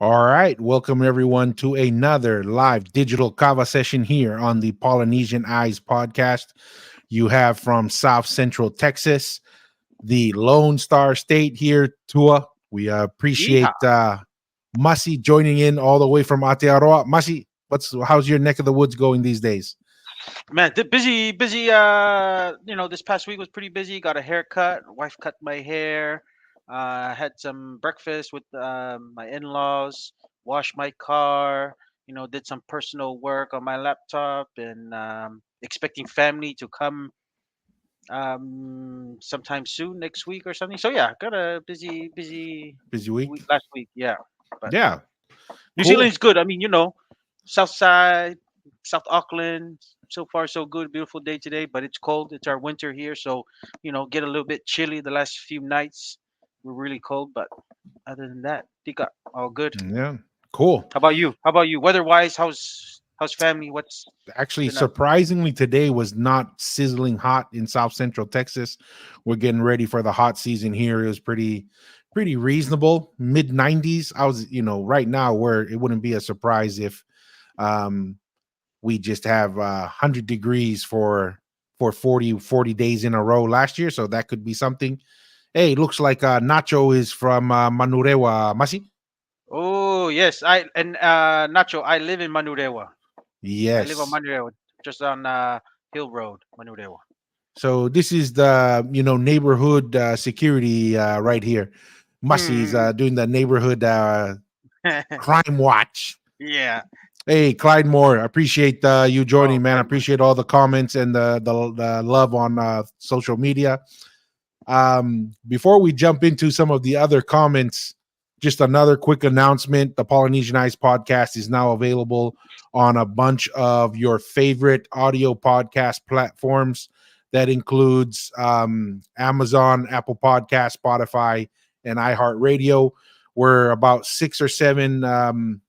All right, welcome everyone to another live digital kava session here on the Polynesian Eyes podcast. You have from South Central Texas, the Lone Star State here, Tua. We Yeehaw. appreciate Masi joining in all the way from Aotearoa. Masi, how's your neck of the woods going these days? Man, busy, busy. This past week was pretty busy. Got a haircut. Wife cut my hair. Had some breakfast with my in-laws. Washed my car. Did some personal work on my laptop, and expecting family to come sometime soon next week or something. So yeah, got a busy Busy week? week last week. Yeah, but Yeah, New cool. Zealand's good. I mean, South Side, South Auckland. So far, so good. Beautiful day today, but it's cold. It's our winter here, so get a little bit chilly the last few nights. We're really cold, but other than that, Tika, all good. Yeah, cool. How about you? How about you? Weather-wise, how's family? What's Actually, been up? surprisingly, today was not sizzling hot in South Central Texas. We're getting ready for the hot season here. It was pretty reasonable, mid 90s. I was, right now where it wouldn't be a surprise if um we just have 100 degrees for 40 days in a row last year, so that could be something. Hey, looks like Nacho is from Manu'a, Masi. Oh yes, Nacho. I live in Manurewa. I live on Yes. Manurewa, just on Hill Road, Manurewa. So this is the neighborhood security right here. Mussey's Mm. doing the neighborhood crime watch. Yeah. Hey, Clyde Moore, I appreciate you joining, Oh, man. I Clyde. appreciate all the comments and the love on social media. Before we jump into some of the other comments, just another quick announcement. The Polynesian Ice podcast is now available on a bunch of your favorite audio podcast platforms. That includes Amazon, Apple Podcast, Spotify, and iHeartRadio. We're about 6 or 7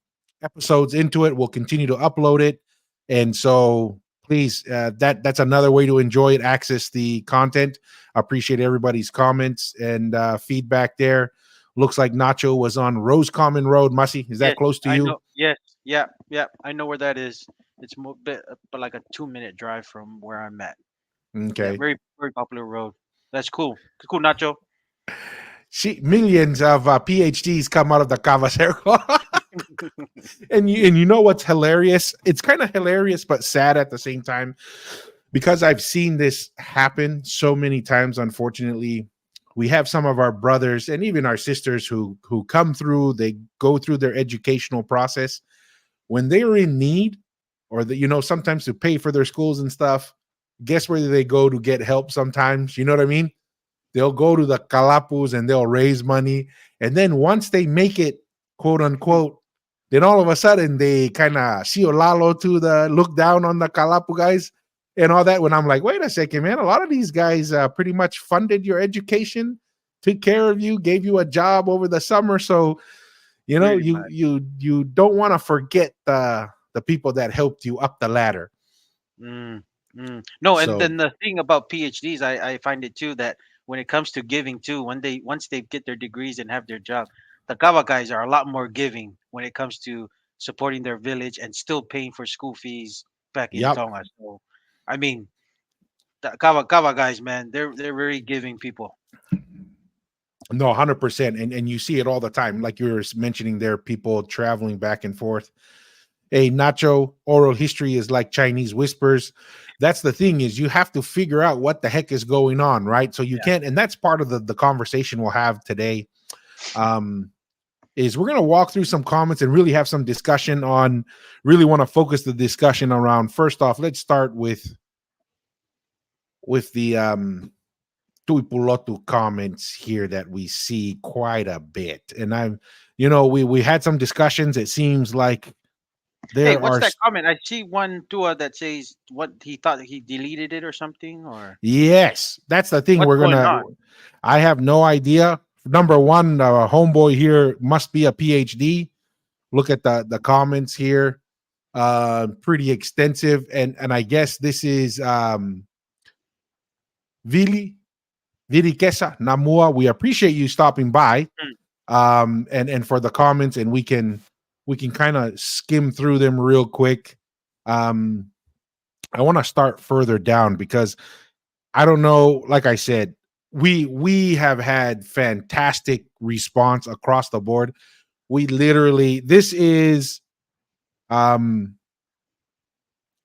episodes into it. We'll continue to upload it. And so please, that's another way to enjoy it, access the content. I appreciate everybody's comments and feedback there. Looks like Nacho was on Rose Common Road. Mussy, is that Yes, close to I you? know. Yes, yeah, yeah. I know where that is. It's more bit, but like a 2-minute drive from where I'm at. Yeah, Okay. very very popular road. That's cool. Cool, Nacho. Millions of PhDs come out of the Cava Circle. And you know what's hilarious? It's kind of hilarious but sad at the same time because I've seen this happen so many times. Unfortunately, we have some of our brothers and even our sisters who come through. They go through their educational process when they are in need, or that sometimes to pay for their schools and stuff. Guess where they go to get help? Sometimes, you know what I mean? They'll go to the kalapus and they'll raise money, and then once they make it, quote unquote, then all of a sudden they kind of lalo to the look down on the kalapu guys and all that. When I'm like, wait a second, man, a lot of these guys pretty much funded your education, took care of you, gave you a job over the summer. So Pretty you much. you don't want to forget the people that helped you up the ladder. Mm, no, and So then the thing about PhDs, I find it too that when it comes to giving too, when they once they get their degrees and have their job, the Kawa guys are a lot more giving when it comes to supporting their village and still paying for school fees back in yep. Tonga. So, I mean, the Kawa guys, man, they're very giving people. No, 100%. And you see it all the time. Like you were mentioning there, people traveling back and forth. Hey, Nacho, oral history is like Chinese whispers. That's the thing, is you have to figure out what the heck is going on, right? So you Yeah. can't, and that's part of the conversation we'll have today. Um, is we're going to walk through some comments and really have some discussion on, really want to focus the discussion around, first off, let's start with the Pulotu comments here that we see quite a bit. And we had some discussions. It seems like Hey, there what's are that comment? I see one Tua that says what he thought he deleted it or something, or yes, that's the thing. what's We're going gonna on? I have no idea. Number one, homeboy here must be a PhD. Look at the comments here. Pretty extensive. And I guess this is Vili Kesa Namua. We appreciate you stopping by. And for the comments, and we can kind of skim through them real quick. Um, I want to start further down because I don't know. Like I said, we have had fantastic response across the board. We literally this is um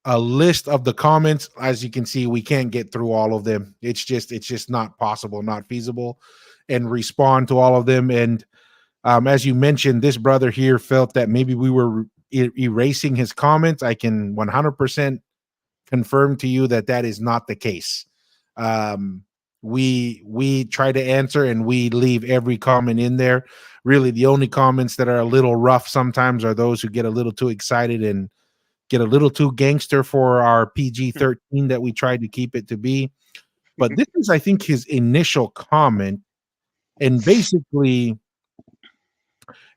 a list of the comments. As you can see, we can't get through all of them. It's just not possible, not feasible, and respond to all of them. And as you mentioned, this brother here felt that maybe we were erasing his comments. I can 100% confirm to you that that is not the case. Um, we try to answer and we leave every comment in there. Really, the only comments that are a little rough sometimes are those who get a little too excited and get a little too gangster for our PG-13 that we tried to keep it to be. But this is, I think, his initial comment, and basically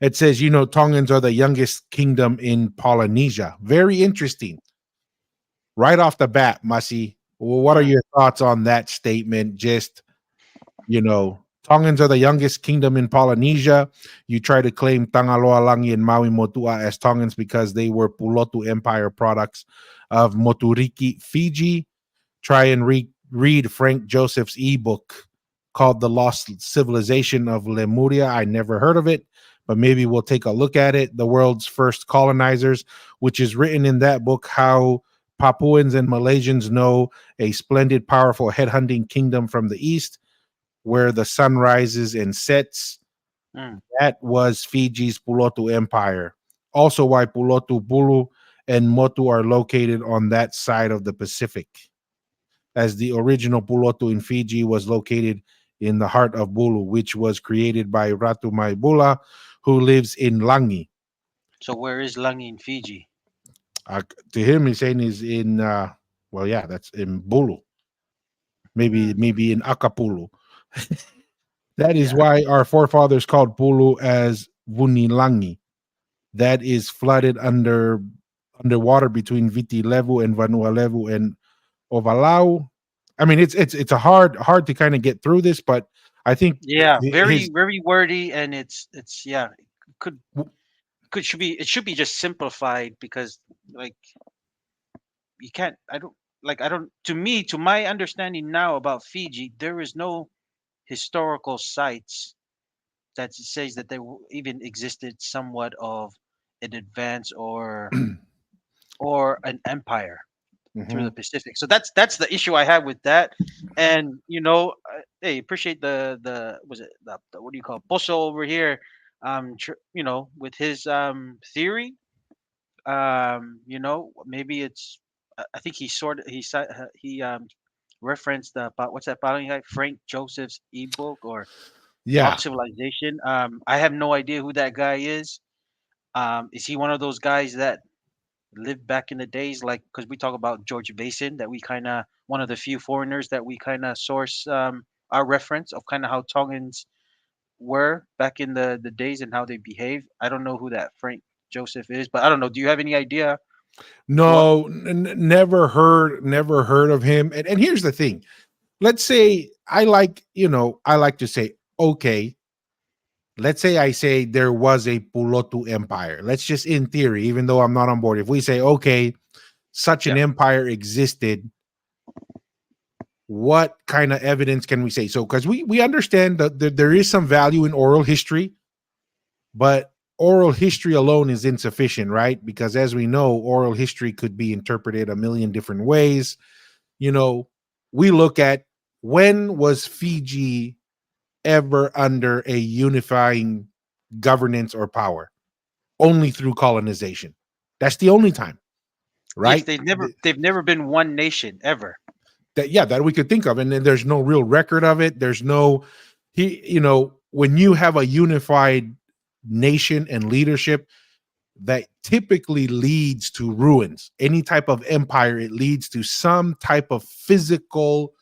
it says, Tongans are the youngest kingdom in Polynesia. Very interesting. Right off the bat, Masi, well, what are Mm. your thoughts on that statement? Just, Tongans are the youngest kingdom in Polynesia. You try to claim Tangaloa Langi and Maui Motua as Tongans because they were Pulotu Empire products of Moturiki, Fiji. Try and read Frank Joseph's ebook called The Lost Civilization of Lemuria. I never heard of it, but maybe we'll take a look at it. The World's First Colonizers, which is written in that book, how Papuans and Malaysians know a splendid, powerful headhunting kingdom from the east where the sun rises and sets. Mm. That was Fiji's Pulotu Empire. Also, why Pulotu, Bulu, and Motu are located on that side of the Pacific, as the original Pulotu in Fiji was located in the heart of Bulu, which was created by Ratu Maibula, who lives in Langi. So where is Langi in Fiji? To him, he's saying he's in, well, yeah, that's in Bulu, maybe Mm. maybe in Akapulu. That is Yeah. why our forefathers called Bulu as Vunilangi. That is flooded underwater between Viti Levu and Vanua Levu and Ovalau. I mean, it's a hard to kind of get through this, but I think Yeah. Very his very wordy, and it's yeah. Could it should be just simplified because like you can't. I don't like. I don't. To me, to my understanding now about Fiji, there is no historical sites that says that there even existed somewhat of an advance or an empire through the Mhm. Pacific. So that's the issue I have with that. And hey, appreciate the was it the what do you call it, Poso over here, with his theory. Maybe it's I think he sort of he referenced the what's that guy Frank Joseph's ebook or Yeah. Lost Civilization. I have no idea who that guy is. Is he one of those guys that lived back in the days, like because we talk about George Mason, that we kind of one of the few foreigners that we kind of source our reference of kind of how Tongans were back in the days and how they behave. I don't know who that Frank Joseph is, but I don't know. Do you have any idea what? No, never heard of him. And here's the thing. Let's say I like to say, okay, let's say I say there was a Pulotu empire. Let's just in theory, even though I'm not on board. If we say, okay, such an Yeah, empire existed, what kind of evidence can we say? So, because we understand that there is some value in oral history, but oral history alone is insufficient, right? Because as we know, oral history could be interpreted a million different ways. You know, we look at, when was Fiji ever under a unifying governance or power? Only through colonization. That's the only time, yes, right? they've never been one nation ever. That, yeah, that we could think of, and then there's no real record of it. There's no when you have a unified nation and leadership, that typically leads to ruins. Any type of empire, it leads to some type of physical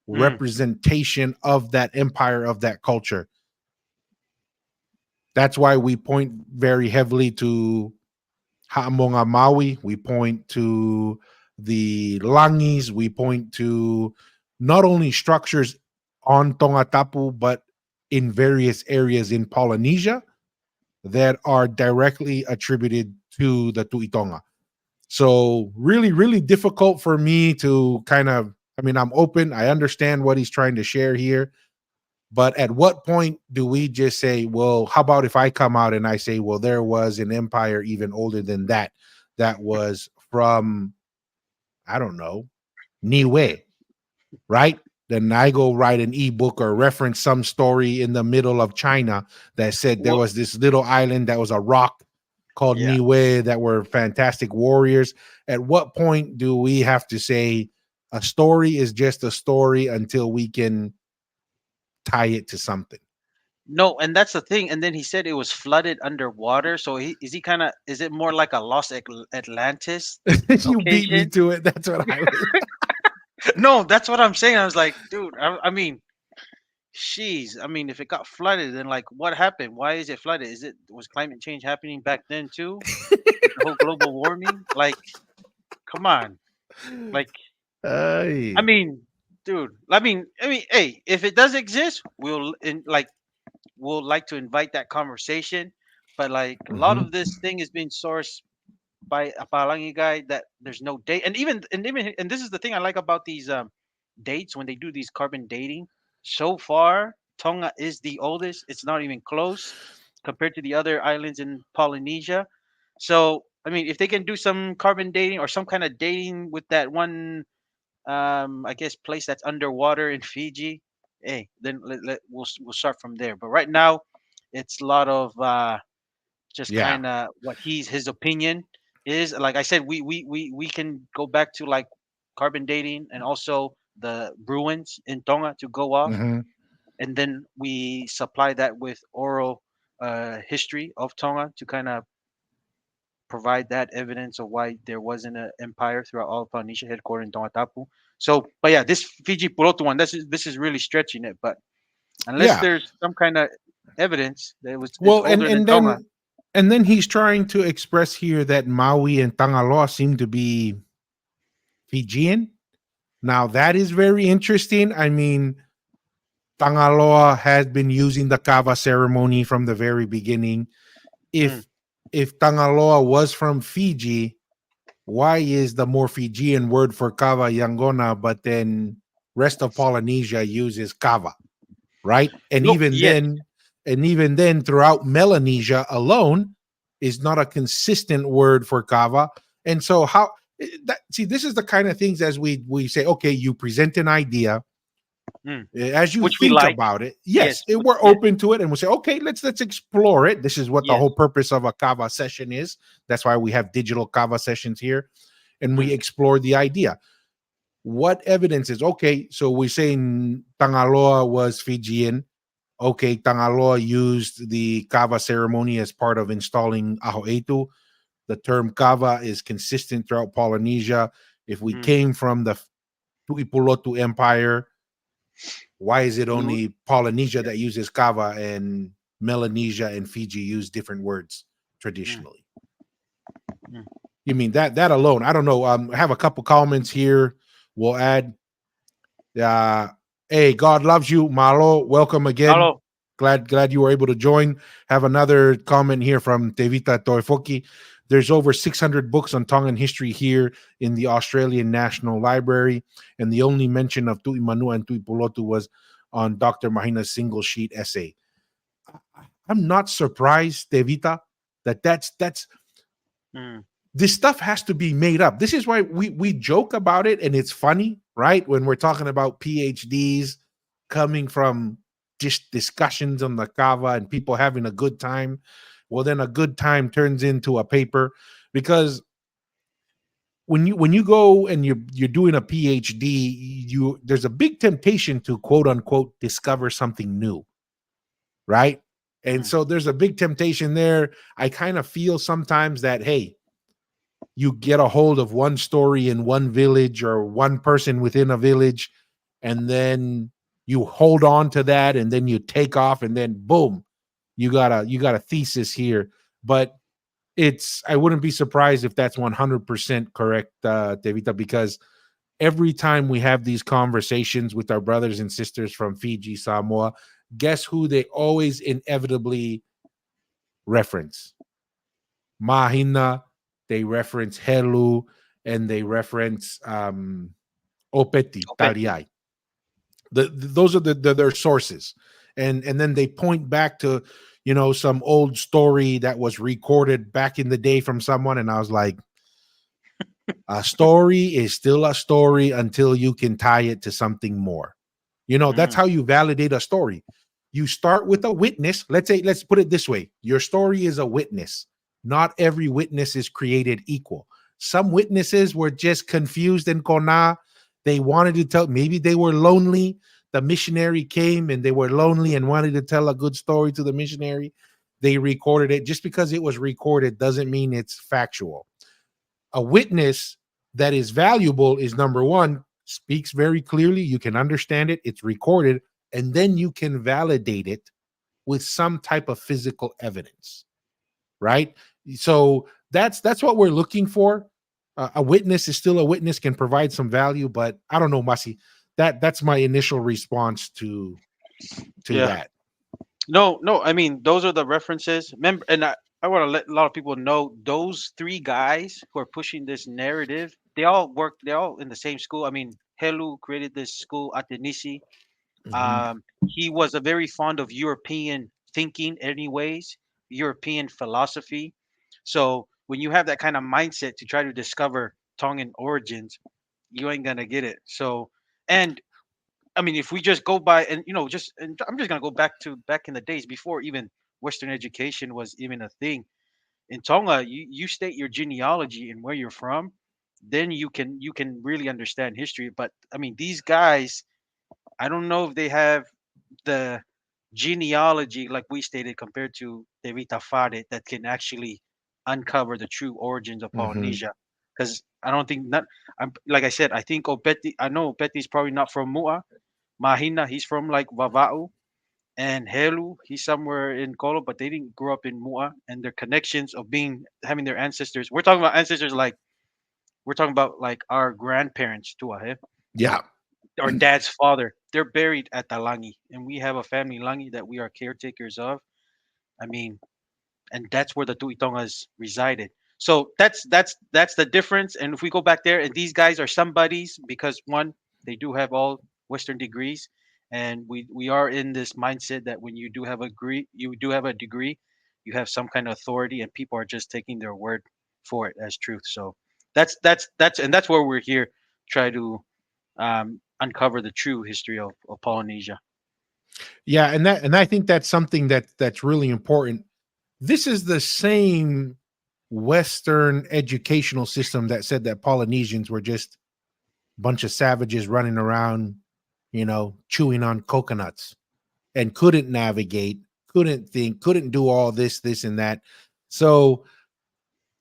Mm, representation of that empire, of that culture. That's why we point very heavily to Ha'amonga Maui. We point to the Langis. We point to not only structures on Tonga Tapu, but in various areas in Polynesia that are directly attributed to the Tuitonga. So really, really difficult for me to kind of, I mean, I'm open. I understand what he's trying to share here. But at what point do we just say, well, how about if I come out and I say, well, there was an empire even older than that, that was from, I don't know, Niue, right? Then I go write an ebook or reference some story in the middle of China that said there Well, was this little island that was a rock called yeah. Niue that were fantastic warriors. At what point do we have to say a story is just a story until we can tie it to something? No, and that's the thing. And then he said it was flooded underwater. So he kind of, is it more like a lost Atlantis You beat me occasion? to it. That's what I was. No, that's what I'm saying. I was like, dude, I mean, sheesh. I mean, if it got flooded, then like, what happened? Why is it flooded? Was climate change happening back then too, with the whole global warming? Like, come on. Like, I Ay. mean, dude. I mean, hey, if it does exist, we'll like to invite that conversation. But like, a lot Mhm. of this thing is being sourced by a Palangi guy that there's no date, and this is the thing I like about these dates when they do these carbon dating. So far, Tonga is the oldest. It's not even close compared to the other islands in Polynesia. So, I mean, if they can do some carbon dating or some kind of dating with that one, I guess place that's underwater in Fiji, hey, then we'll start from there. But right now, it's a lot of just Yeah. kind of what his opinion is. Like I said, we can go back to like carbon dating and also the Bruins in Tonga to go off, Mhm. and then we supply that with oral history of Tonga to kind of provide that evidence of why there wasn't an empire throughout all of Polynesia, headquartered in Tonga Tapu. So, but yeah, this Fiji Pulotu one, this is really stretching it. But unless Yeah. there's some kind of evidence that it's Well, and older than and Tonga. then and then he's trying to express here that Maui and Tangaloa seem to be Fijian. Now that is very interesting. I mean, Tangaloa has been using the kava ceremony from the very beginning. Mm, If Tangaloa was from Fiji, why is the more Fijian word for kava Yangona, but then rest of Polynesia uses kava, right? no, yes. And even then, throughout Melanesia alone is not a consistent word for kava. And so, how see, this is the kind of things as we say, okay, you present an idea, Mm. as you Which we think like. about it, Yes, yes, we're yes. open to it, and we'll say, okay, let's explore it. This is what the Yes. whole purpose of a kava session is. That's why we have digital kava sessions here, and we Mm. explore the idea. What evidence is okay? So we're saying Tangaloa was Fijian. Okay, Tangaloa used the kava ceremony as part of installing Ahoetu. The term kava is consistent throughout Polynesia. If we Mm. came from the Tuipulotu Empire, why is it We would. only Polynesia Yeah. that uses kava and Melanesia and Fiji use different words Mm. traditionally? Mm. You mean that alone? I don't know. I have a couple comments here. We'll add. Uh, hey, God loves you, Malo. Welcome again. Hello. Glad you were able to join. Have another comment here from Tevita Toifoki. There's over 600 books on Tongan history here in the Australian National Library, and the only mention of Tui Manu'a and Tui Pulotu was on Dr. Mahina's single sheet essay. I'm not surprised, Tevita, that's Mm. this stuff has to be made up. This is why we joke about it and it's funny, right? When we're talking about PhDs coming from just discussions on the kava and people having a good time. Well, then a good time turns into a paper because when you go and you're doing a PhD, you there's a big temptation to quote unquote discover something new, right? And Mm. so there's a big temptation there. I kind of feel sometimes that hey, you get a hold of one story in one village or one person within a village, and then you hold on to that, and then you take off, and then boom, you got a thesis here. But it's I wouldn't be surprised if that's 100% correct, Devita, because every time we have these conversations with our brothers and sisters from Fiji, Samoa, guess who they always inevitably reference? Mahina, they reference Helu, and they reference Opeti, Opeti. Tariai. Those are their sources, and then they point back to some old story that was recorded back in the day from someone, and I was like, a story is still a story until you can tie it to something more. That's Mm, how you validate a story. You start with a witness. Let's put it this way: your story is a witness. Not every witness is created equal. Some witnesses were just confused and kona. They wanted to tell, maybe they were lonely. The missionary came and they were lonely and wanted to tell a good story to the missionary. They recorded it. Just because it was recorded doesn't mean it's factual. A witness that is valuable is, number one, speaks very clearly. You can understand it. It's recorded. And then you can validate it with some type of physical evidence, right? So that's what we're looking for. A witness is still a witness, can provide some value, but I don't know, Masi. That's my initial response to yeah. that. No, no. I mean, those are the references. Remember, and I want to let a lot of people know those three guys who are pushing this narrative. They all work. They're all in the same school. I mean, Helu created this school at Denisi. Mhm. He was a very fond of European thinking, anyways, European philosophy. So when you have that kind of mindset to try to discover Tongan origins, you ain't gonna get it. So, and I mean, if we just go by and just and I'm just gonna go back to back in the days before even Western education was even a thing. In Tonga, you state your genealogy and where you're from, then you can really understand history. But I mean, these guys, I don't know if they have the genealogy like we stated compared to the Rita Fade that can actually uncover the true origins of Mhm. Polynesia. Because I don't think not. I'm like I said. I think Opeti. I know Opeti's probably not from Mua. Mahina, he's from like Vava'u, and Helu, he's somewhere in Kolo, but they didn't grow up in Mua, and their connections of being having their ancestors. We're talking about ancestors like we're talking about like our grandparents too, Yeah. our dad's father. They're buried at Talangi, and we have a family Langi that we are caretakers of. I mean, and that's where the Tuitongas resided. So that's the difference. And if we go back there, and these guys are somebodies because one, they do have all Western degrees, and we are in this mindset that when you do have a degree, you have some kind of authority, and people are just taking their word for it as truth. So that's where we're here, try to uncover the true history of Polynesia. Yeah, and I think that's something that's really important. This is the same Western educational system that said that Polynesians were just a bunch of savages running around, chewing on coconuts and couldn't navigate, couldn't think, couldn't do all this and that. So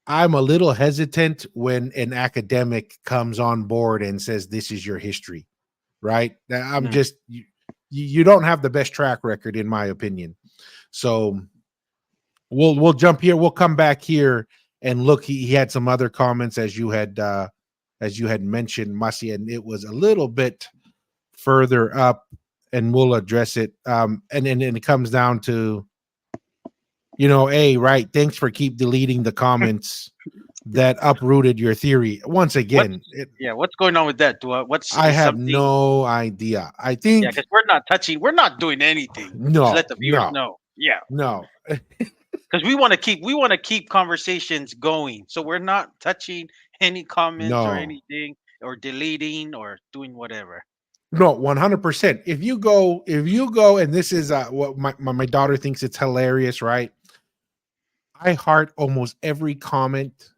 I'm a little hesitant when an academic comes on board and says this is your history, right? I'm Mm. just you don't have the best track record in my opinion. So we'll jump here. We'll come back here and look. He had some other comments as you had mentioned, Masi, and it was a little bit further up, and we'll address it. And it comes down to hey, right. Thanks for keep deleting the comments that uprooted your theory. Once What's again, yeah? What's going on with that? What's I is have something? no idea. I Yeah, think because we're not touching, we're not doing anything. Just let no, the viewers no, know. Yeah, no, because we want to keep conversations going. So we're not touching any comments or no. anything or deleting or doing whatever. No, 100%. If you go, and this is what my daughter thinks it's hilarious, right? I heart almost every comment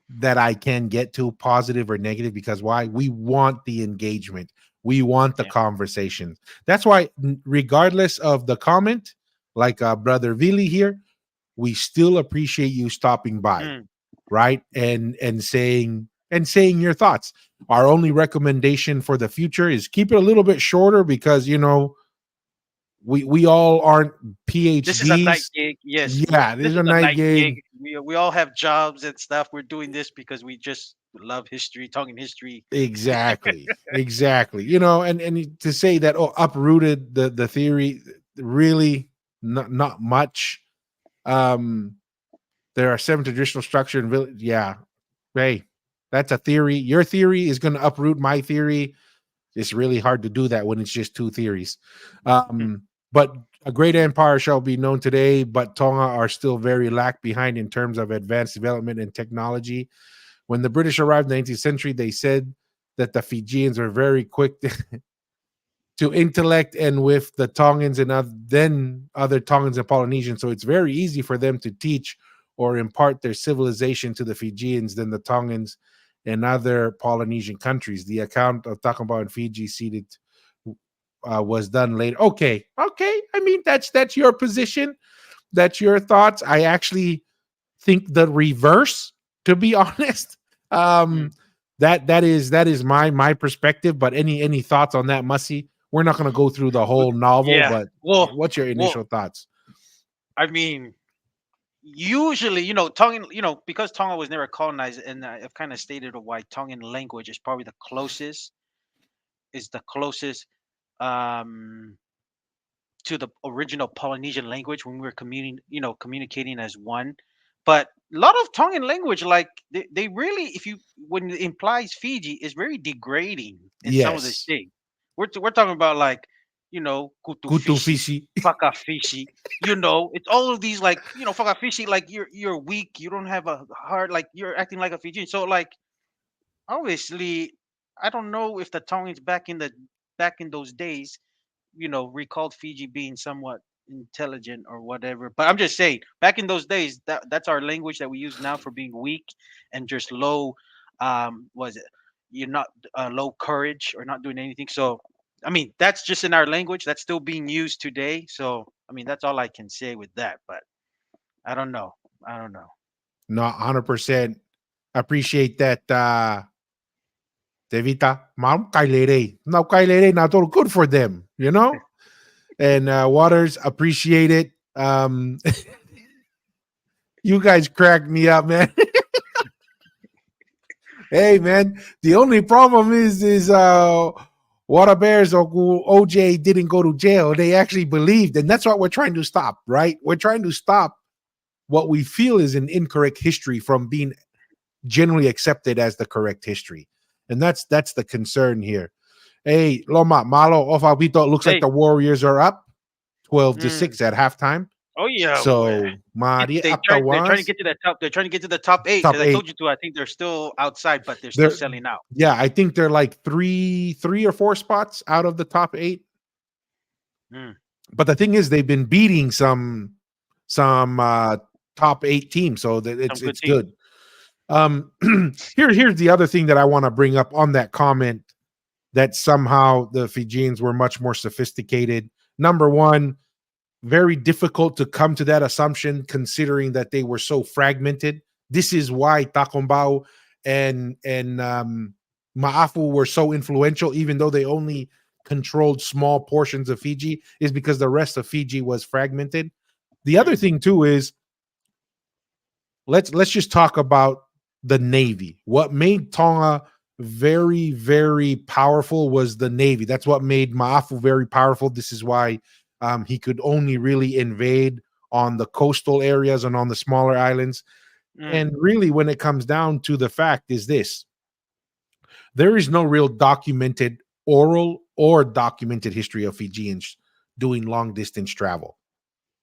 that I can get to, positive or negative, because why? We want the engagement. We want the Yeah. conversation. That's why, regardless of the comment, like brother Vili here, we still appreciate you stopping by, Mm. right? And saying your thoughts. Our only recommendation for the future is keep it a little bit shorter because we all aren't This is a night PhDs. gig. Yes, Yeah, this this is is a a night night gig. gig. We all have jobs and stuff. We're doing this because we just love history, talking history. Exactly. Exactly. And to say that, oh, uprooted the theory. really not much. Um, there are 7 traditional structure and village. Yeah, hey, that's a theory. Your theory is going to uproot my theory. It's really hard to do that when it's just 2 theories. Hmm. But a great empire shall be known today, but Tonga are still very lack behind in terms of advanced development and technology. When the British arrived in the 19th century, they said that the Fijians were very quick to intellect and with the Tongans and then other Tongans and Polynesians. So it's very easy for them to teach or impart their civilization to the Fijians than the Tongans and other Polynesian countries. The account of Takamba and Fiji seated was done later. Okay, okay. I mean, that's your position. That's your thoughts. I actually think the reverse, to be honest. Hmm. Um, that is my perspective. But any thoughts on that, Mussy? We're not going to go through the whole novel, Yeah. but Well, what's your well, initial thoughts? I mean, usually, Tongan, because Tonga was never colonized, and I've kind of stated why Tongan language is probably the closest um to the original Polynesian language when we were communicating as one. But a lot of Tongan language, like they really, if you when it implies Fiji, is very degrading in some of the Yes, things. We're talking about like, kutu kutu fishy, fishy. faka fishy. It's all of these like, faka fishy, like you're weak, you don't have a heart, like you're acting like a Fijian. So like obviously, I don't know if the Tongans back in those days recalled Fiji being somewhat intelligent or whatever. But I'm just saying, back in those days, that's our language that we use now for being weak and just low. Was it? You're not low courage or not doing anything. So, I mean, that's just in our language. That's still being used today. So, I mean, that's all I can say with that. But I don't know. I don't know. No, 100% appreciate that. Devita, mom, kailere. No, kailere, not all good for them, you know? And Waters, appreciate it. You guys cracked me up, man. Hey, man, the only problem is Water Bears or OJ didn't go to jail. They actually believed, and that's what we're trying to stop, right? We're trying to stop what we feel is an incorrect history from being generally accepted as the correct history. And that's the concern here. Hey, Loma, Malo, Ofabito, looks like Hey. the Warriors are up 12 to Mm, 6 at halftime. oh yeah. So, Mari They're trying to Aptawas, get to that top. They're trying to get to the top eight top because I told 8. you to. I think they're still outside, but they're still They're selling out. yeah, I think they're like three or four spots out of the top 8. Mm, But the thing is, they've been beating some top 8 teams, so that some good it's teams. good. Um, here's the other thing that I want to bring up on that comment that somehow the Fijians were much more sophisticated. Number one, very difficult to come to that assumption considering that they were so fragmented. This is why Takombau and Maafu were so influential, even though they only controlled small portions of Fiji, is because the rest of Fiji was fragmented. The other Mm, thing too is let's just talk about the Navy. What made Tonga very powerful was the Navy. That's what made Maafu very powerful. This is why he could only really invade on the coastal areas and on the smaller islands. mm, And really, when it comes down to the fact, is this: there is no real documented oral or documented history of Fijians doing long distance travel.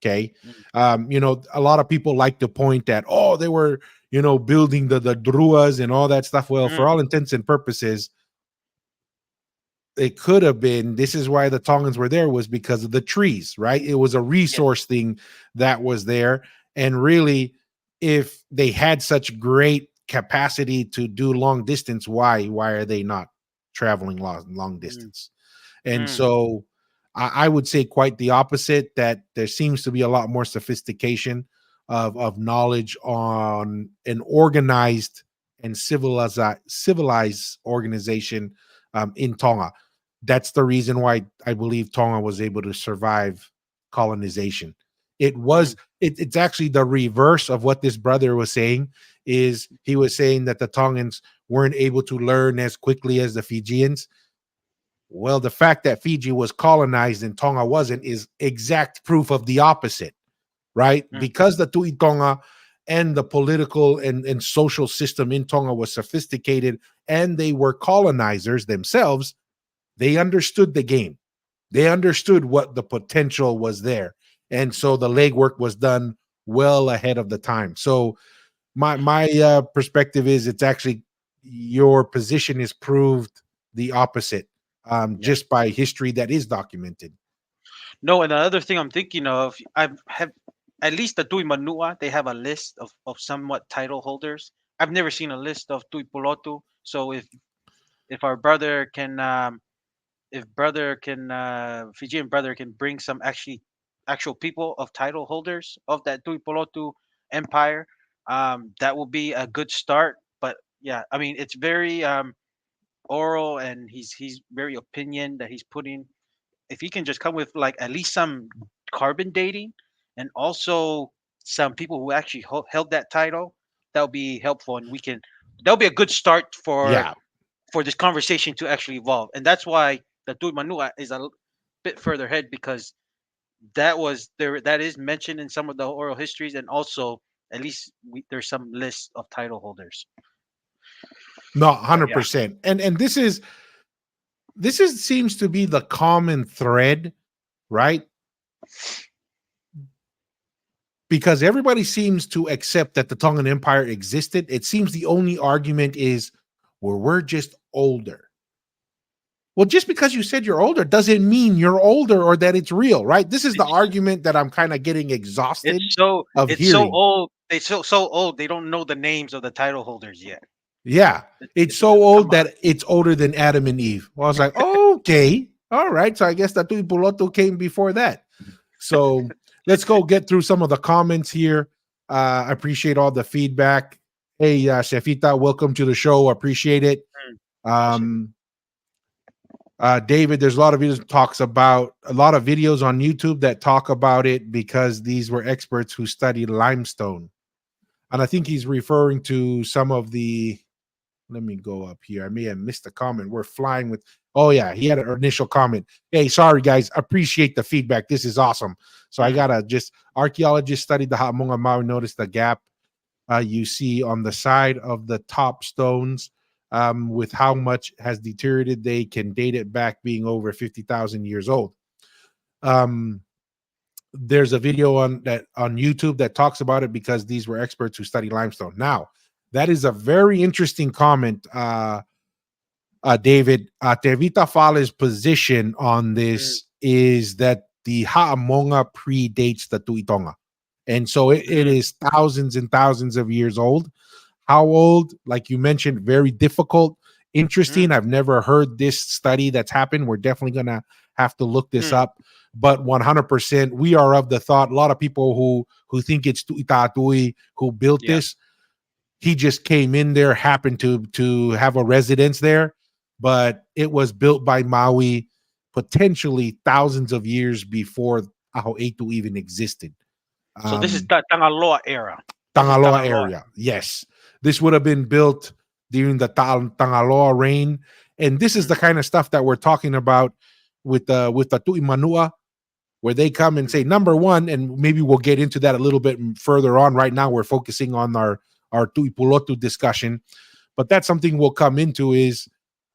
Okay. mm, A lot of people like to point at, oh, they were, building the druas and all that stuff. Well, for mm. all intents and purposes, it could have been. This is why the Tongans were there, was because of the trees, right? It was a Yes. resource thing that was there. And really, if they had such great capacity to do long distance, why are they not traveling long Mm, distance? And mm, so I would say quite the opposite, that there seems to be a lot more sophistication of knowledge on an organized and civilized organization in Tonga. That's the reason why I believe Tonga was able to survive colonization. mm, It's actually the reverse of what this brother was saying. Is he was saying that the Tongans weren't able to learn as quickly as the Fijians. Well, the fact that Fiji was colonized and Tonga wasn't is exact proof of the opposite, right? Mm, Because the Tui Tonga and the political and social system in Tonga was sophisticated and they were colonizers themselves, they understood the game. They understood what the potential was there. And so the legwork was done well ahead of the time. So my perspective is it's actually your position is proved the opposite yeah. just by history that is documented. No, and the other thing I'm thinking of, I have at least the Tui Manua. They have a list of somewhat title holders. I've never seen a list of Tui Pulotu. So if our brother can, if brother can, Fijian brother can bring some actual people of title holders of that Tui Pulotu empire, that will be a good start. But yeah, I mean it's very oral, and he's very opinion that he's putting. If he can just come with like at least some carbon dating, and also some people who actually held that title, that'll be helpful, and we can that'll be a good start Yeah. for this conversation to actually evolve. And that's why the Tui Manua is bit further ahead, because that was there, that is mentioned in some of the oral histories, and also at least there's some list of title holders. No, But yeah. 100%. And this is seems to be the common thread, right? Because everybody seems to accept that the Tongan Empire existed. It seems the only argument is, well, we're just older. Well, just because you said you're older doesn't mean you're older or that it's real, right? This is the It's argument that I'm kind of getting exhausted of it's so hearing. old. They so old. They don't know the names of the title holders yet. Yeah, it's It's so come old on. that it's older than Adam and Eve. Well, I was like, okay, all right. So I guess that Tui Puloto came before that. So let's go get through some of the comments here. I appreciate all the feedback. Hey, Shefita, welcome to the show. Appreciate it. Mm. Yes, sir. Um, David, there's a lot of videos talks about a lot of videos on YouTube that talk about it because these were experts who studied limestone, and I think he's referring to some of the. Let me go up here. I may have missed a comment. We're flying with. Oh yeah, he had an initial comment. Hey, sorry guys, appreciate the feedback. This is awesome. So I Mm. gotta just archaeologists studied the Ha'amonga Maui. Notice the gap you see on the side of the top stones with how much has deteriorated. They can date it back being over 50,000 years old. Um, there's a video on YouTube that talks about it because these were experts who study limestone. Now, that is a very interesting comment, David. Tevita Fale's position on Mm. this is that the Ha'amonga predates the Tuitonga. And so it Mm. is thousands and thousands of years old. How old? Like you mentioned, very difficult. Mm. Interesting. I've never heard this study that's happened. We're definitely going to have to look this Mm. up. But 100%, we are of the thought. A lot of people who think it's Tuitatui who built Yeah. this. He just came in there, happened to have a residence there, but it was built by Maui potentially thousands of years before Aho'eitu even existed. So this is Um, the Tangaloa era. This is Tangaloa Tangaloa. area. Yes. This would have been built during the Tangaloa reign. And this is Mm. the kind of stuff that we're talking about with the Tui Manu'a, where they come and Mm. say, number one, and maybe we'll get into that a little bit further on. Right now, we're focusing on our Tui Pulotu discussion. But that's something we'll come into is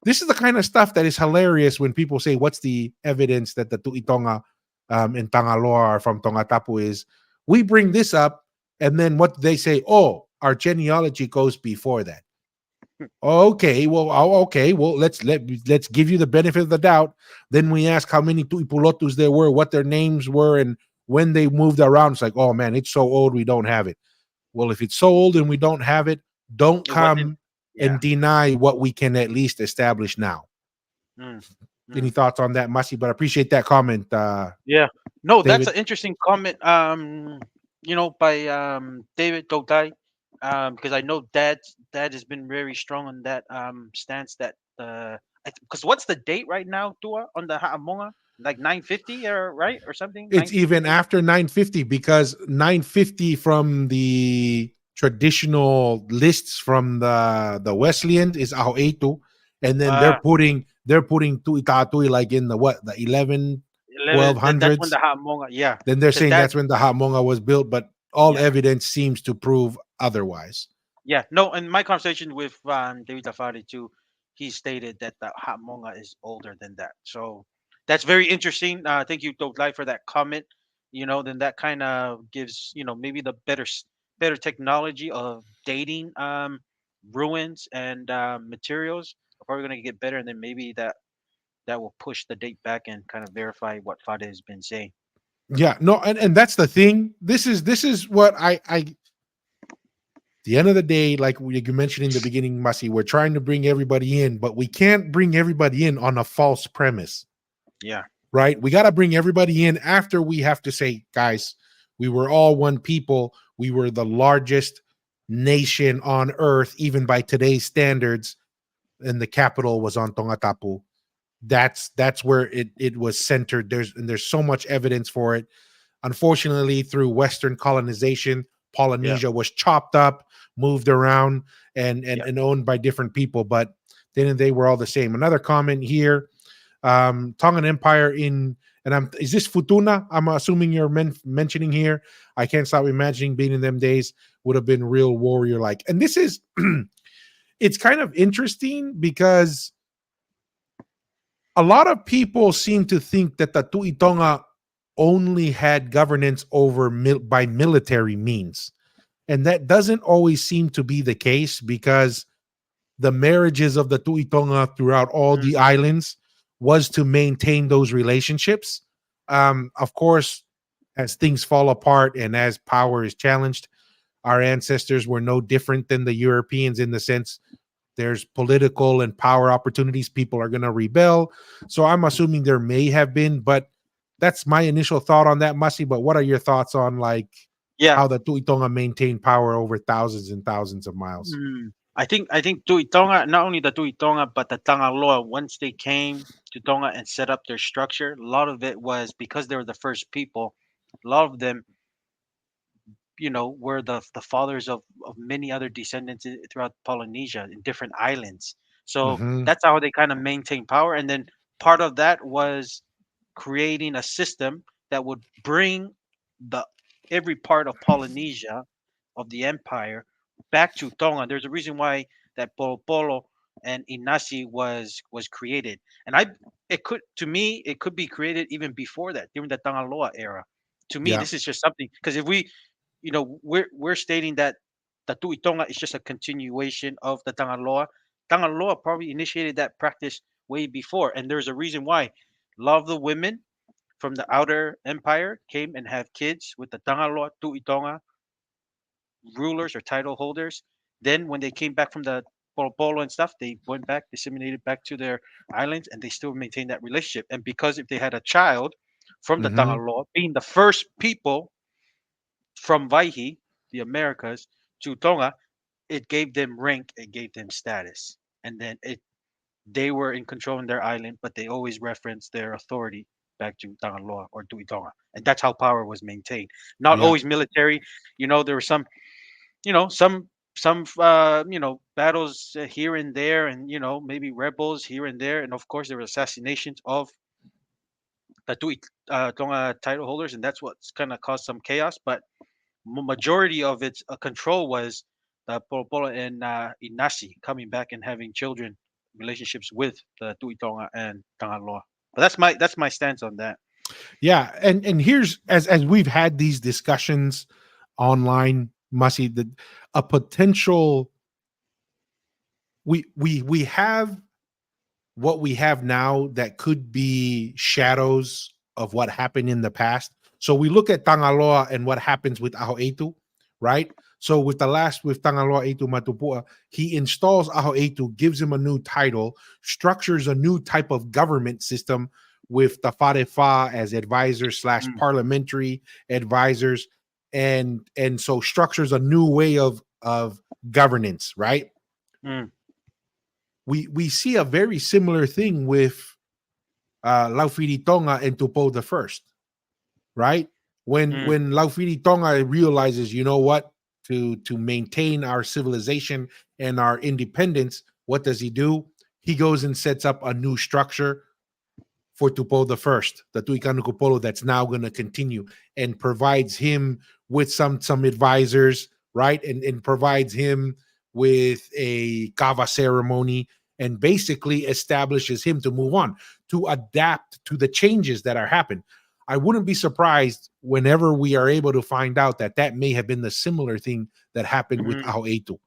this is the kind of stuff that is hilarious when people say, what's the evidence that the Tuitonga and Tangaloa are from Tongatapu is we bring this up and then what they say, oh, our genealogy goes before that. Okay, well, let's give you the benefit of the doubt. Then we ask how many Tuipulotus there were, what their names were, and when they moved around. It's like, oh man, it's so old we don't have it. Well, if it's so old and we don't have it, don't It wasn't. come Yeah. and deny what we can at least establish now. Mm. Any Mm. thoughts on that, Masi? But I appreciate that comment, Yeah. No, that's David. an interesting comment. By David Dodai. Because I know dad has been very strong on that stance that because what's the date right now, Tua, on the Ha'amonga? Like 950 or right or something? It's even 950? after 950 because 950 from the traditional lists from the Wesleyan is Aho'eitu, and then Uh they're putting Tuitatui like in the what, the 11, 11. That's when the 1200s. Hamonga. Yeah, Then they're because saying that. that's when the Hamonga was built, but all Yeah, evidence seems to prove otherwise. yeah. No, in my conversation with David Tafari too, he stated that the Hamonga is older than that. So that's very interesting. Thank you, Dope Life, for that comment. Then that kind of gives maybe the better technology of dating ruins and materials are probably gonna get better, and then maybe that will push the date back and kind of verify what Fade has been saying. Yeah, no, and that's the thing. This is what I the end of the day, like you mentioned in the beginning, Mussy, we're trying to bring everybody in, but we can't bring everybody in on a false premise, Yeah. right? We got to bring everybody in after we have to say, guys, we were all one people. We were the largest nation on earth, even by today's standards, and the capital was on Tongatapu. That's where it was centered. There's so much evidence for it. Unfortunately, through Western colonization, Yeah. Polynesia was chopped up, moved around, Yeah. and owned by different people. But then they were all the same. Another comment here: Tongan Empire in, and is this Futuna? I'm assuming you're mentioning here. I can't stop imagining being in them days would have been real warrior like. And this is, it's kind of interesting because a lot of people seem to think that the Tuitonga only had governance over by military means. And that doesn't always seem to be the case because the marriages of the Tuitonga throughout all the Mm, islands was to maintain those relationships. Of course, as things fall apart and as power is challenged, our ancestors were no different than the Europeans in the sense there's political and power opportunities. People are going to rebel. So I'm assuming there may have been, but that's my initial thought on that, Mussy. But what are your thoughts on like yeah. how the Tuitonga maintained power over thousands and thousands of miles? I think Tuitonga, not only the Tuitonga but the Tangaloa, once they came to Tonga and set up their structure, a lot of it was because they were the first people. A lot of them, were the fathers of many other descendants throughout Polynesia in different islands. So Hmm. that's how they kind of maintain power. And then part of that was creating a system that would bring the every part of Polynesia of the empire back to Tonga. There's a reason why that Polo Polo and Inasi was created. And it could, to me, it could be created even before that, during the Tangaloa era. To me, Yeah. this is just something, because if we're stating that the Tuitonga is just a continuation of the Tangaloa. Tangaloa probably initiated that practice way before, and there's a reason why. A lot of the women from the outer empire came and have kids with the Tangaloa Tuitonga rulers or title holders. Then when they came back from the Polo Polo and stuff, they went back, disseminated back to their islands, and they still maintained that relationship. And because if they had a child from the Hmm. Tangaloa, being the first people from Vaihi, the Americas, to Tonga, it gave them rank, it gave them status. And then they were in control in their island, but they always referenced their authority back to Tangaloa or Tuitonga. And that's how power was maintained. Not Yeah. always military. There were some, battles here and there, and maybe rebels here and there, and of course there were assassinations of the Tonga title holders, and that's what's kind of caused some chaos. But majority of its control was Polo Polo and Inasi coming back and having children relationships with the Tuitonga and Tangaloa. But that's my stance on that. Yeah. And here's as we've had these discussions online, Mussy, the a potential we have what we have now that could be shadows of what happened in the past. So we look at Tangaloa and what happens with Aho Etu, right? So with Tangaloa Etu Matupua, he installs Aho Etu, gives him a new title, structures a new type of government system with the Farefa as advisors slash Mm, parliamentary advisors, and so structures a new way of governance, right? mm, We see a very similar thing with Laufiri Tonga and Tupo the First, right? mm, When Laufiri Tonga realizes, you know what, to maintain our civilization and our independence, what does he do? he goes and sets up a new structure for Tupo the first, the Tuikanukupolo that's now going to continue, and provides him with some advisors, right? And provides him with a kava ceremony and basically establishes him to move on, to adapt to the changes that are happening. I wouldn't be surprised whenever we are able to find out that that may have been the similar thing that happened with Mm, Ahoetu,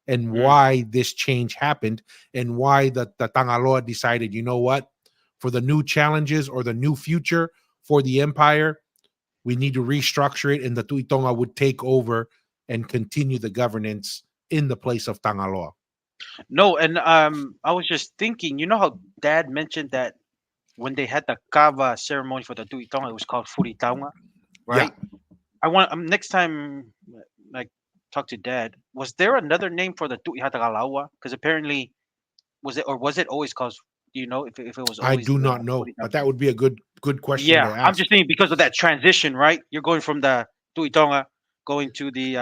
and mm. why this change happened, and why the Tangaloa decided, you know what, for the new challenges or the new future for the empire, we need to restructure it, and the Tuitonga would take over and continue the governance in the place of Tangaloa. No, and I was just thinking, you know how Dad mentioned that when they had the kava ceremony for the tuitong, it was called furitaunga, Yeah, right? I want next time, like talk to Dad. Was there another name for the tuihatagalawa? Because apparently, was it always called? Do you know if it was I always do the not know, but furitaunga? that would be a good question Yeah, to I'm just ask. thinking because of that transition, right? You're going from the tuitonga going to the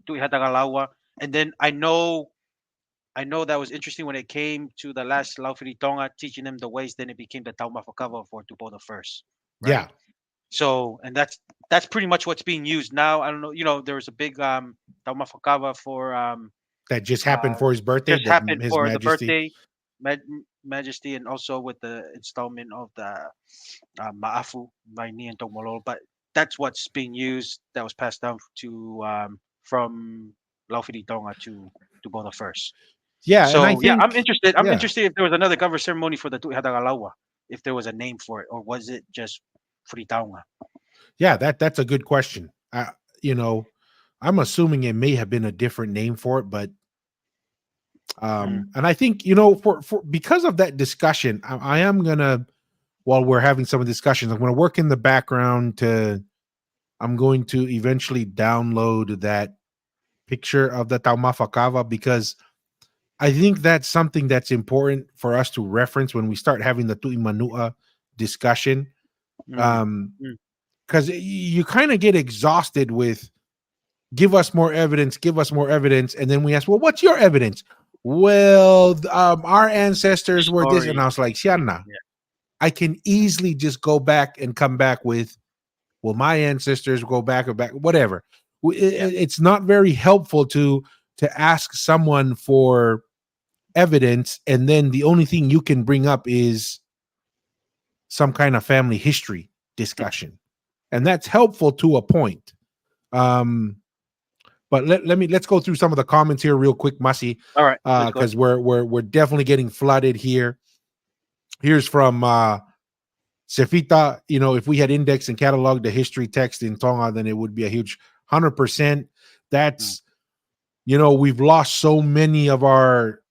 tuihatagalawa, and then I know that was interesting when it came to the last Laufey Tonga teaching them the ways. Then it became the Taumafakava for Tupo the first, right? Yeah, So, and that's pretty much what's being used now. I don't know. There was a big Taumafakava for that just happened uh, for his birthday. just That happened His for the Majesty. birthday, Majesty, and also with the installment of the Maafu by Ni and Tongmolol. But that's what's being used. That was passed down to from Laufey Tonga to Tupo the first. Yeah, and I So yeah, I'm think interested. I'm yeah, interested if there was another cover ceremony for the Tuihadagalawa, if there was a name for it, or was it just Fritaunga? yeah, that's a good question. You know, I'm assuming it may have been a different name for it, but Mm, and I think for because of that discussion, I am gonna, while we're having some discussions, I'm gonna work in the background to. I'm going to eventually download that picture of the Taumafakava, because I think that's something that's important for us to reference when we start having the Tui Manu'a discussion. mm, Um, mm. because you kind of get exhausted with give us more evidence, and then we ask, well, what's your evidence? Well, our The ancestors were this, and story. I was like, Sianna, Yeah. I can easily just go back and come back with, well, my ancestors go back or back, whatever. Yeah. It's not very helpful to ask someone for evidence, and then the only thing you can bring up is some kind of family history discussion, and that's helpful to a point. Um, but let's go through some of the comments here real quick, Mussy, All right. Let's go ahead. because we're definitely getting flooded here. Here's from Sefita. If we had indexed and cataloged the history text in Tonga, then it would be a huge 100%. Mm, That's we've lost so many of our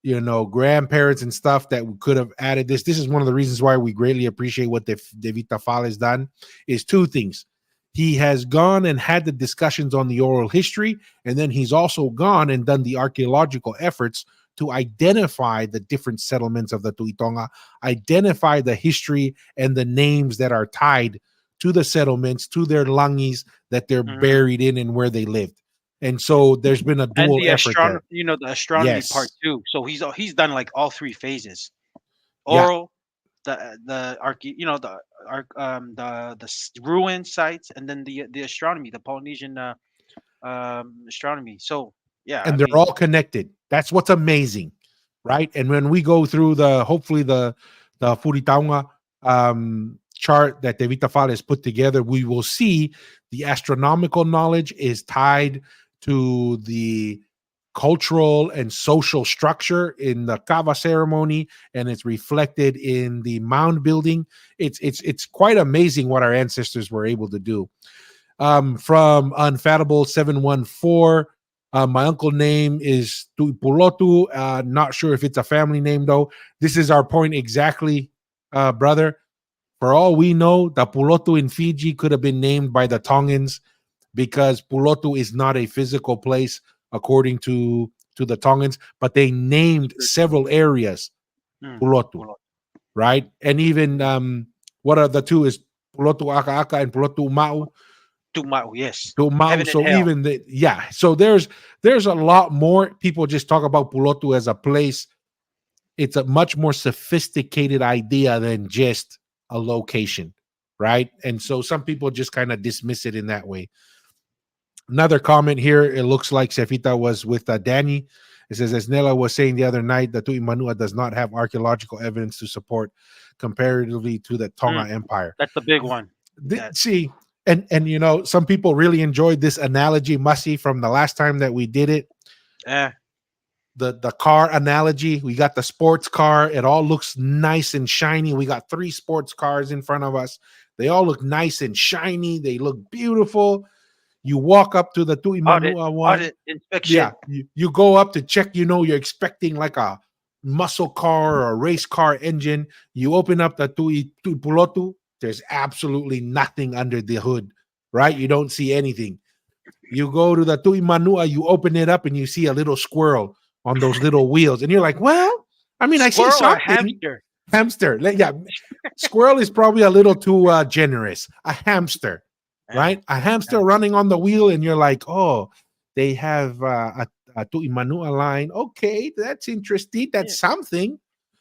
grandparents and stuff that we could have added this is one of the reasons why we greatly appreciate what Devita Fal has done. Is two things: he has gone and had the discussions on the oral history, and then he's also gone and done the archaeological efforts to identify the different settlements of the Tuitonga, identify the history and the names that are tied to the settlements, to their langis that they're mhm. buried in and where they lived. And so there's been a And dual the effort there. the astronomy part Yes. too. So he's done like all three phases: Yeah. oral, the ruin sites, and then the astronomy, the Polynesian astronomy. So yeah, I And they're mean, all connected. That's what's amazing. Right. And when we go through hopefully the Furitaunga chart that Devita Fale has put together, we will see the astronomical knowledge is tied to the cultural and social structure in the kava ceremony, and it's reflected in the mound building. It's quite amazing what our ancestors were able to do. From Unfathomable 714. My uncle name is Pulotu. Not sure if it's a family name though. This is our point exactly, brother. For all we know, the Pulotu in Fiji could have been named by the Tongans, because Pulotu is not a physical place according to the Tongans, but they named several areas mm, Pulotu, well, right? And even what are the two is Pulotu Aka Aka and Pulotu Mau. yes, To Mau. heaven and So hell. even so there's a lot more. People just talk about Pulotu as a place it's a much more sophisticated idea than just a location, right? And so some people just kind of dismiss it in that way. Another comment here. It looks like Sefita was with Danny. It says, as Nela was saying the other night, the Tui Manua does not have archaeological evidence to support comparatively to the Tonga Mm, Empire. that's the big one. That See, and some people really enjoyed this analogy, Mussy, from the last time that we did it. eh, The car analogy. We got the sports car. It all looks nice and shiny. We got 3 sports cars in front of us. They all look nice and shiny. They look beautiful. You walk up to the Tui Manua one. audit inspection. Yeah, you go up to check, you're expecting like a muscle car or a race car engine. You open up the Tui Pulotu, there's absolutely nothing under the hood, right? You don't see anything. You go to the Tui Manua, you open it up and you see a little squirrel on those little wheels. And you're like, well, I mean, I see Squirrel or something. hamster? Hamster. Yeah, squirrel is probably a little too generous. A hamster, Eh, right? A hamster eh, running on the wheel, and you're like, oh, they have a Tuimanua line. Okay, that's interesting. yeah. That's something,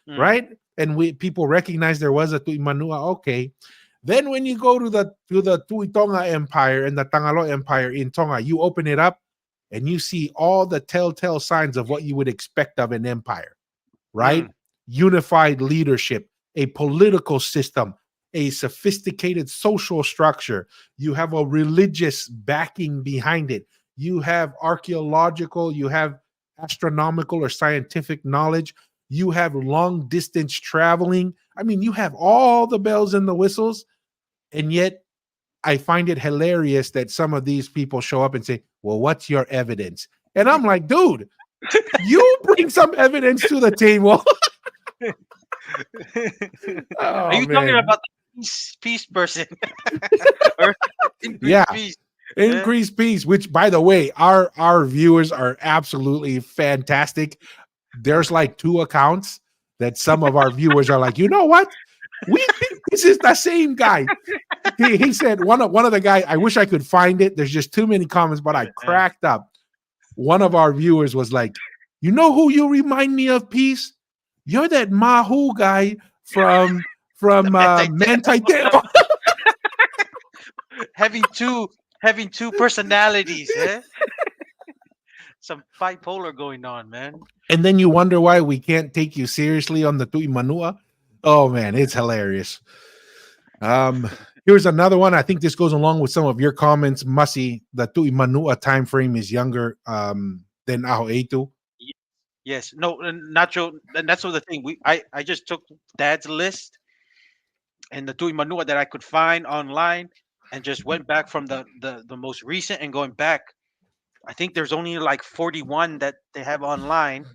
Mm, right? And people recognize there was a Tuimanua. Okay. Then when you go to the Tui Tonga Empire and the Tangalo Empire in Tonga, you open it up and you see all the telltale signs of what you would expect of an empire, right? mm, Unified leadership, a political system, a sophisticated social structure. You have a religious backing behind it. You have archaeological, you have astronomical or scientific knowledge. You have long distance traveling. I mean, you have all the bells and the whistles. And yet, I find it hilarious that some of these people show up and say, well, what's your evidence? And I'm like, dude, you bring some evidence to the table. Are Oh you talking man. about the peace person or increased Yeah. peace? Eh? Increased peace, which by the way, our viewers are absolutely fantastic. There's like 2 accounts that some of our viewers are like, you know what? We think this is the same guy. He said one of the guy, I wish I could find it. There's just too many comments, but I Eh, cracked up. One of our viewers was like, you know who you remind me of, Peace? You're that Mahu guy the from mental Manti having two personalities, eh? Some bipolar going on, man. and then you wonder why we can't take you seriously on the Tui Manua. Oh man, it's hilarious. Um, Here's another one. I think this goes along with some of your comments, Mussy. The Tui Manua time frame is younger than Aho Eitu. Ye- Yes, no, Nacho, and that's what the thing. I just took Dad's list and the Tui Manua that I could find online, and just went back from the most recent and going back. I think there's only like 41 that they have online,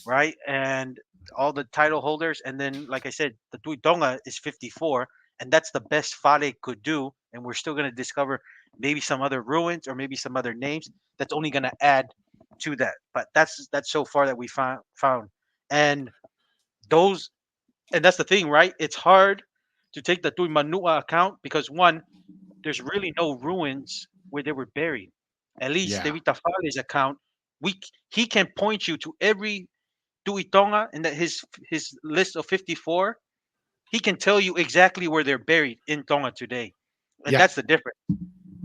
right? And all the title holders, and then like I said, the Tui Tonga is 54, and that's the best Fale could do. And we're still gonna discover maybe some other ruins or maybe some other names. That's only gonna add to that. But that's so far that we found. And those and that's the thing, right? It's hard to take the Tui Manua account because one, there's really no ruins where they were buried. At least Yeah, David Tafale's account, he can point you to every Tuitonga and that his list of 54. He can tell you exactly where they're buried in Tonga today, and yeah, that's the difference,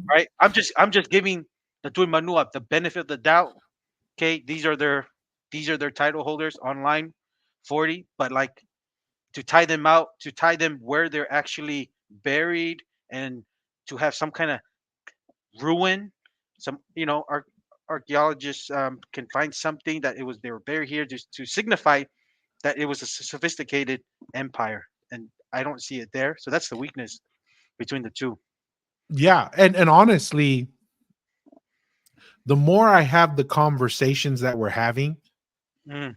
right? I'm just giving the Tui Manua the benefit of the doubt. Okay, these are their title holders online, 40, but like to tie them out, to tie them where they're actually buried, and to have some kind of ruin, some archaeologists can find something that they were buried here just to signify that it was a sophisticated empire, and I don't see it there. So that's the weakness between the two. yeah. And honestly, the more I have the conversations that we're having, Mm,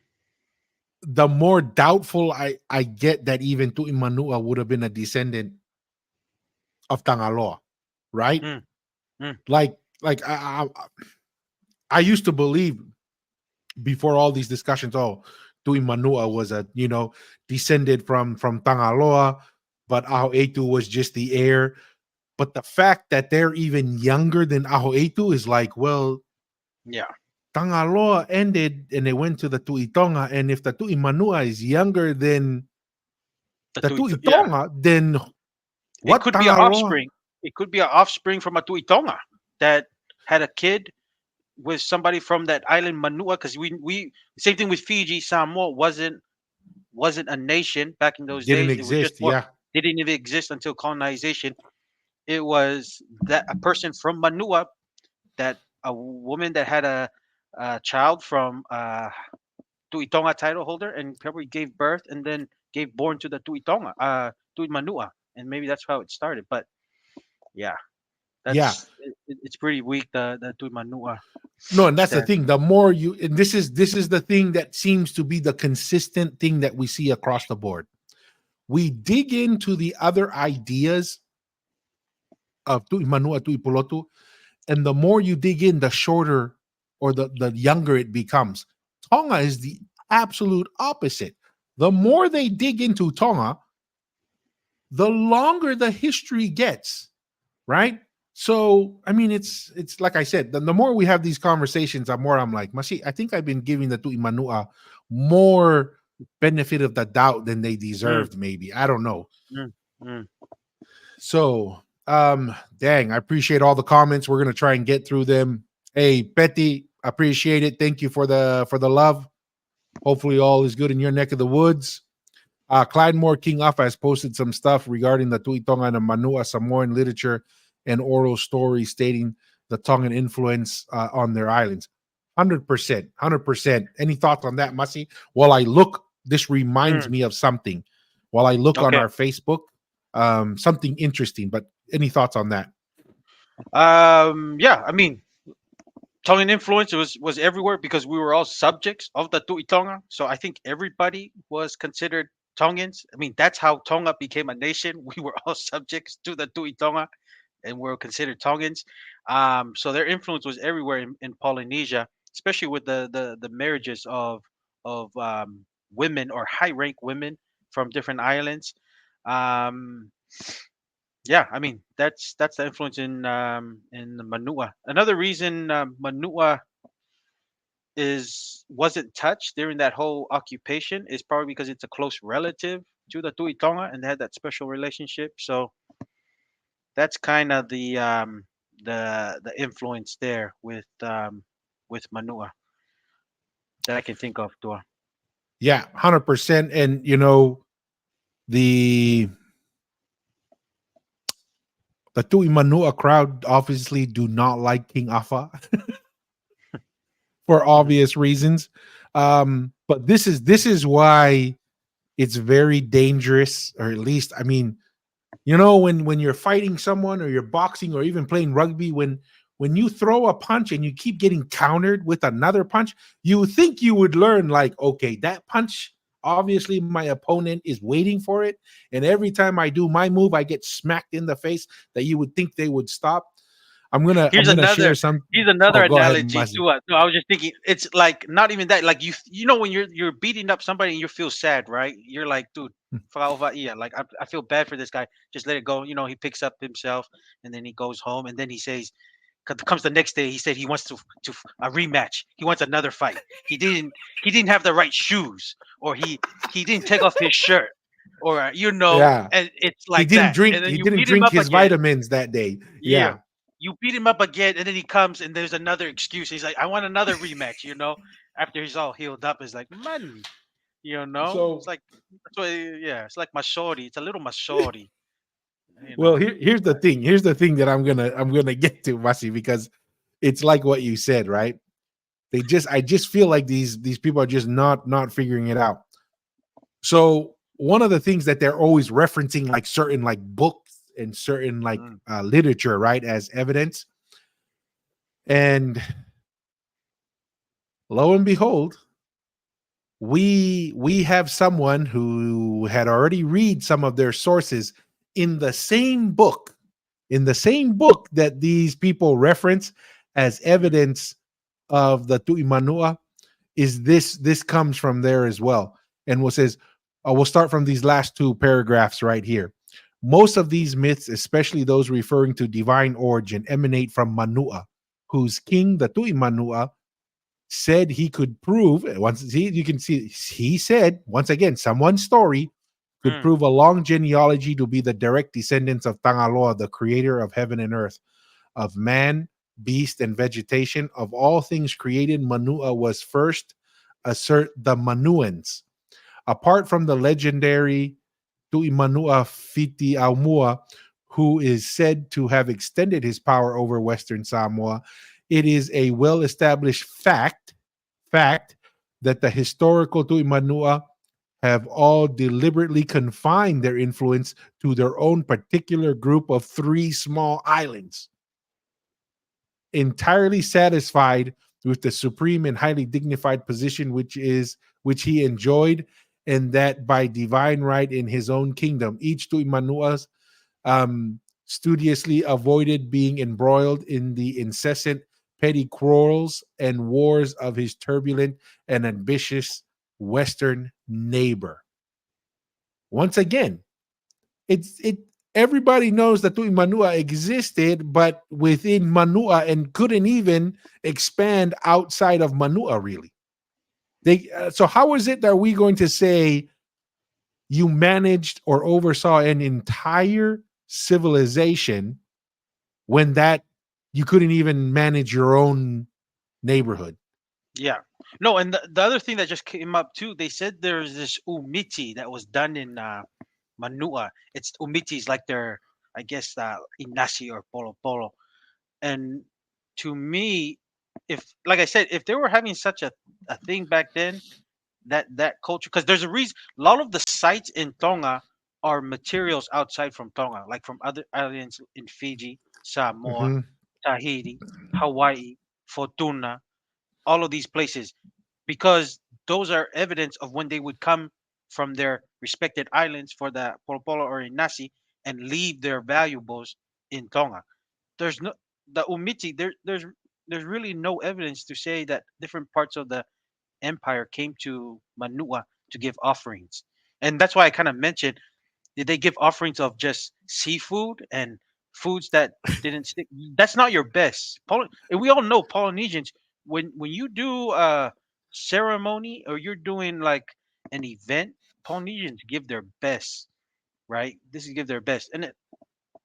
the more doubtful I get that even Tui Manua would have been a descendant of Tangaloa, right? mm, mm. Like like I used to believe before all these discussions, oh, Tui Manua was a descended from Tangaloa, but Aho Etu was just the heir. But the fact that they're even younger than Aho Etu is like, well, Yeah. Tangaloa ended and they went to the Tuitonga. And if the Tuimanua is younger than The the yeah, Tuitonga, then it what could be an Tangaloa offspring. It could be an offspring from a Tuitonga that had a kid with somebody from that island Manua. Because we same thing with Fiji. Samoa wasn't a nation back in those didn't days. It was just exist? more. Yeah. They didn't even exist until colonization. It was that a person from Manua, that a woman that had a child from Tuitonga title holder, and probably gave birth and then gave born to the Tuitonga, Tuimanua, and maybe that's how it started. But yeah, Yeah. it's pretty weak, the Tuimanua No, and that's the stand. thing. The more you, and this is the thing that seems to be the consistent thing that we see across the board. We dig into the other ideas of Tui Manua, Tui Pulotu, and the more you dig in, the shorter or the younger it becomes. Tonga is the absolute opposite. The more they dig into Tonga, the longer the history gets, right? So, I mean, it's like I said, the more we have these conversations, the more I'm like, Masi, I think I've been giving the Tui Manua more benefit of the doubt than they Mm, deserved, maybe. I don't know. mm, mm. So, dang, I appreciate all the comments. We're gonna try and get through them. Hey, Betty, appreciate it. Thank you for the love. Hopefully, all is good in your neck of the woods. Clyde Moore King Alpha has posted some stuff regarding the Tuitonga and Manua Samoan literature and oral stories stating the Tongan influence on their islands. 100%, 100%. Any thoughts on that, Masi? While I look, this reminds Mm. me of something. While I look on Okay. our Facebook, something interesting. But any thoughts on that? Yeah, I mean, Tongan influence was everywhere because we were all subjects of the Tuitonga. So I think everybody was considered Tongans. I mean, that's how Tonga became a nation. We were all subjects to the Tuitonga, and were considered Tongans. So their influence was everywhere in Polynesia, especially with the marriages of women or high rank women from different islands. Um, yeah, I mean that's the influence in Manua. Another reason Manua is wasn't touched during that whole occupation is probably because it's a close relative to the Tuitonga and they had that special relationship. So that's kind of the influence there with Manua that I can think of. Dua. Yeah, 100%. And, you know, the the Tui Manua crowd obviously do not like King Afa for Mhm. obvious reasons. But this is why it's very dangerous, or at least, I mean, you know, when you're fighting someone or you're boxing or even playing rugby, when you throw a punch and you keep getting countered with another punch, you think you would learn, like, okay, that punch, obviously my opponent is waiting for it, and every time I do my move, I get smacked in the face, that you would think they would stop. I'm Here's gonna share another some. here's Oh, another go ahead, analogy Mazi. to it. No, I was just thinking it's like not even that. Like you know when you're beating up somebody and you feel sad, right? You're like, dude, yeah, like I feel bad for this guy. Just let it go. You know, he picks up himself and then he goes home and then he says, comes the next day. He said he wants to a rematch. He wants another fight. He didn't have the right shoes, or he didn't take off his shirt, or Yeah, and it's like that. And then he you didn't beat him drink up his again. vitamins that day. Yeah. Yeah. You beat him up again, and then he comes, and there's another excuse. He's like, "I want another rematch." After he's all healed up, it's like, man, it's So, like that's why, yeah, it's like Mashori. It's a little Mashori, you well, know. here's the thing. Here's the thing that I'm gonna get to, Masi, because it's like what you said, right? I just feel like these people are just not figuring it out. So one of the things that they're always referencing, like certain like books and certain like Mm. literature, right, as evidence. And lo and behold, we have someone who had already read some of their sources in the same book, that these people reference as Mm. evidence of the Tuimanua. Is this comes from there as well. And what says, we'll start from these last two paragraphs right here. Most of these myths, especially those referring to divine origin, emanate from Manu'a, whose king, the Tuimanua, said he could prove once. See, you can see he said once again, someone's story could Mm. prove a long genealogy to be the direct descendants of Tangaloa, the creator of heaven and earth, of man, beast, and vegetation. Of all things created, Manu'a was first, assert the Manuans. Apart from the legendary Tu'imanua Fiti Aumua, who is said to have extended his power over Western Samoa, it is a well-established fact that the historical Tu'imanua have all deliberately confined their influence to their own particular group of three small islands, entirely satisfied with the supreme and highly dignified position which he enjoyed, and that by divine right in his own kingdom, each Tu'imanuas studiously avoided being embroiled in the incessant petty quarrels and wars of his turbulent and ambitious Western neighbor. Once again, it everybody knows that Tui Manua existed, but within Manua and couldn't even expand outside of Manua. Really, so how is it that we going to say you managed or oversaw an entire civilization when that you couldn't even manage your own neighborhood? Yeah. No, and the other thing that just came up too, they said there's this umiti that was done in Manua. It's umiti is like their, I guess, inasi or polo polo. And to me, if like I said, if they were having such a thing back then, that culture, because there's a reason. A lot of the sites in Tonga are materials outside from Tonga, like from other islands in Fiji, Samoa, Mm-hmm. Tahiti, Hawaii, Fortuna, all of these places, because those are evidence of when they would come from their respected islands for the Polopolo or Inasi and leave their valuables in Tonga. There's no the Umiti. There's really no evidence to say that different parts of the empire came to Manua to give offerings, and that's why I kind of mentioned, did they give offerings of just seafood and foods that didn't stick? That's not your best. And we all know Polynesians, when you do a ceremony or you're doing like an event, Polynesians give their best, right? This is give their best. And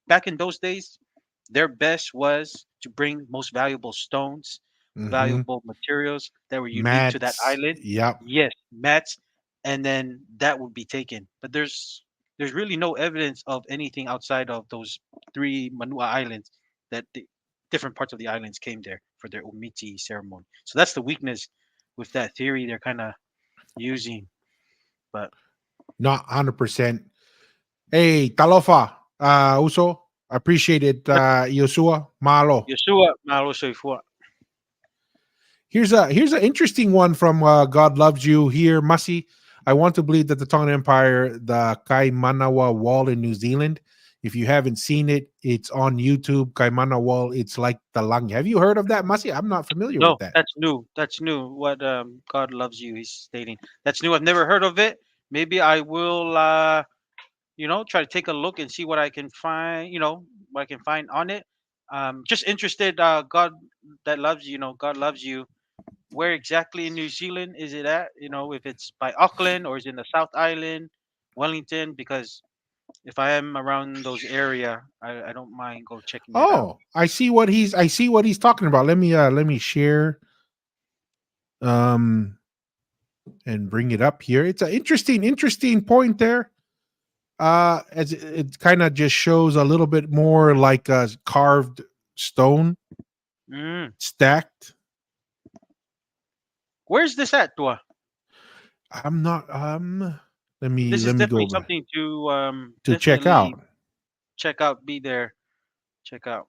back in those days, their best was to bring most valuable stones, Mm-hmm. valuable materials that were unique to that Mats. island. Yep. Yes, mats, and then that would be taken. But there's really no evidence of anything outside of those three Manua islands that the different parts of the islands came there for their umiti ceremony. So that's the weakness with that theory they're kind of using. But Not 100%. Hey, Talofa, Uso, appreciate it. Yosua, Malo. Yeshua Malo Soifua. Here's an interesting one from God Loves You here, Masi. I want to believe that the Tongan Empire, the Kaimanawa Wall in New Zealand. If you haven't seen it, it's on YouTube. Kaimana Wall. It's like the Langi. Have you heard of that, Masi? I'm not familiar with No, that. that's new. That's new. What God loves you, he's stating. That's new. I've never heard of it. Maybe I will try to take a look and see what I can find, what I can find on it. Just interested, God that loves you, God loves you. Where exactly in New Zealand is it at? If it's by Auckland or is it in the South Island, Wellington, because if I am around those area, I don't mind go checking it out. Oh, I see what he's talking about. Let me share um and bring it up here. It's an interesting point there. As it kind of just shows a little bit more like a carved stone Mm. stacked. Where's this at, Tua? I'm not This is let me go definitely over something to to check definitely out. check out. Be there, check out.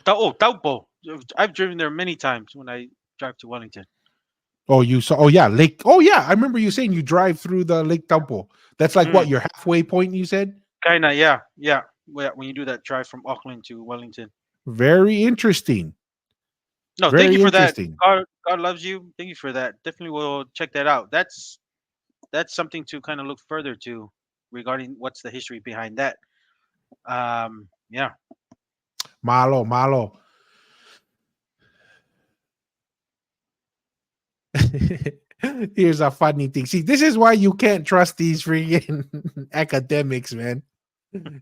Taupo. I've driven there many times when I drive to Wellington. Oh, you saw, oh yeah, Lake. Oh yeah, I remember you saying you drive through the Lake Taupo. That's like what Mm, your halfway point you said? kinda, yeah, yeah. When you do that drive from Auckland to Wellington. Very interesting. No, thank you Very for that. interesting. God loves you. Thank you for that. Definitely will check that out. That's something to kind of look further to regarding what's the history behind that. Yeah. Malo, malo. Here's a funny thing. See, this is why you can't trust these freaking academics, man.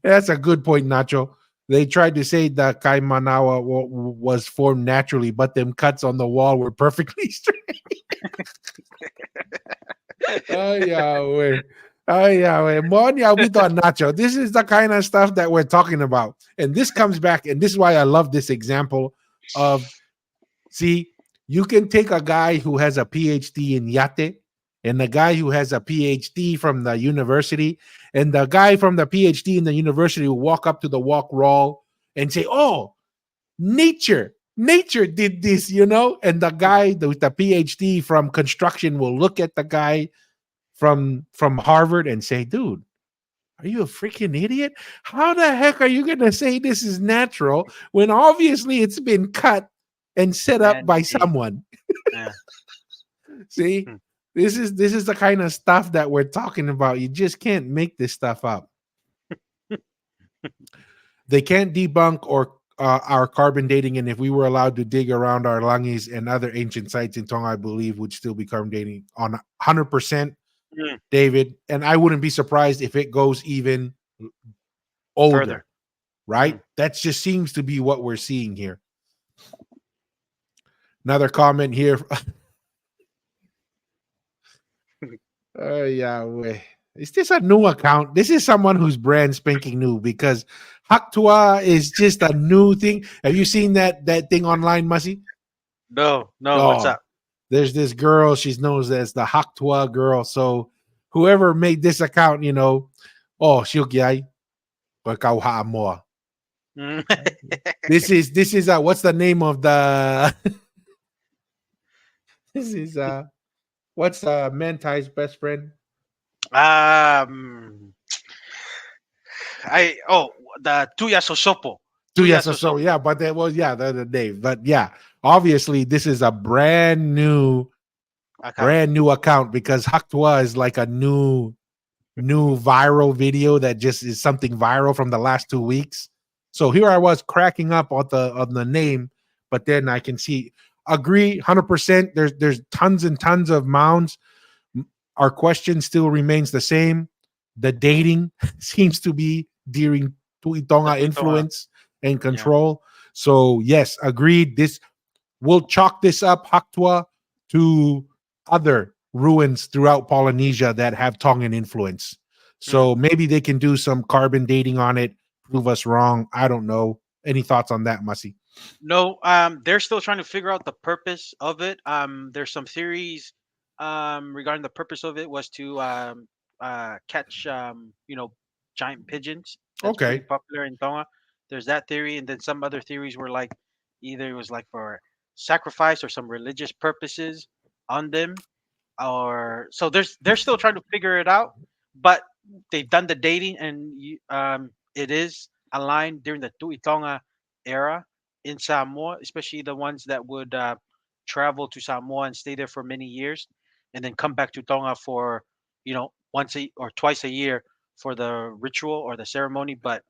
That's a good point, Nacho. They tried to say that Kai Manawa was formed naturally, but them cuts on the wall were perfectly straight. Oh yeah, way. Oh yeah, way. Monya Vito and Nacho. This is the kind of stuff that we're talking about. And this comes back, and this is why I love this example of see, you can take a guy who has a PhD in yate and the guy who has a PhD from the university, and the guy from the PhD in the university will walk up to the walk wall and say, "Oh, nature did this," and the guy with the PhD from construction will look at the guy from Harvard and say, "Dude, are you a freaking idiot? How the heck are you going to say this is natural when obviously it's been cut and set up by Man-made. someone?" Yeah. See, Hmm. this is the kind of stuff that we're talking about. You just can't make this stuff up. They can't debunk or our carbon dating, and if we were allowed to dig around our langis and other ancient sites in Tonga, I believe would still be carbon dating on 100%, Mm. David. And I wouldn't be surprised if it goes even older, Further. right? Mm. That just seems to be what we're seeing here. Another comment here. Yeah, is this a new account? This is someone who's brand spanking new because Haktua is just a new thing. Have you seen that thing online, Mussy? No, no. What's Oh, up? there's this girl. She's known as the Haktua girl. So whoever made this account, oh, Shilkiai, mo. Mm. This is what's the name of the this is what's Mantai's best friend? um, the Tuya Sosopo. Two Tuya yes or so, Sosopo. yeah, but that was yeah, the name. But yeah, obviously this is a Account. brand new account because Haktua is like a new viral video that just is something viral from the last 2 weeks. So here I was cracking up on the name, but then I can see agree 100%. There's tons and tons of mounds. Our question still remains the same. The dating seems to be during The Tuitonga Tuitonga. influence and Yeah. control. So yes, agreed. This we'll chalk this up, Haktua, to other ruins throughout Polynesia that have Tongan influence. Mm. So maybe they can do some carbon dating on it, prove us wrong. I don't know. Any thoughts on that, Mussy? No, they're still trying to figure out the purpose of it. There's some theories regarding the purpose of it was to catch giant pigeons. That's pretty Okay. popular in Tonga. There's that theory, and then some other theories were like either it was like for sacrifice or some religious purposes on them, or so they're still trying to figure it out. But they've done the dating, and it is aligned during the Tuitonga era in Samoa, especially the ones that would travel to Samoa and stay there for many years, and then come back to Tonga for once or twice a year for the ritual or the ceremony. But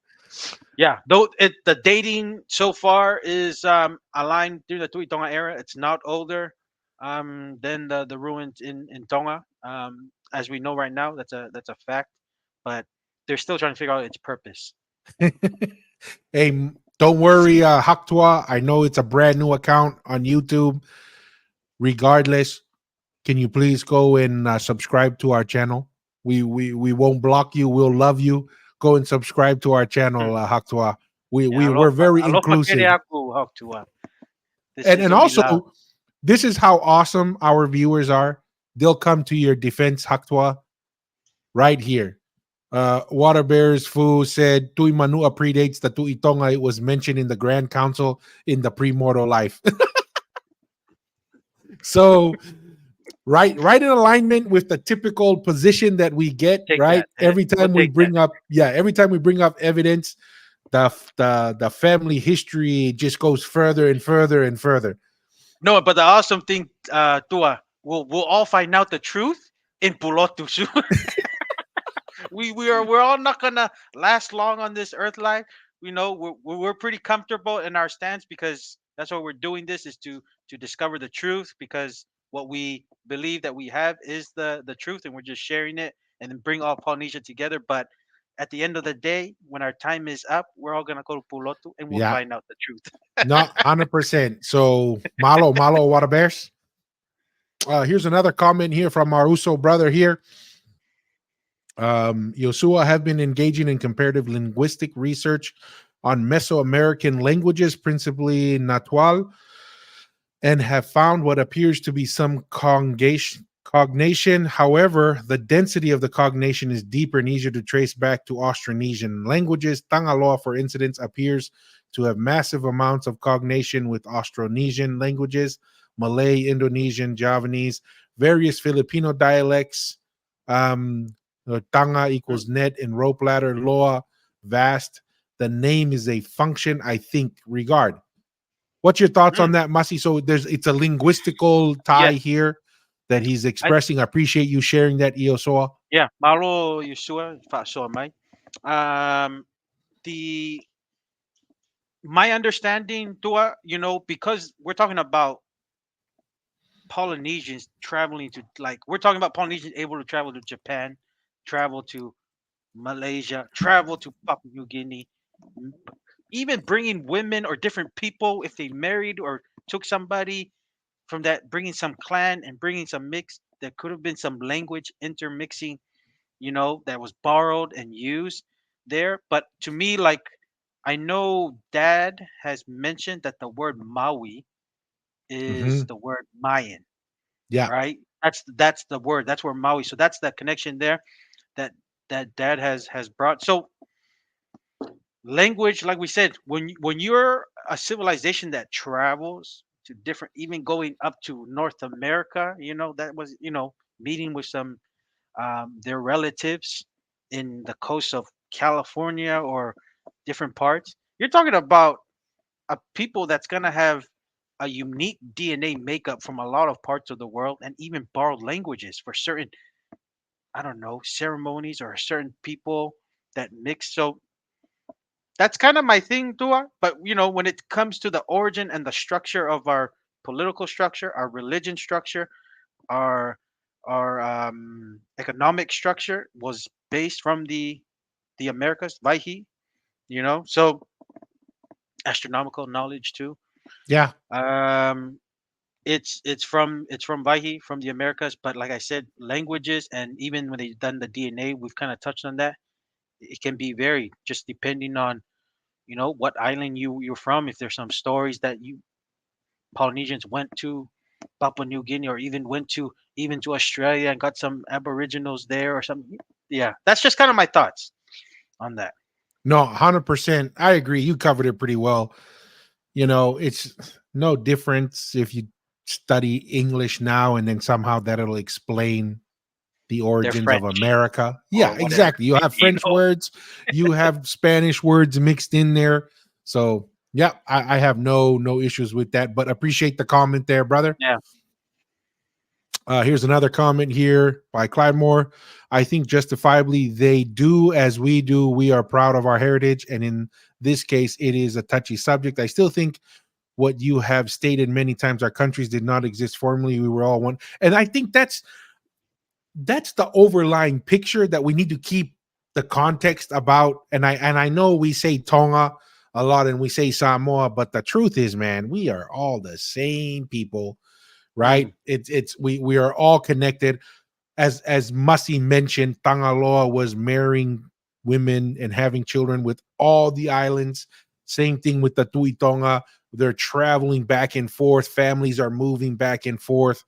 yeah, though the dating so far is aligned through the Tuitonga era. It's not older than the ruins in Tonga. As we know right now, that's a fact. But they're still trying to figure out its purpose. Hey, don't worry, Haktua. I know it's a brand new account on YouTube. Regardless, can you please go and subscribe to our channel? We won't block you. We'll love you. Go and subscribe to our channel, Haktua. We Yeah, we we're alofa, very alofa kere inclusive, aku Hoktua. This and is Umila. also this is how awesome our viewers are. They'll come to your defense, Haktua, right here. Water Bears Fu said Tui Manu'a predates the Tui Tonga. It was mentioned in the Grand Council in the pre-mortal life. So right in alignment with the typical position that we get, Take right? that. We'll take that. Every time we bring up evidence, the family history just goes further and further and further. No, but the awesome thing, Tua, we'll all find out the truth in Pulotu soon. We're all not gonna last long on this earth life. We're pretty comfortable in our stance because that's why we're doing this is to discover the truth because what we believe that we have is the truth, and we're just sharing it, and then bring all Polynesia together. But at the end of the day, when our time is up, we're all gonna go to Pulotu and we'll Yeah, find out the truth. not 100%. So malo water bears. Here's another comment here from our Uso brother here. Yosua have been engaging in comparative linguistic research on Mesoamerican languages, principally Nahuatl, and have found what appears to be some cognation. However, the density of the cognation is deeper and easier to trace back to Austronesian languages. Tangaloa, for instance, appears to have massive amounts of cognation with Austronesian languages, Malay, Indonesian, Javanese, various Filipino dialects. Um, Tanga equals net and rope ladder, loa, vast. The name is a function, I think, regard. What's your thoughts Mm, on that, Masi? So it's a linguistical tie yes, here that he's I expressing. I appreciate you sharing that, Iosoa. yeah, Malo Yusua fa so am I. Um, the my understanding, Dua, because we're talking about Polynesians traveling to, like, we're talking about Polynesians able to travel to Japan, travel to Malaysia, travel to Papua New Guinea, m- even bringing women or different people if they married or took somebody from that, bringing some clan and bringing some mix. There could have been some language intermixing, that was borrowed and used there. But to me, like, I know Dad has mentioned that the word Maui is Hmm. the word Mayan, Yeah. right? That's the word. That's where Maui. So that's the connection there that Dad has brought. So language, like we said, when you're a civilization that travels to different, even going up to North America, that was, meeting with some their relatives in the coast of California or different parts. You're talking about a people that's gonna have a unique DNA makeup from a lot of parts of the world, and even borrowed languages for certain, I don't know, ceremonies or certain people that mix. So that's kind of my thing, Dua. But when it comes to the origin and the structure of our political structure, our religion structure, our economic structure was based from the Americas, Vaihi. So astronomical knowledge too. Yeah. Um, it's from Vaihi, from the Americas. But like I said, languages, and even when they've done the DNA, we've kind of touched on that. It can be varied, just depending on what island you're from. If there's some stories that you Polynesians went to Papua New Guinea, or even went to even to Australia and got some Aboriginals there or something. Yeah, that's just kind of my thoughts on that. No, 100%. I agree. You covered it pretty well. It's no difference if you study English now and then somehow that'll explain the They're origins of French America. Yeah, or whatever. exactly. You have you French know. words, you have Spanish words mixed in there. So yeah, I have no issues with that. But appreciate the comment there, brother. Yeah. Here's another comment here by Clyde Moore. I think justifiably they do as we do. We are proud of our heritage, and in this case, it is a touchy subject. I still think what you have stated many times: our countries did not exist formally. We were all one, and I think that's the overlying picture that we need to keep the context about. And I know we say Tonga a lot and we say Samoa, but the truth is, man, we are all the same people, right? Mm, We are all connected. As Mussy mentioned, Tangaloa was marrying women and having children with all the islands. Same thing with the Tui Tonga. They're traveling back and forth. Families are moving back and forth.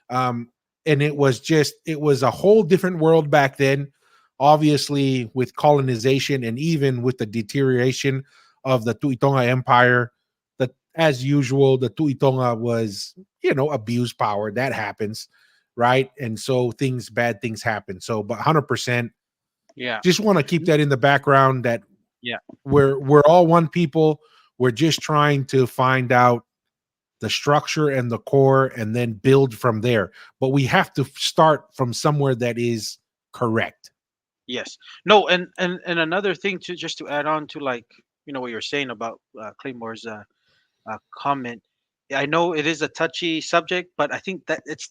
Um, and it was a whole different world back then. Obviously, with colonization and even with the deterioration of the Tui Tonga Empire, that as usual, the Tui Tonga was, abused power. That happens, right? And so bad things happen. So, but 100%, yeah. just want to keep Mm, that in the background that yeah. we're all one people. We're just trying to find out the structure and the core and then build from there. But we have to start from somewhere that is correct. Yes. No. And another thing, to just to add on to, like, what you're saying about Claymore's comment. I know it is a touchy subject, but I think that it's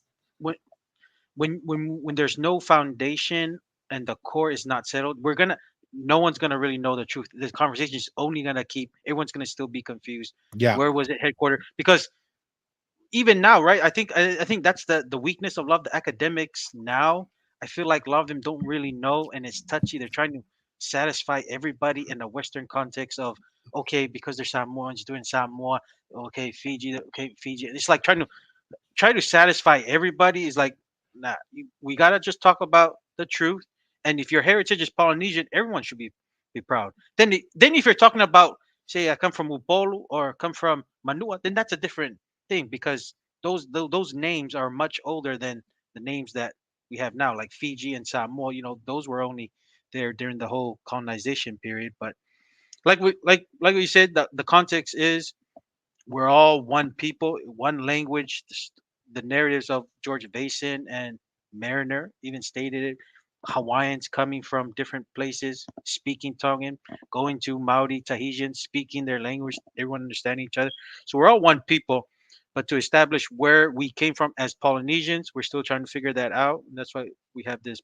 when when there's no foundation and the core is not settled, we're gonna no one's gonna really know the truth. This conversation is only gonna keep everyone's gonna still be confused. Yeah. Where was it headquartered? Because even now, right? I think that's the weakness of a lot of the academics now. I feel like a lot of them don't really know, and it's touchy. They're trying to satisfy everybody in the Western context of okay, because they're Samoans doing Samoa, okay, Fiji, okay, Fiji. It's like try to satisfy everybody is like, nah, we gotta just talk about the truth. And if your heritage is Polynesian, everyone should be proud. Then if you're talking about, say, I come from Upolu or come from Manu'a, then that's a different thing because those names are much older than the names that we have now, like Fiji and Samoa. You know, those were only there during the whole colonization period. But like we said, the context is we're all one people, one language. The narratives of George Mason and Mariner even stated it. Hawaiians coming from different places, speaking Tongan, going to Maori, Tahitians, speaking their language, everyone understanding each other. So we're all one people. But to establish where we came from as Polynesians, we're still trying to figure that out. And that's why we have this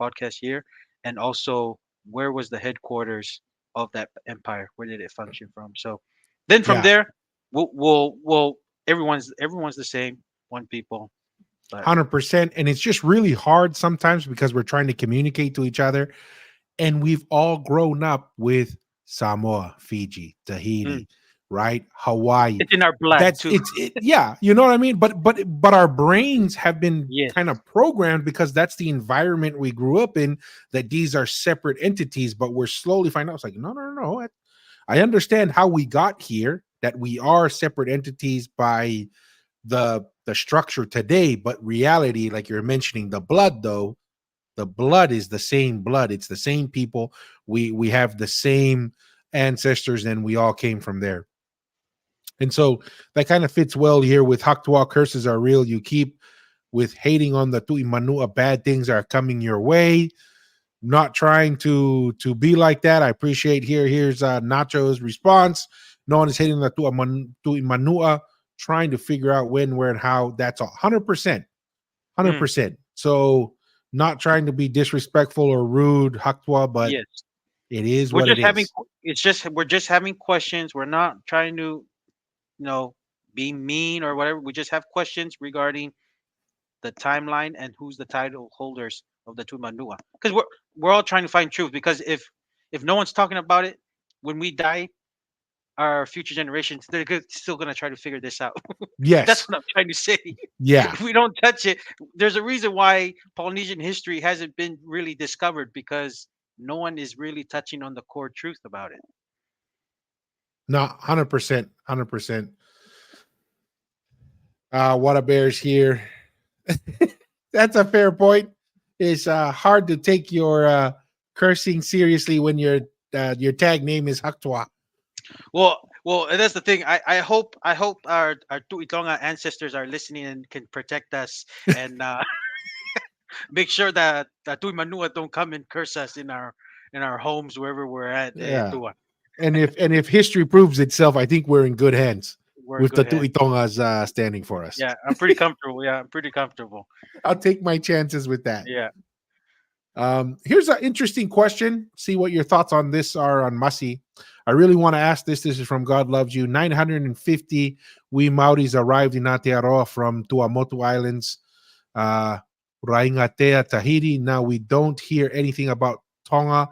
podcast here. And also, where was the headquarters of that empire? Where did it function from? So then from Yeah. there, we'll everyone's the same, one people. But 100%. And it's just really hard sometimes because we're trying to communicate to each other. And we've all grown up with Samoa, Fiji, mm, Tahiti, right? Hawaii. it's in our blood That's too. yeah, you know what I mean? But our brains have been Yes. kind of programmed because that's the environment we grew up in, that these are separate entities, but we're slowly finding out it's like, no, no, no, no. I understand how we got here, that we are separate entities by the structure today, but reality, like you're mentioning, the blood though, the blood is the same blood. It's the same people. We have the same ancestors, and we all came from there. And so that kind of fits well here with Haktua curses are real. You keep with hating on the Tui Manua, bad things are coming your way. Not trying to be like that. I appreciate here's Nacho's response. No one is hating the Tui Manua, trying to figure out when, where, and how. That's 100%. Mm, 100%. So not trying to be disrespectful or rude, Haktua, but yes. it is We're what it just having is. it's just we're just having questions. We're not trying to, you know, be mean or whatever. We just have questions regarding the timeline and who's the title holders of the Tumanua. Because we're all trying to find truth. Because if no one's talking about it, when we die, our future generations still gonna try to figure this out. That's Yes. what I'm trying to say. Yeah. If we don't touch it, there's a reason why Polynesian history hasn't been really discovered because no one is really touching on the core truth about it. No, 100%. 100%. What a bears here. That's a fair point. It's hard to take your cursing seriously when your tag name is Haktua. Well, and that's the thing. I hope our Tuitonga ancestors are listening and can protect us and make sure that Tui Manua don't come and curse us in our homes wherever we're at in Yeah. Tua. And if history proves itself, I think we're in good hands We're in with the good hands. Tuitongas standing for us. Yeah, I'm pretty comfortable. Yeah, I'm pretty comfortable. I'll take my chances with that. Yeah. Here's an interesting question. See what your thoughts on this are on Mussy. I really want to ask this. This is from God Loves You. 950 we Maoris arrived in Aotearoa from Tuamotu Islands, uh, Raingatea, Tahiti. Now we don't hear anything about Tonga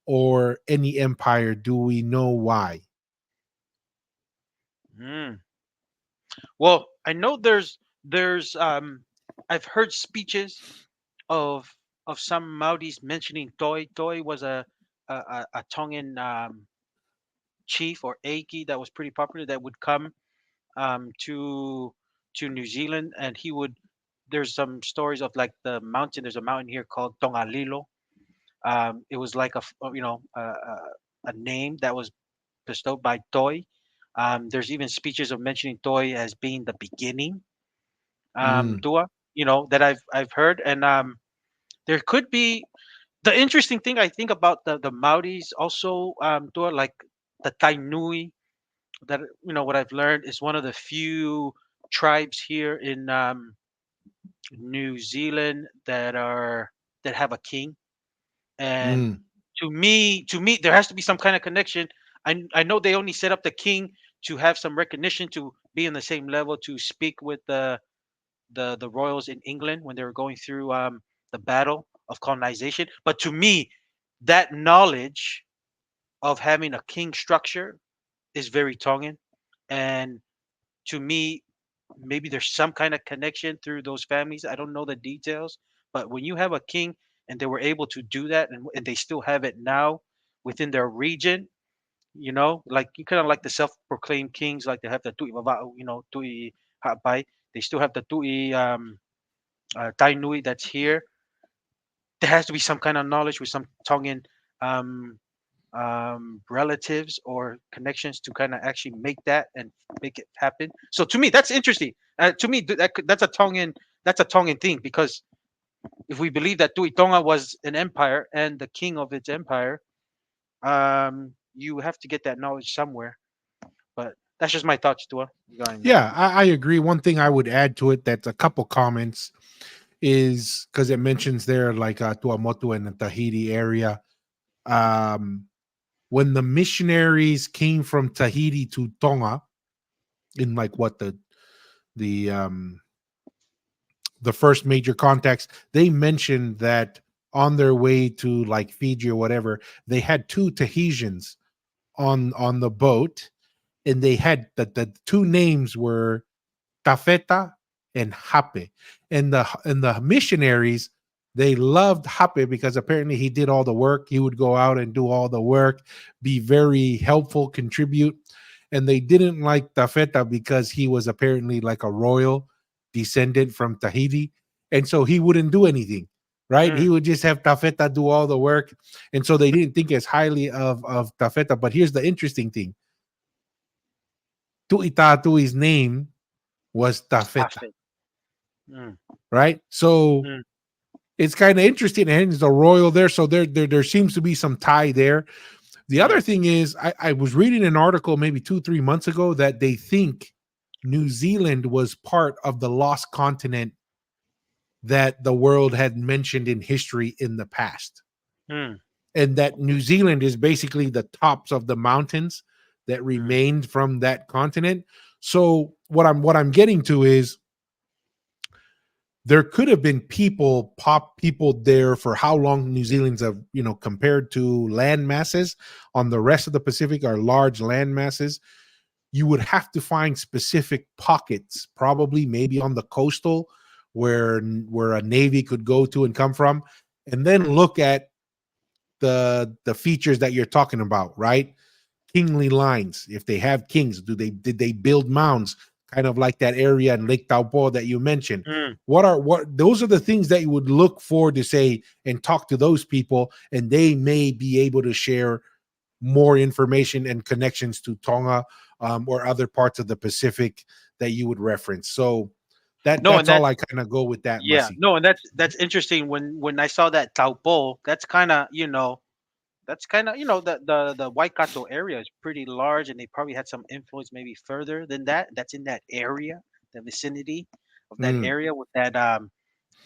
or any empire. Do we know why? Mm. Well, I know there's I've heard speeches of some Maoris mentioning Toi. Toi was a Tongan chief or Aiki that was pretty popular that would come to New Zealand, and he would. There's some stories of like the mountain. There's a mountain here called Tongalilo. It was like a name that was bestowed by Toi. There's even speeches of mentioning Toi as being the beginning. Mm, Tua, that I've heard, and there could be the interesting thing I think about the Maoris also, Tua, like the Tainui, that what I've learned is one of the few tribes here in New Zealand that have a king. And Mm, to me, there has to be some kind of connection. I know they only set up the king to have some recognition, to be in the same level, to speak with the royals in England when they were going through the battle of colonization. But to me, that knowledge of having a king structure is very Tongan. And to me, maybe there's some kind of connection through those families. I don't know the details, but when you have a king and they were able to do that, and they still have it now within their region, like you kind of like the self-proclaimed kings, like they have the Tui Vava'u, Tui Ha'apai. They still have the Tui Tai Nui that's here. There has to be some kind of knowledge with some Tongan um, relatives or connections to kind of actually make that and make it happen. So to me, that's interesting. To me, that's a Tongan thing, because if we believe that Tui Tonga was an empire and the king of its empire, you have to get that knowledge somewhere. But that's just my thoughts, Tua, regarding that. yeah, I agree. One thing I would add to it, that's a couple comments, is because it mentions there like Tuamotu and the Tahiti area. Um, when the missionaries came from Tahiti to Tonga in like what the um the first major contacts, they mentioned that on their way to like Fiji or whatever, they had two Tahitians on the boat, and they had the two names were Tafeta and Hape. And the missionaries, they loved Hape because apparently he did all the work. He would go out and do all the work, be very helpful, contribute. And they didn't like Tafeta because he was apparently like a royal descendant from Tahiti. And so he wouldn't do anything, right? He Mm, would just have Tafeta do all the work. And so they didn't think as highly of Tafeta. But here's the interesting thing: Tuitatui's name was Tafeta, Afe. Mm, right? So mm, it's kind of interesting. And he's a royal there, so there seems to be some tie there. The other mm, thing is, I was reading an article maybe 2-3 months ago that they think New Zealand was part of the lost continent that the world had mentioned in history in the past, mm, and that New Zealand is basically the tops of the mountains that mm, remained from that continent. So what I'm getting to is, there could have been people there for how long New Zealand's of, compared to land masses on the rest of the Pacific are large land masses. You would have to find specific pockets, probably maybe on the coastal, where a navy could go to and come from, and then look at the features that you're talking about, right? Kingly lines. If they have kings, did they build mounds, kind of like that area in Lake Taupo that you mentioned? mm. What those are the things that you would look for to say and talk to those people, and they may be able to share more information and connections to Tonga, or other parts of the Pacific that you would reference. So No, and that's all that's I kind of go with that, yeah, Mussy. no, and that's interesting. When I saw that Taupo, that's kind of the Waikato area is pretty large, and they probably had some influence maybe further than that. That's in that area, the vicinity of that Mm, area with that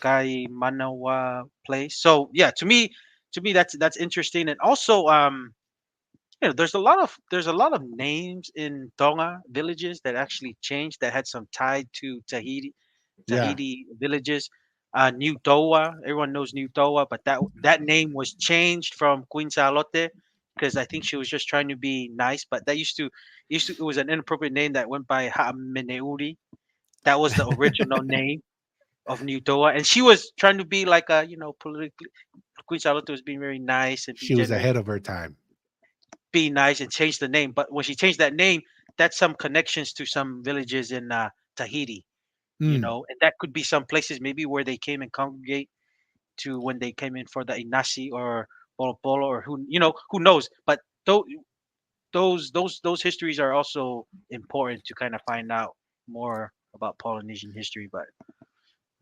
guy Manu'a place. So yeah, to me that's interesting. And also there's a lot of names in Tonga villages that actually changed, that had some tied to yeah, Tahiti villages. New Toa, everyone knows New Toa, but that name was changed from Queen Salote because I think she was just trying to be nice. But that used to it was an inappropriate name that went by Ha'ameneuri. That was the original name of New Toa, and she was trying to be like a politically. Queen Charlotte was being very nice and be she was generous, ahead of her time. be nice and change the name. But when she changed that name, that's some connections to some villages in Tahiti, Mm, and that could be some places maybe where they came and congregate to when they came in for the Inasi or Polo Polo, or who knows. But those histories are also important to kind of find out more about Polynesian history. But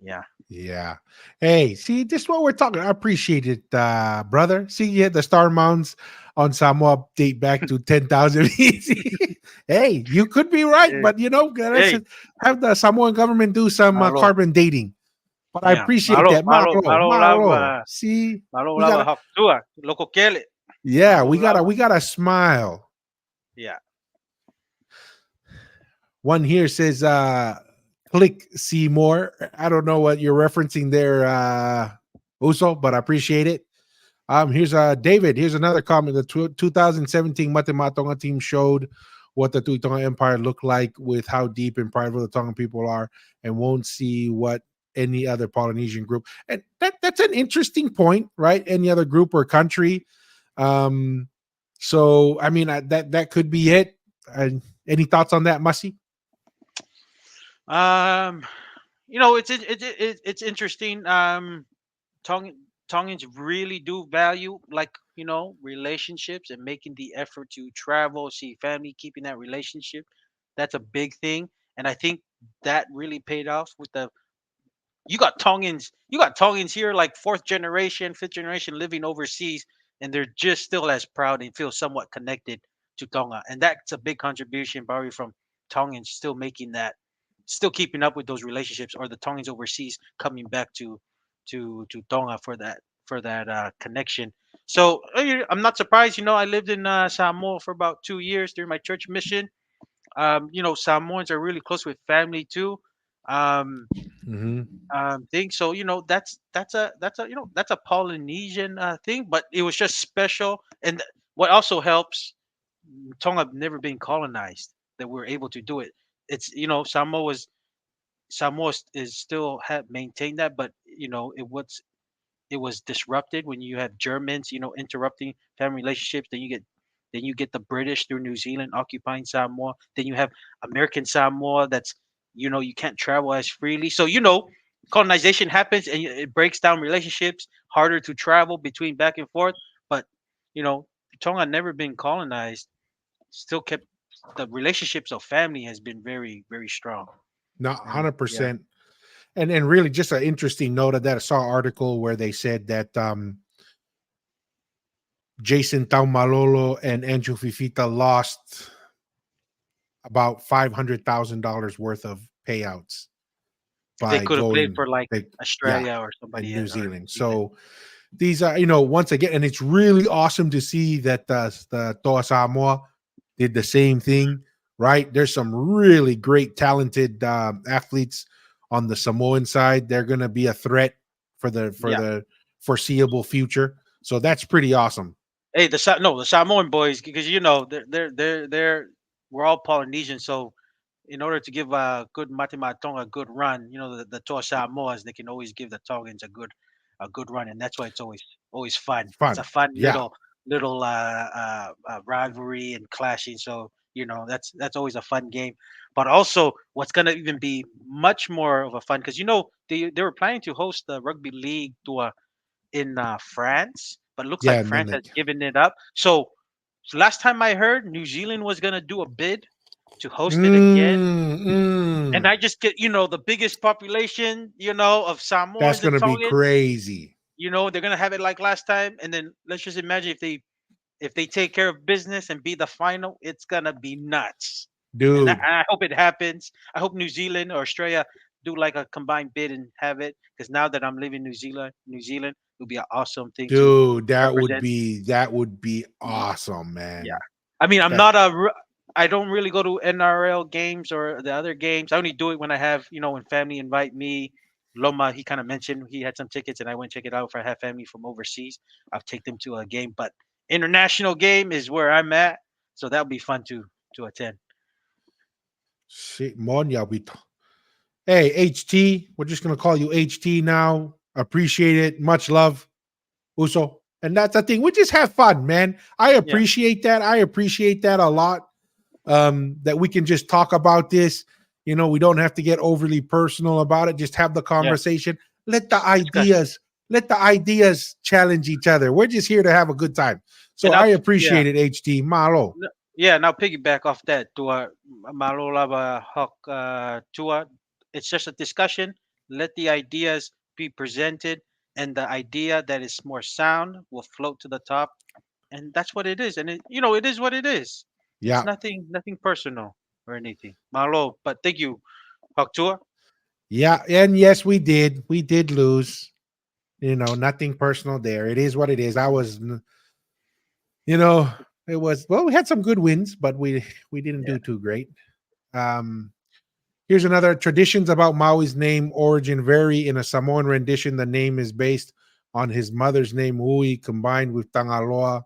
yeah, yeah. Hey, see, this is what we're talking. I appreciate it, brother. See, yeah, the star mounds on Samoa date back to 10,000 BC. Hey, you could be right, hey, but let's hey, just have the Samoan government do some Malo, carbon dating. But I Yeah. appreciate Malo, that. malo, Malo, malo malo. lava, See, malo we lava gotta, haktua, loco kele, yeah, malo we lava. gotta smile. Yeah. One here says, click see more. I don't know what you're referencing there, Uso, but I appreciate it. Here's David. Here's another comment. The 2017 Matematonga team showed what the Tuitonga Empire looked like with how deep and prideful the Tongan people are, and won't see what any other Polynesian group. And that's an interesting point, right? Any other group or country. Um, so I mean that could be it. Any thoughts on that, Mussy? Um, it's interesting. Tong Tongans really do value, like, relationships and making the effort to travel, see family, keeping that relationship. That's a big thing, and I think that really paid off with the. You got Tongans here, like fourth generation, fifth generation, living overseas, and they're just still as proud and feel somewhat connected to Tonga, and that's a big contribution, probably from Tongans still making that, still keeping up with those relationships, or the Tongans overseas coming back to Tonga for that connection. So I'm not surprised. I lived in Samoa for about 2 years during my church mission. Samoans are really close with family too. Um, Mm-hmm. thing. So that's a Polynesian thing, but it was just special. And what also helps, Tonga have never been colonized. That we're able to do it. It's Samoa is still have maintained that, but it was disrupted when you have Germans, interrupting family relationships. Then you get the British through New Zealand occupying Samoa. Then you have American Samoa that's you can't travel as freely. So colonization happens and it breaks down relationships, harder to travel between back and forth. But you know, Tonga never been colonized, still kept the relationships of family has been very, very strong. Not And yeah, 100%. And really just an interesting note of that. I saw an article where they said that Jason Taumalolo and Andrew Fifita lost about $500,000 worth of payouts they by could have played going, for like they, yeah, Australia or in somebody New or Zealand. New Zealand. So these are, once again, and it's really awesome to see that the Toa Samoa did the same thing, right? There's some really great, talented athletes on the Samoan side. They're going to be a threat for Yeah. the foreseeable future. So that's pretty awesome. Hey, the Samoan boys, because they're we're all Polynesian, so in order to give a good Matimatong a good run, the Toa Samoas, they can always give the Tongans a good run, and that's why it's always fun. It's a Fun. fun Yeah. little rivalry and clashing. So that's always a fun game. But also, what's gonna even be much more of a fun, because they were planning to host the rugby league tour in France, but looks Yeah. like And then France has given it up. So last time I heard, New Zealand was gonna do a bid to host it again, and mm, I just get the biggest population of that's Samoans going and to be Tongans. crazy. They're gonna have it like last time, and then let's just imagine if they take care of business and be the final, it's gonna be nuts. Dude, And I hope it happens. I hope New Zealand or Australia do like a combined bid and have it. Because now that I'm living New Zealand would be an awesome thing to dude, represent. that would be Y- awesome, Yeah, man. I mean, That I don't really go to NRL games or the other games. I only do it when I have, when family invite me. Loma, he kind of mentioned he had some tickets, and I went check it out. If I have family from overseas, I'll take them to a game. But international game is where I'm at, so that would be fun to attend. shit, Monya, hey, HT, we're just gonna call you HT now. Appreciate it. Much love, Uso. And that's the thing. We just have fun, man. I Yeah, appreciate that. I appreciate that a lot. That we can just talk about this. We don't have to get overly personal about it. Just have the yeah, conversation. Let the discussion. ideas challenge each other. We're just here to have a good time. So And I yeah, appreciate it, HT. Malo. yeah. Now piggyback off that to Malolava Hawk Tua. It's just a discussion. Let the ideas be presented, and the idea that is more sound will float to the top, and that's what it is. And it is what it is. It's Yeah. nothing personal or anything. Malo, but thank you, Hawk Tua. Yeah, and yes, we did. We did lose. Nothing personal there. It is what it is. You know, it was well. We had some good wins, but we didn't Yeah. do too great. Um, Here's another traditions about Maui's name origin vary. In a Samoan rendition, the name is based on his mother's name Ui combined with Tangaloa.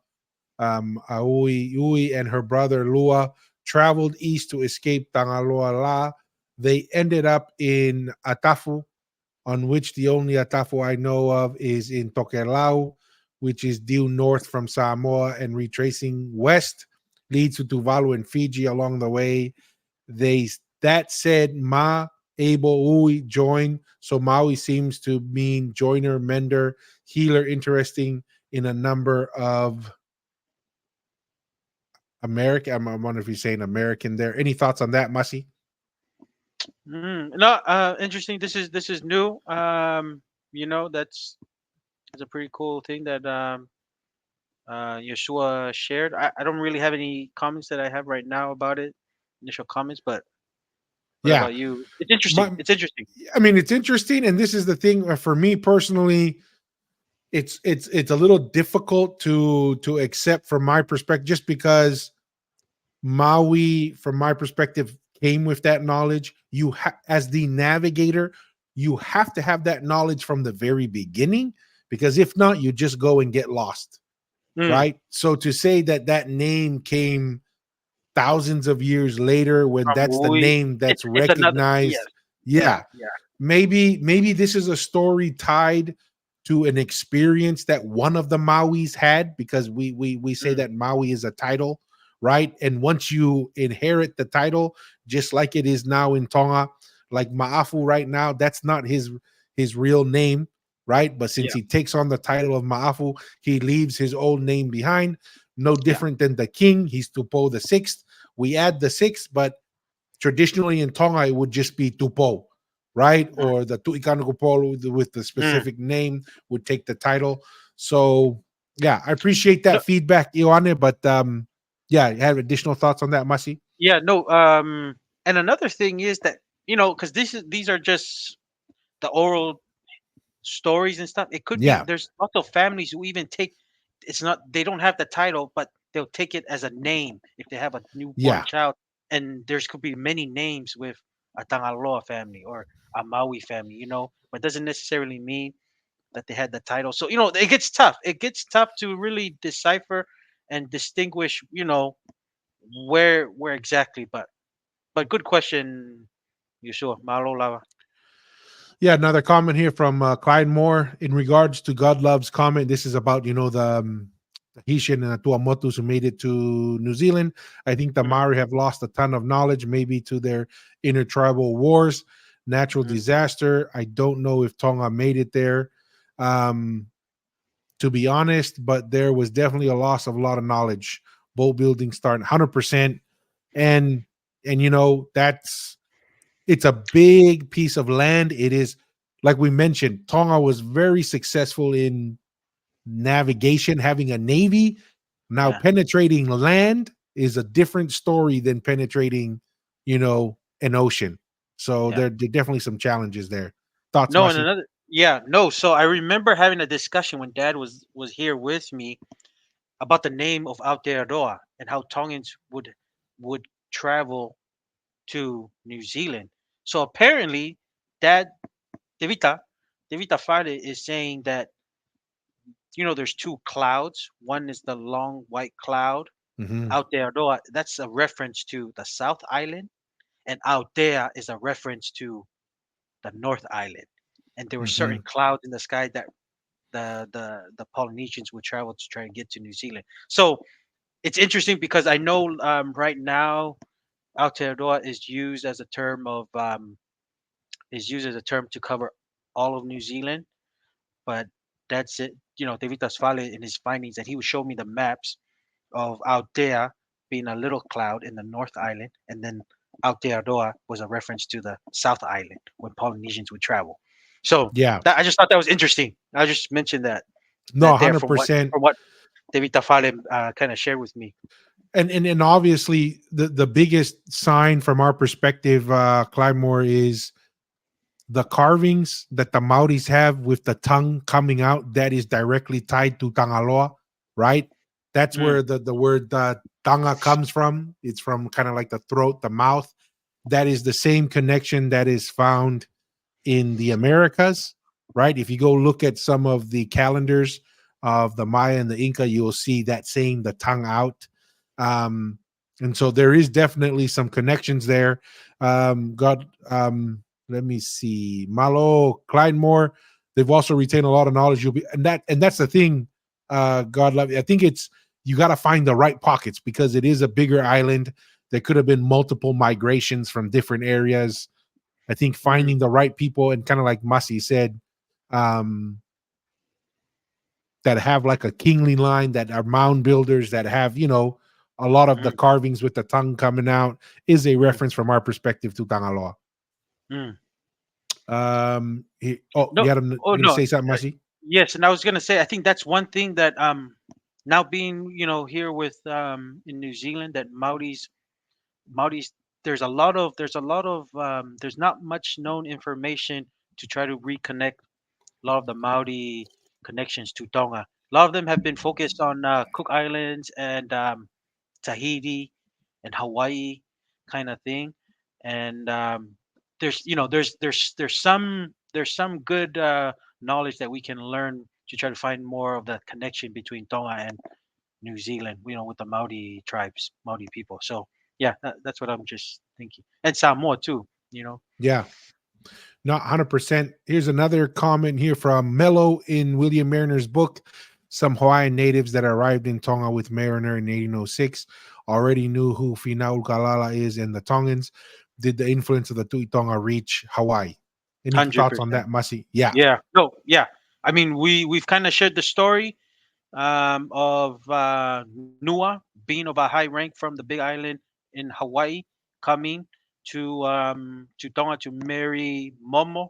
Ui and her brother Lua traveled east to escape Tangaloa La. They ended up in Atafu, on which the only Atafu I know of is in Tokelau, which is due north from Samoa and retracing west leads to Tuvalu and Fiji along the way. They That said, Ma able Ui join. So Maui seems to mean joiner, mender, healer. Interesting in a number of American. I wonder if you're saying American there. Any thoughts on that, Mussy? No, interesting. This is new. That's a pretty cool thing that Yeshua shared. I don't really have any comments that I have right now about it, initial comments. But what Yeah, about you? It's interesting. my, It's interesting. I mean it's interesting, and this is the thing for me personally. It's a little difficult to accept from my perspective, just because Maui, from my perspective, came with that knowledge. As the navigator, you have to have that knowledge from the very beginning, because if not, you just go and get lost, Mm, right? So to say that that name came thousands of years later, when from that's the Louis, name it's that's it's another. Yes. recognized, Yeah. yeah, Yeah. maybe this is a story tied to an experience that one of the Mauis had, because we say Mm, that Maui is a title, right? And once you inherit the title, just like it is now in Tonga, like Ma'afu right now, that's not his real name, right? But since yeah. he takes on the title of Ma'afu, he leaves his old name behind. No Yeah. different than the king. He's Tupo the sixth. We add the sixth, but traditionally in Tonga, it would just be Tupo, right? Mm, Or the Tu'ikanakupolo with the mm. specific name would take the title. So, yeah, I appreciate No, that feedback, Ioane, but yeah, you have additional thoughts on that, Masi? yeah. No. And another thing is that because these are just the oral stories and stuff. It could be Yeah, there's also families who even take it's not they don't have the title, but they'll take it as a name if they have a newborn yeah, child. And there's could be many names with a Tangaloa family or a Maui family, but doesn't necessarily mean that they had the title. So it gets tough. It gets tough to really decipher and distinguish, where exactly. But good question, Yusua. Malo lava. yeah. Another comment here from Clyde Moore in regards to God loves comment. This is about the Tahitian and the Tuamotus who made it to New Zealand. I think the Mhm, Maori have lost a ton of knowledge, maybe to their intertribal wars, natural mhm. disaster. I don't know if Tonga made it there, um, to be honest, but there was definitely a loss of a lot of knowledge. Boat building starting 100%, and that's it's a big piece of land. It is, like we mentioned, Tonga was very successful in navigation, having a navy. Now Yeah, penetrating land is a different story than penetrating, an ocean. So yeah. there are definitely some challenges there. Thoughts, No, and Masi? another yeah, no. So I remember having a discussion when Dad was here with me about the name of Aotearoa and how Tongans would travel to New Zealand. So apparently, Dad Devita Devita Fade is saying that there's two clouds. One is the long white cloud. Hmm. Aotearoa, that's a reference to the South Island, and Aotea is a reference to the North Island. And there were certain Hmm. clouds in the sky that the Polynesians would travel to try to get to New Zealand. So it's interesting because I know right now Aotearoa is used as a term to cover all of New Zealand, but that's it. David Tasfale in his findings that he would show me the maps of Aotea being a little cloud in the North Island, and then Aotearoa was a reference to the South Island when Polynesians would travel. So Yeah, I just thought that was interesting. I just mentioned no, that one there hundred from what percent. from what David Tafale kind of shared with me. And obviously the biggest sign from our perspective, Clymore, is the carvings that the Maoris have with the tongue coming out, that is directly tied to Tangaloa, right? That's Mm, where the word tanga comes from. It's from kind of like the throat, the mouth. That is the same connection that is found in the Americas, right? If you go look at some of the calendars of the Maya and the Inca, you will see that saying the tongue out. Um, and so there is definitely some connections there. God, let me see, Malo, Clydemore, they've also retained a lot of knowledge. You'll be, and that's the thing. God love you. I think it's you got to find the right pockets because it is a bigger island. There could have been multiple migrations from different areas. I think mm, finding the right people and kind of like Masi said, um, that have like a kingly line, that are mound builders, that have, a lot of the mm, carvings with the tongue coming out is a mm, reference from our perspective to Tangaloa. mm. You No, had oh you gonna no, say something, Masi? yes, and I was gonna say I think that's one thing that now being here with in New Zealand that Maoris, there's not much known information to try to reconnect a lot of the Maori connections to Tonga. A lot of them have been focused on Cook Islands and Tahiti and Hawaii kind of thing. And there's some good knowledge that we can learn to try to find more of the connection between Tonga and New Zealand, with the Maori tribes, Maori people. So yeah, that's what I'm just thinking. And Samoa too, you know. Yeah, not 100%. Here's another comment here from Mello in William Mariner's book. Some Hawaiian natives that arrived in Tonga with Mariner in 1806 already knew who Finaukalala is and the Tongans. Did the influence of the Tui Tonga reach Hawaii? Any Hundred thoughts on percent. that, Masi? Yeah. Yeah. No. Yeah. I mean, we've kind of shared the story of Nua being of a high rank from the Big Island in Hawaii, coming to Tonga to marry Momo.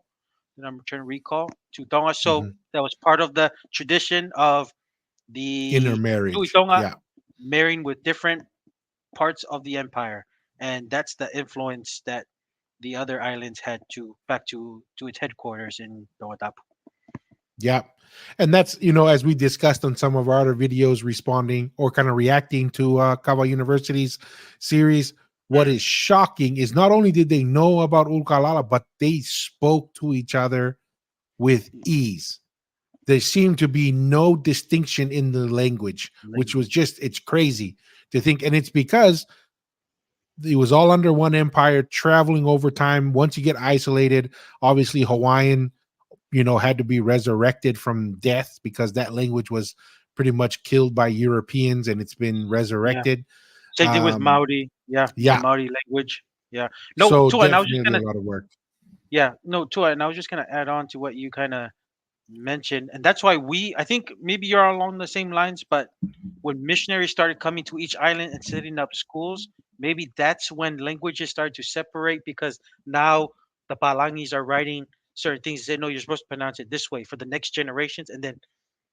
And I'm trying to recall to Tonga. So Mhm. that was part of the tradition of the Tui Intermarriage. Tonga Yeah. marrying with different parts of the empire, and that's the influence that the other islands had to back to its headquarters in Tonga. Yeah. And that's, as we discussed on some of our other videos responding or kind of reacting to Kawa University's series, what Mm, is shocking is not only did they know about Ulkalala, but they spoke to each other with ease. There seemed to be no distinction in the language, which was language. just, it's crazy to think. And it's because it was all under one empire traveling over time. Once you get isolated, obviously Hawaiian had to be resurrected from death because that language was pretty much killed by Europeans and it's been Yeah. resurrected. Same thing with Maori. Yeah, the Yeah, Maori language. Yeah. No, so Tua, and I was just definitely a gonna lot of work. yeah, no, Tua, and I was just gonna add on to what you kind of mentioned, and that's why I think maybe you're along the same lines, but when missionaries started coming to each island and setting up schools, maybe that's when languages started to separate because now the Palangis are writing certain things. They say, no, you're supposed to pronounce it this way for the next generations, and then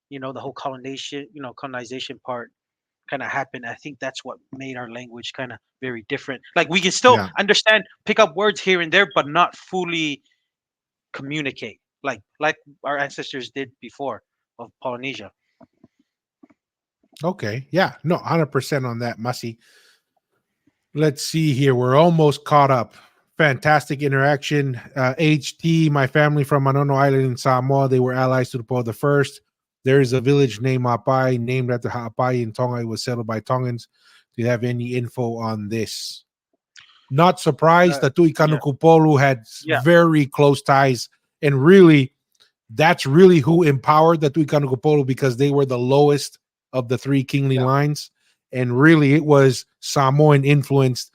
the whole colonization part kind of happened. I think that's what made our language kind of very different. Like we can still Yeah. understand, pick up words here and there, but not fully communicate like our ancestors did before of Polynesia. Okay. Yeah. No, 100% on that, Mussy. Let's see here. We're almost caught up. Fantastic interaction. HT, my family from Manu'a Island in Samoa, they were allies to the Po the First. There is a village named Apai, named after Ha'apai in Tonga. It was settled by Tongans. Do you have any info on this? Not surprised Uh, that Tui yeah, Kanukupolu had yeah, very close ties. And really, that's really who empowered the Tui Kanukupolu because they were the lowest of the three kingly yeah, lines. And really, it was Samoan influenced.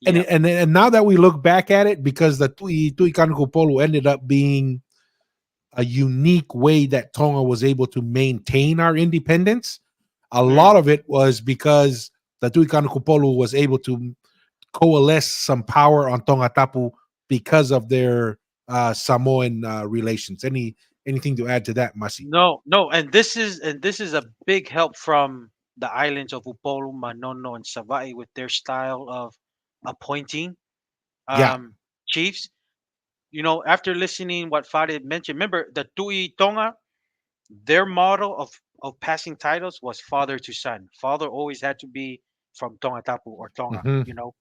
And, yeah, and now that we look back at it, because the Tui Kanukupolu ended up being a unique way that Tonga was able to maintain our independence, a lot mm, of it was because the Tui Kanukupolu was able to coalesce some power on Tonga Tapu because of their Samoan relations. Anything to add to that, Masi? no, no, and this is a big help from the islands of Upolu, Manono, and Savaii with their style of appointing Yeah, um, chiefs. after listening what Farid mentioned, remember the Tui Tonga, their model of passing titles was father to son. Father always had to be from Tonga Tapu or Tonga. Mhm.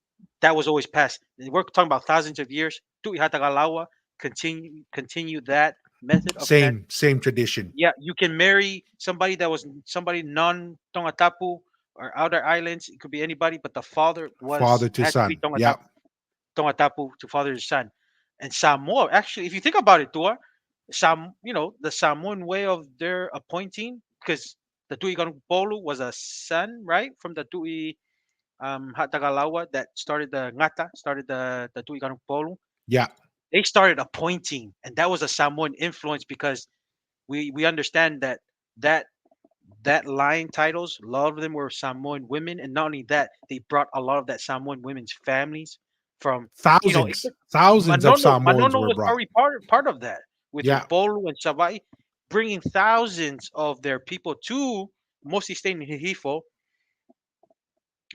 That was always passed. We're talking about thousands of years. Tui Hatagalawa continue that method of passing. Same tradition. Yeah, you can marry somebody that was somebody non Tonga Tapu or outer islands. It could be anybody, but the father Father to had to be son. Yeah. Tonga Tapu to father to son. And Samoa, actually, if you think about it, Tua, the Samoan way of their appointing, because the Tui Polu was a son, right, from the Tui Hatagalawa that started the Ngata, started the Tui Polu. Yeah. They started appointing, and that was a Samoan influence because we understand that that line titles, a lot of them were Samoan women, and not only that, they brought a lot of that Samoan women's families from, it Thousands. could, Thousands of Samoans Manono were was brought. probably part of that with Yeah. Upolu and Savai, bringing thousands of their people to mostly staying in Hihifo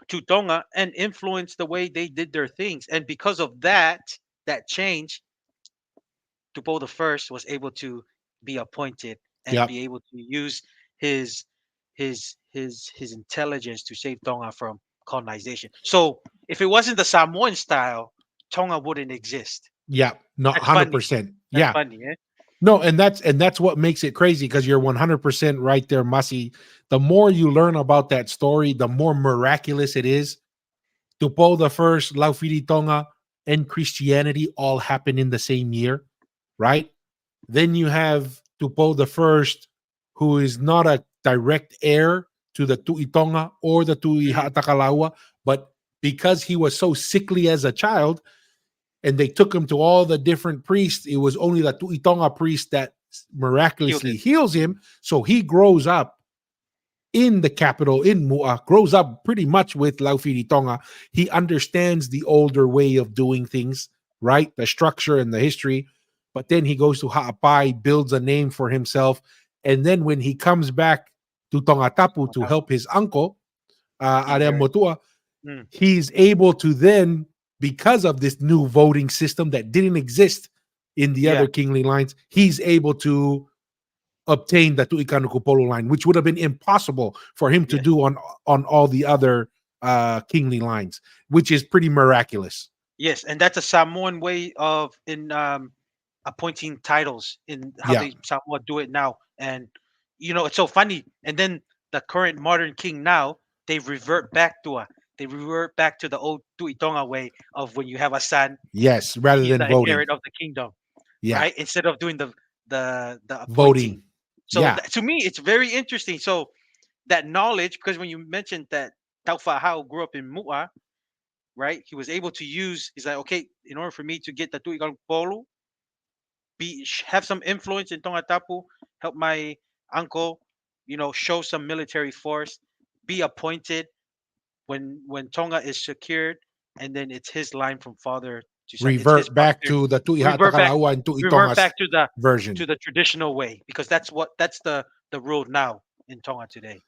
to Tonga and influenced the way they did their things, and because of that change, Tupo the First was able to be appointed and Yep. be able to use his his intelligence to save Tonga from colonization. So if it wasn't the Samoan style, Tonga wouldn't exist. Yeah. Not That's funny. 100%. That's Yeah. funny, eh? No, and that's what makes it crazy because you're 100% right there, Mussy. The more you learn about that story, the more miraculous it is. Tupo the First, Laufiri Tonga, and Christianity all happen in the same year, right? Then you have Tupo the First, who is not a direct heir to the Tu'itonga or the Tui Mm, Hatakalaua, but because he was so sickly as a child, and they took him to all the different priests, it was only the Tu'itonga priest that healed miraculously him. heals him. So he grows up in the capital in Manu'a, grows up pretty much with Laufiri Tonga. He understands the older way of doing things, right? The structure and the history. But then he goes to Ha'apai, builds a name for himself. And then when he comes back to Tongatapu to help his uncle, He Arem inherited. Motua, Mm, he's able to then, because of this new voting system that didn't exist in the yeah, other kingly lines, he's able to obtain the Tu'ikanukupolo line, which would have been impossible for him to yes, do on all the other kingly lines, which is pretty miraculous. yes, and that's a Samoan way of in appointing titles in how Yeah. they somewhat do it now. And it's so funny. And then the current modern king now, they revert back to the old Tuitonga way of when you have a son, Yes, rather he's than the voting. inherit of the kingdom, Yeah. right? Instead of doing the appointing. Voting. So Yeah. to me, it's very interesting. So that knowledge, because when you mentioned that Taufa Hao grew up in Mu'a, right? He was able to use. He's like, okay, in order for me to get the Tuigang Polo, have some influence in Tonga Tapu, help my uncle, show some military force, be appointed when Tonga is secured, and then it's his line from father to son. It's his Revert back posterity. to the Revert back, Tu'ihatakalaua and revert Tu'itonga's back to the version. traditional way because that's the rule now in Tonga today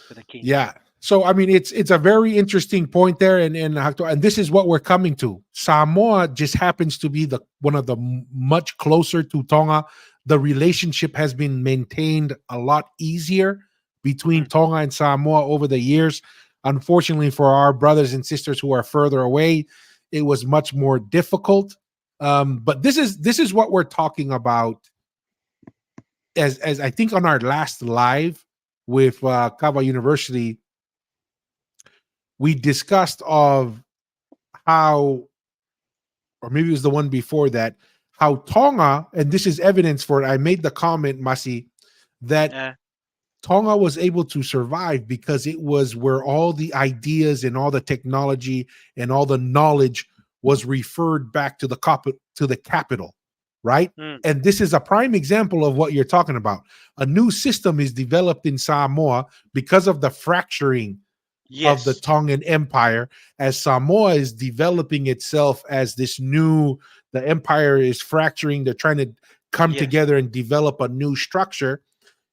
for the king. Yeah. So I mean, it's a very interesting point there, and this is what we're coming to. Samoa just happens to be the one of the much closer to Tonga. The relationship has been maintained a lot easier between Hmm. Tonga and Samoa over the years. Unfortunately, for our brothers and sisters who are further away, it was much more difficult. But this is what we're talking about as I think on our last live with Kava University, we discussed of how, or maybe it was the one before that, how Tonga, and this is evidence for it. I made the comment, Masi, that Yeah. Tonga was able to survive because it was where all the ideas and all the technology and all the knowledge was referred back to the capital, right? Mm. And this is a prime example of what you're talking about. A new system is developed in Samoa because of the fracturing of the Yes. Tongan Empire as Samoa is developing itself as this new, the empire is fracturing, they're trying to come Yes. together and develop a new structure.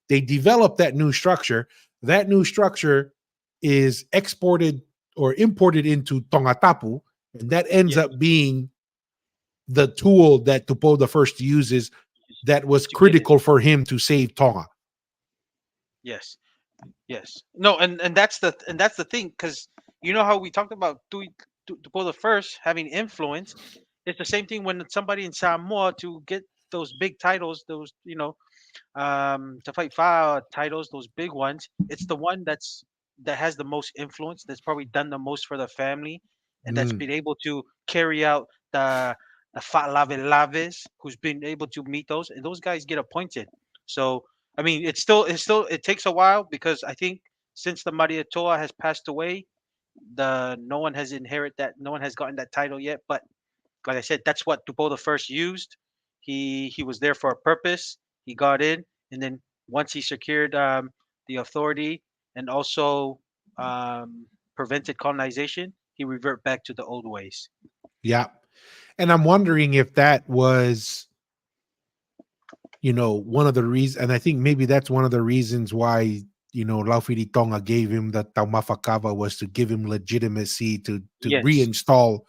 They develop that new structure. That new structure is exported or imported into Tongatapu, and that ends Yes. up being the tool that Tupo the First uses that was to get his critical for him to save Tonga. yes. Yes. No, and that's the thing because you know how we talked about to pull the first having influence. It's the same thing when somebody in Samoa to get those big titles, those to fight fire titles, those big ones. It's the one that has the most influence, that's probably done the most for the family, and that's Mm, been able to carry out the fat lave laves, who's been able to meet those, and those guys get appointed. So I mean, it's still it takes a while because I think since the Maria Toa has passed away, the no one has inherited that, no one has gotten that title yet. But like I said, that's what Dupo the first used. He was there for a purpose. He got in, and then once he secured the authority and also um, prevented colonization, he revert back to the old ways. yeah. And I'm wondering if that was, one of the reasons, and I think maybe that's one of the reasons why, Laufiri Tonga gave him the Taumafakava, was to give him legitimacy to Yes, reinstall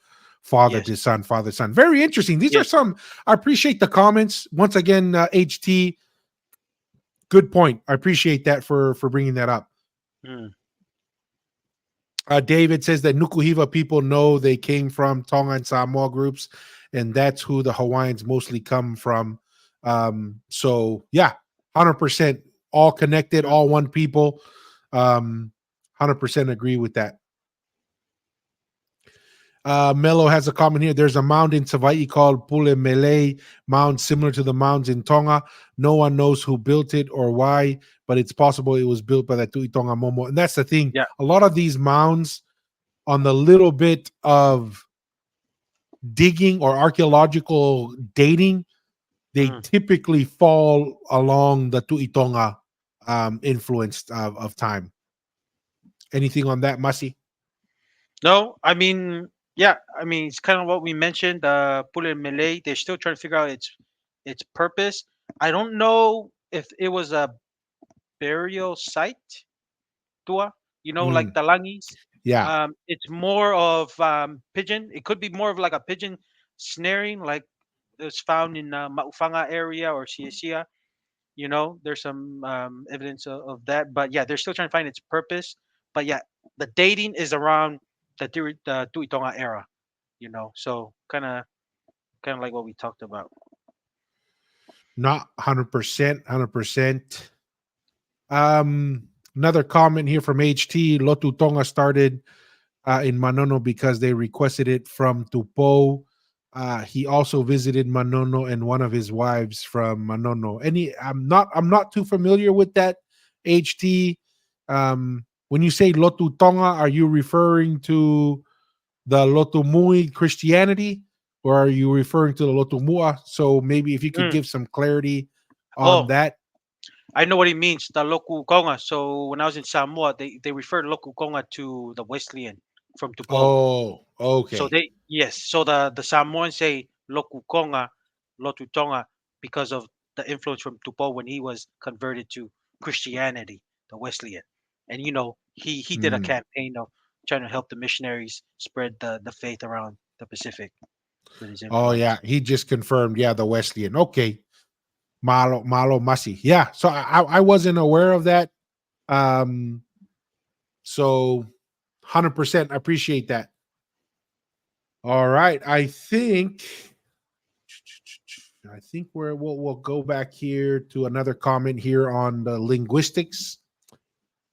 father yes, to son, father son. Very interesting. These are yes. some. I appreciate the comments once again. HT, good point. I appreciate that for bringing that up. Mm, David says that Nukuhiva people know they came from Tonga and Samoa groups, and that's who the Hawaiians mostly come from. So yeah, 100%, all connected, mm, all one people. 100% agree with that. Mello has a comment here. There's a mound in Savaii called Pule Mele mound, similar to the mounds in Tonga. No one knows who built it or why, but it's possible it was built by the Tui Tonga Momo. And that's the thing. yeah. A lot of these mounds, on the little bit of digging or archaeological dating, they Mm. typically fall along the Tuitonga influence of time. Anything on that, Masi? No, I mean, yeah, I mean, it's kind of what we mentioned. Pule Malay, they're still trying to figure out its purpose. I don't know if it was a burial site, tua. Like Mm, talangis. yeah. It's more of pigeon. It could be more of like a pigeon snaring, like it's found in Maufanga area or Siasia. There's some evidence of that, but yeah, they're still trying to find its purpose. But yeah, the dating is around the Tuitonga era. So kind of like what we talked about. Not 100%, 100%. Another comment here from HT. Lotu Tonga started in Manono because they requested it from Tupo. He also visited Manono and one of his wives from Manono. I'm not too familiar with that. HT. When you say Lotu Tonga, are you referring to the Lotu Mui Christianity, or are you referring to the Lotu Mua? So maybe if you could Mm. give some clarity on Oh, that. I know what he means, the Loku Konga. So when I was in Samoa, they referred Loku Konga to the Wesleyan from Tupou. Oh, So okay. they yes, so the Samoans say Loku Konga, Lotu Tonga because of the influence from Tupou when he was converted to Christianity, the Wesleyan. And he did a Mm. campaign of trying to help the missionaries spread the faith around the Pacific with his Oh yeah, influence. he just confirmed. Yeah, the Wesleyan. Okay, Malo Masi. Yeah, so I wasn't aware of that. Um, so 100%. I appreciate that. All right, I think we'll go back here to another comment here on the linguistics.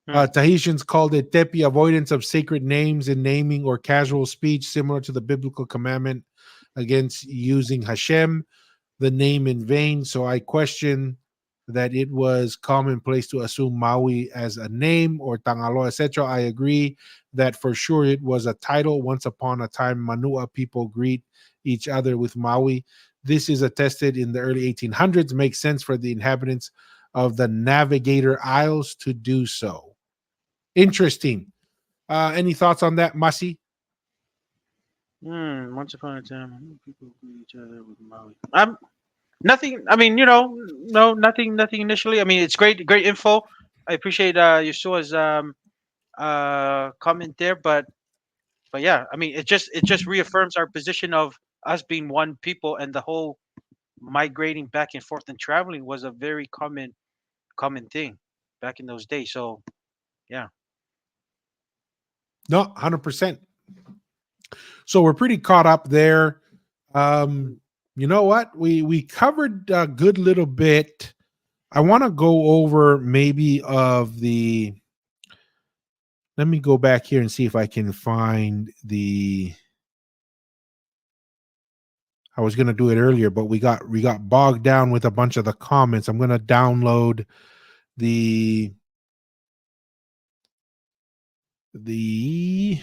Hmm. Tahitians called it tepi, avoidance of sacred names in naming or casual speech, similar to the biblical commandment against using Hashem, the name, in vain. So I question that it was commonplace to assume Maui as a name or Tangaloa, etc. I agree that for sure it was a title. Once upon a time, Manu'a people greet each other with Maui. This is attested in the early 1800s. Makes sense for the inhabitants of the Navigator Isles to do so. Interesting. Any thoughts on that, Masi? Once upon a time, people greet each other with Maui. Nothing. I mean, no, nothing initially. I mean, it's great info. I appreciate Yusua's comment there, but yeah, I mean, it just reaffirms our position of us being one people, and the whole migrating back and forth and traveling was a very common thing back in those days. So yeah. No, 100%. So we're pretty caught up there. Mm. You know what? We covered a good little bit. I want to go over maybe of the. Let me go back here and see if I can find the. I was gonna do it earlier, but we got bogged down with a bunch of the comments. I'm gonna download the the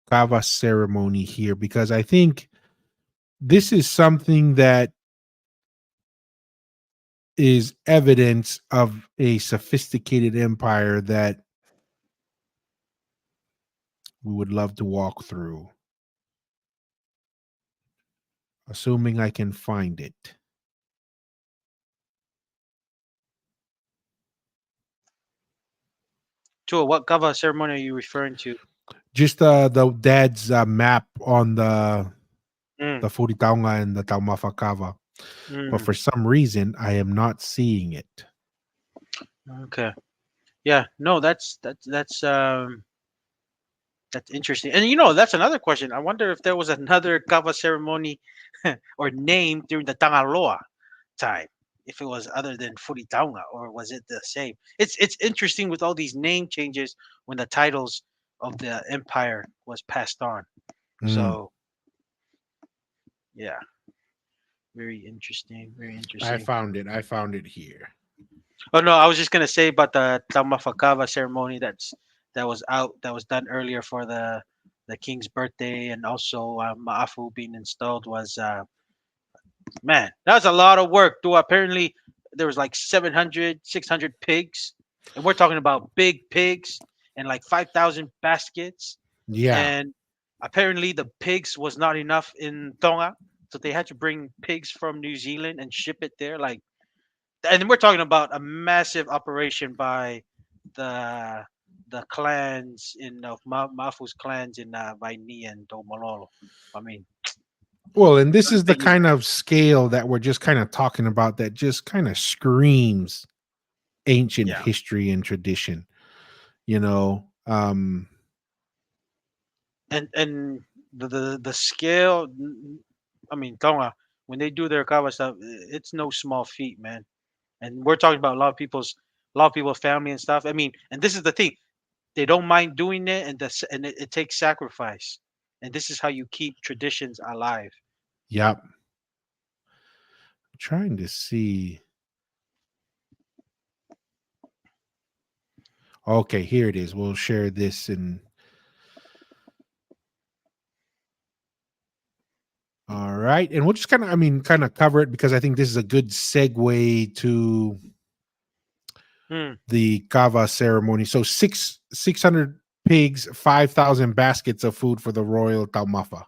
kava ceremony here because I think this is something that is evidence of a sophisticated empire that we would love to walk through, assuming I can find it. Tua, what kava ceremony are you referring to? Just the dad's map on Mm, the Furitaunga and the Taumafakava, but mm, for some reason I am not seeing it. okay. Yeah. No, that's interesting. And that's another question. I wonder if there was another kava ceremony or name during the Tangaloa time. If it was other than Furitaunga, or was it the same? It's interesting with all these name changes when the titles of the empire was passed on. Mm, So yeah, very interesting. Very I interesting. found it. I found it here. Oh no, I was just gonna say about the Tamafakava ceremony that was done earlier for the king's birthday, and also Maafu being installed was man, that was a lot of work. Though apparently there was like 700, 600 pigs, and we're talking about big pigs and like 5,000 baskets, Yeah. and apparently the pigs was not enough in Tonga, so they had to bring pigs from New Zealand and ship it there. Like, and we're talking about a massive operation by the the clans in Mafu's clans in Vaini and Tomololo. I mean, Well, and this what a is the big kind event. of scale that we're just kind of talking about that just kind of screams ancient Yeah, history and tradition, you know. and the scale. I mean, Tonga, when they do their kawa stuff, it's no small feat, man. And we're talking about a lot of people's family and stuff. I mean, and this is the thing. They don't mind doing it, and it takes sacrifice. And this is how you keep traditions alive. Yep. Trying to see. Okay, here it is. We'll share this and all right. And we'll just kind of, I mean, kind of cover it because I think this is a good segue to Hmm. the kava ceremony. So 600 pigs, 5,000 baskets of food for the royal taumafa.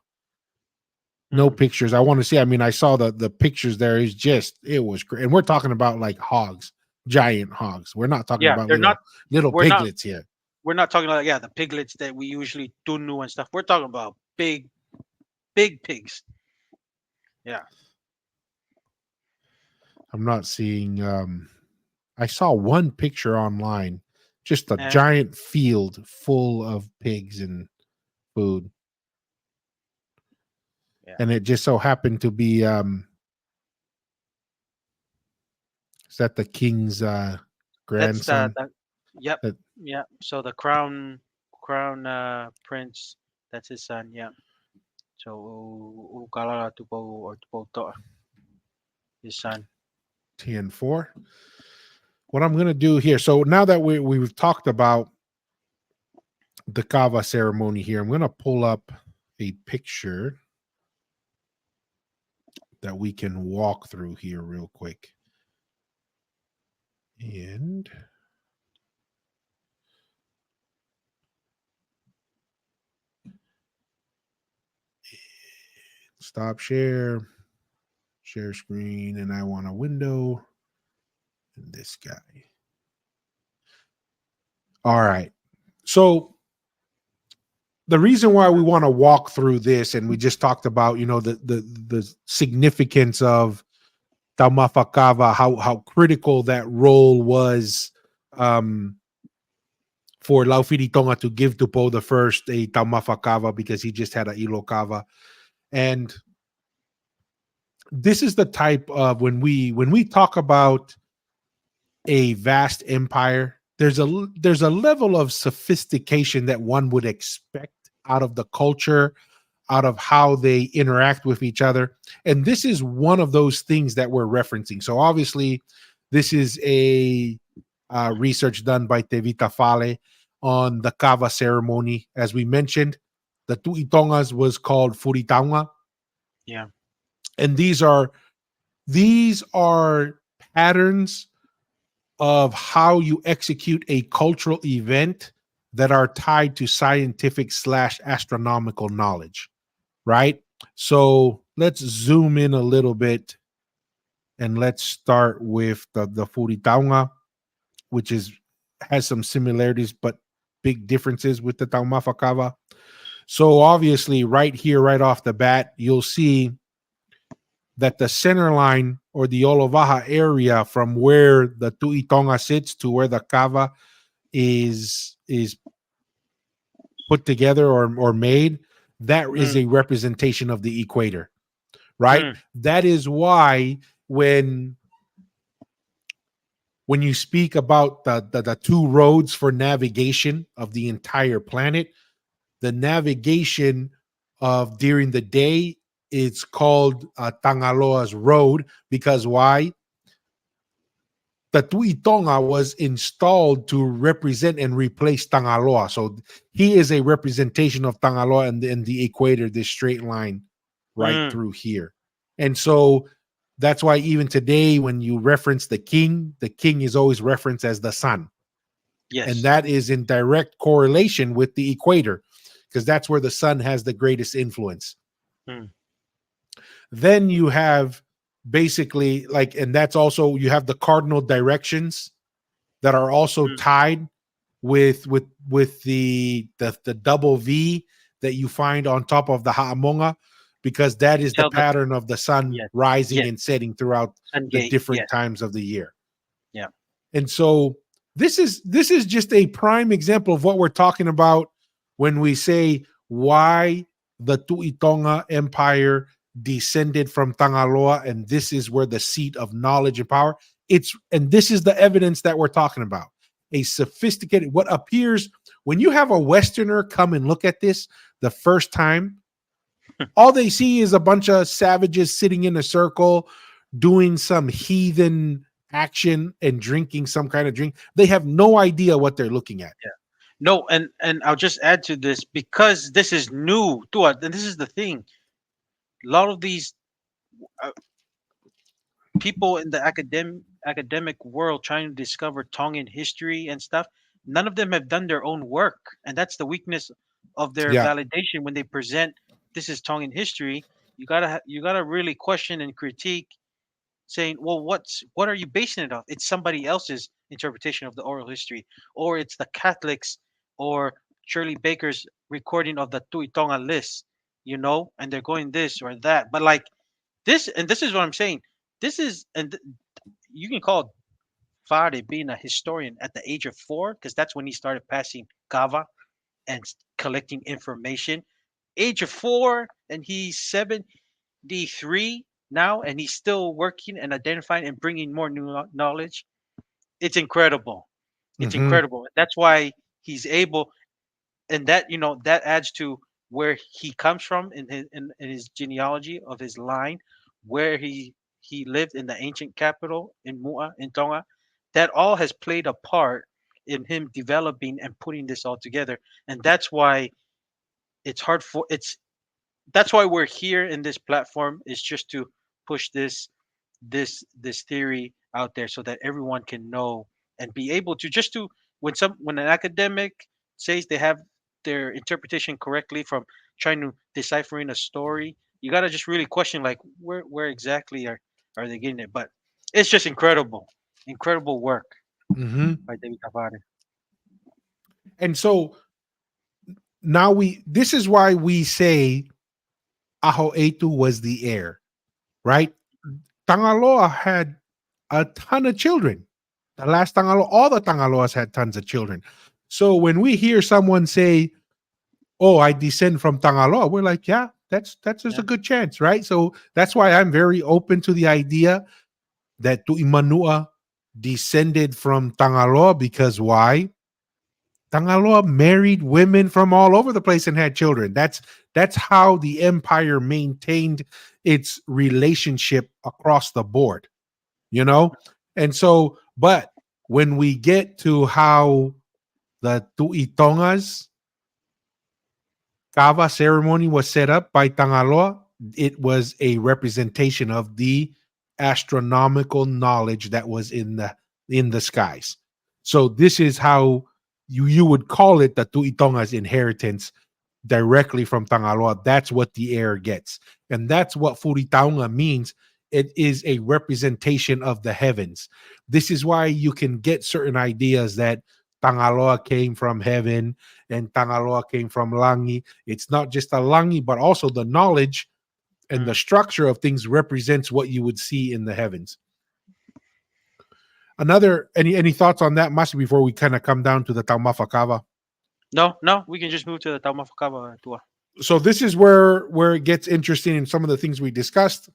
No Hmm. pictures. I want to see. I mean, I saw the pictures there. It's just it was great. And we're talking about like hogs, giant hogs. We're not talking Yeah, about they're not. little We're not. piglets here. We're not talking like, yeah, the piglets that we usually tunu and stuff. We're talking about big pigs. Yeah. I'm not seeing I saw one picture online, just a And giant field full of pigs and food. yeah, And it just so happened to be is that the king's that's grandson? yep, That yeah. So the crown prince, that's his son. Yeah. So Ukalala Tupo or Tupo to, his son. TN4. What I'm gonna do here. So now that we've talked about the kava ceremony here, I'm gonna pull up a picture that we can walk through here real quick. And stop share, share screen, and I want a window and this guy. All right. So the reason why we want to walk through this, and we just talked about, the significance of Taumafakava, how critical that role was, um, for Laufiri Tonga to give to Po the first a Taumafakava because he just had a Ilokava. And this is the type of, when we talk about a vast empire, there's a level of sophistication that one would expect out of the culture, out of how they interact with each other. And this is one of those things that we're referencing. So obviously, this is a research done by Tevita Fale on the kava ceremony. As we mentioned, the Tuitongas was called Furitanga, Yeah. and these are patterns of how you execute a cultural event that are tied to scientific slash astronomical knowledge, right? So let's zoom in a little bit and let's start with the Furitaunga, which has some similarities but big differences with the Taumafakava. So obviously, right here, right off the bat, you'll see that the center line or the Olovaha area from where the Tuitonga sits to where the Kava is put together or made, that is Mm, a representation of the equator, right? mm, That is why when you speak about the two roads for navigation of the entire planet, the navigation of during the day, it's called Tangaloa's road, because why? The Tuitonga was installed to represent and replace Tangaloa. So he is a representation of Tangaloa and the equator, this straight line right mm. through here. And so that's why even today, when you reference the king is always referenced as the sun. And Yes. that is in direct correlation with the equator, because that's where the sun has the greatest influence. Mm, Then you have basically like, and that's also, you have the cardinal directions that are also mm. tied with the double V that you find on top of the Ha'amonga, because that To is the tell the pattern of the sun yes, rising yes, and setting throughout sun the gate. different Yes. times of the year. Yeah. And so this is just a prime example of what we're talking about when we say why the Tuitonga Empire descended from Tangaloa, and this is where the seat of knowledge and power. And this is the evidence that we're talking about. A sophisticated, what appears when you have a Westerner come and look at this the first time, all they see is a bunch of savages sitting in a circle doing some heathen action and drinking some kind of drink. They have no idea what they're looking at. Yeah. No, and I'll just add to this because this is new to us, and this is the thing. A lot of these uh, people in the academic world trying to discover Tongan history and stuff, none of them have done their own work, and that's the weakness of their Yeah. validation when they present this is Tongan history. You gotta really question and critique, saying, well, what are you basing it off? It's somebody else's interpretation of the oral history, or it's the Catholics or Shirley Baker's recording of the Tuitonga list, and they're going this or that. But like this is what I'm saying. This is you can call Fade being a historian at the age of 4 because that's when he started passing kava and collecting information. Age of 4, and he's 73 now, and he's still working and identifying and bringing more new knowledge. It's incredible. It's Hmm. incredible. That's why he's able, and that adds to where he comes from in his genealogy of his line, where he lived in the ancient capital in Manu'a in Tonga. That all has played a part in him developing and putting this all together, and it's hard for it's that's why we're here in this platform, is just to push this theory out there so that everyone can know and be able to just to when an academic says they have their interpretation correctly from trying to deciphering a story, you got to just really question like where exactly are they getting it. But it's just incredible work Hmm. by David Tavares. And so now we this is why we say Aho Etu was the heir, right? Tangaloa had a ton of children. The last Tangaloa, all the Tangaloas had tons of children. So when we hear someone say, "Oh, I descend from Tangaloa," we're like, "Yeah, that's just a Yeah. good chance, right?" So that's why I'm very open to the idea that Manu'a descended from Tangaloa because why? Tangaloa married women from all over the place and had children. That's how the empire maintained its relationship across the board, you know? And so, but when we get to how the Tuitongas Kava ceremony was set up by Tangaloa, it was a representation of the astronomical knowledge that was in the skies. So this is how you would call it the Tuitonga's inheritance directly from Tangaloa. That's what the heir gets. And that's what Furitaunga means. It is a representation of the heavens. This is why you can get certain ideas that Tangaloa came from heaven and Tangaloa came from Langi. It's not just a Langi, but also the knowledge and the Mm. structure of things represents what you would see in the heavens. Another any thoughts on that, Master, before we kind of come down to the Taumafakava? No, no, we can just move to the Taumafakava Tua. So this is where it gets interesting in some of the things we discussed.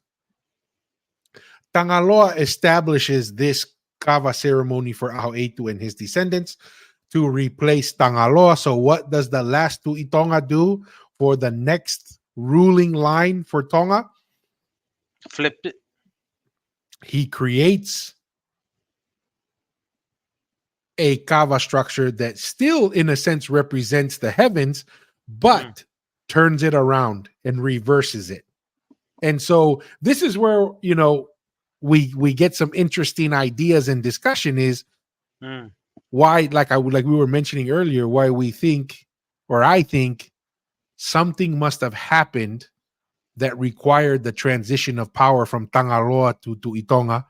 Tangaloa establishes this kava ceremony for Ahoetu and his descendants to replace Tangaloa. So what does the last Tuitonga do for the next ruling line for Tonga? Flip it. He creates a kava structure that still, in a sense, represents the heavens, Mm. but turns it around and reverses it. And so this is where, we get some interesting ideas and discussion is Mm. why, like we were mentioning earlier, why we think, or I think, something must have happened that required the transition of power from Tangaloa to Itonga,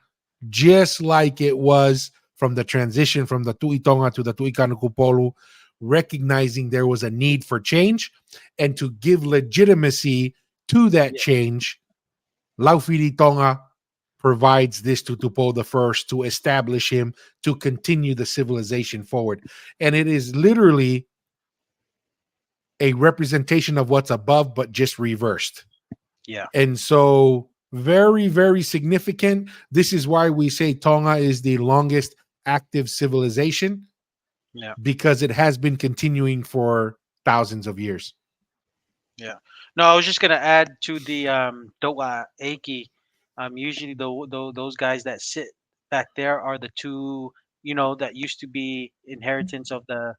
just like it was from the transition from the Tuitonga to the Tuikanukupolu, recognizing there was a need for change and to give legitimacy to that Yeah. change. Laufiri Tonga provides this to Tupo the First to establish him to continue the civilization forward. And it is literally a representation of what's above, but just reversed. Yeah. And so, very, very significant. This is why we say Tonga is the longest active civilization Yeah. because it has been continuing for thousands of years. Yeah. No, I was just gonna add to the Doa Aiki. Usually those guys that sit back there are the two, that used to be inheritance of the,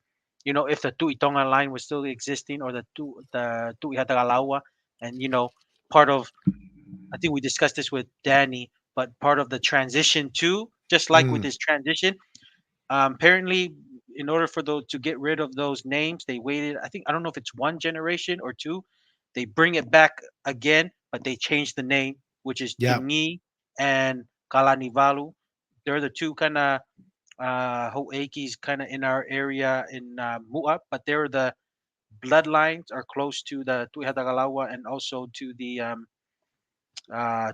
if the Tuitonga line was still existing, or the Tuihatagalawa, and part of, I think we discussed this with Danny, but part of the transition too, just like with Mm, this transition, apparently, in order for those to get rid of those names, they waited. I don't know if it's one generation or two. They bring it back again, but they change the name, which is yeah. Tingi and Kalanivalu. They're the two kind of Ho'ekis kind of in our area in Mu'a, but they're the bloodlines are close to the Tuihatagalawa and also to the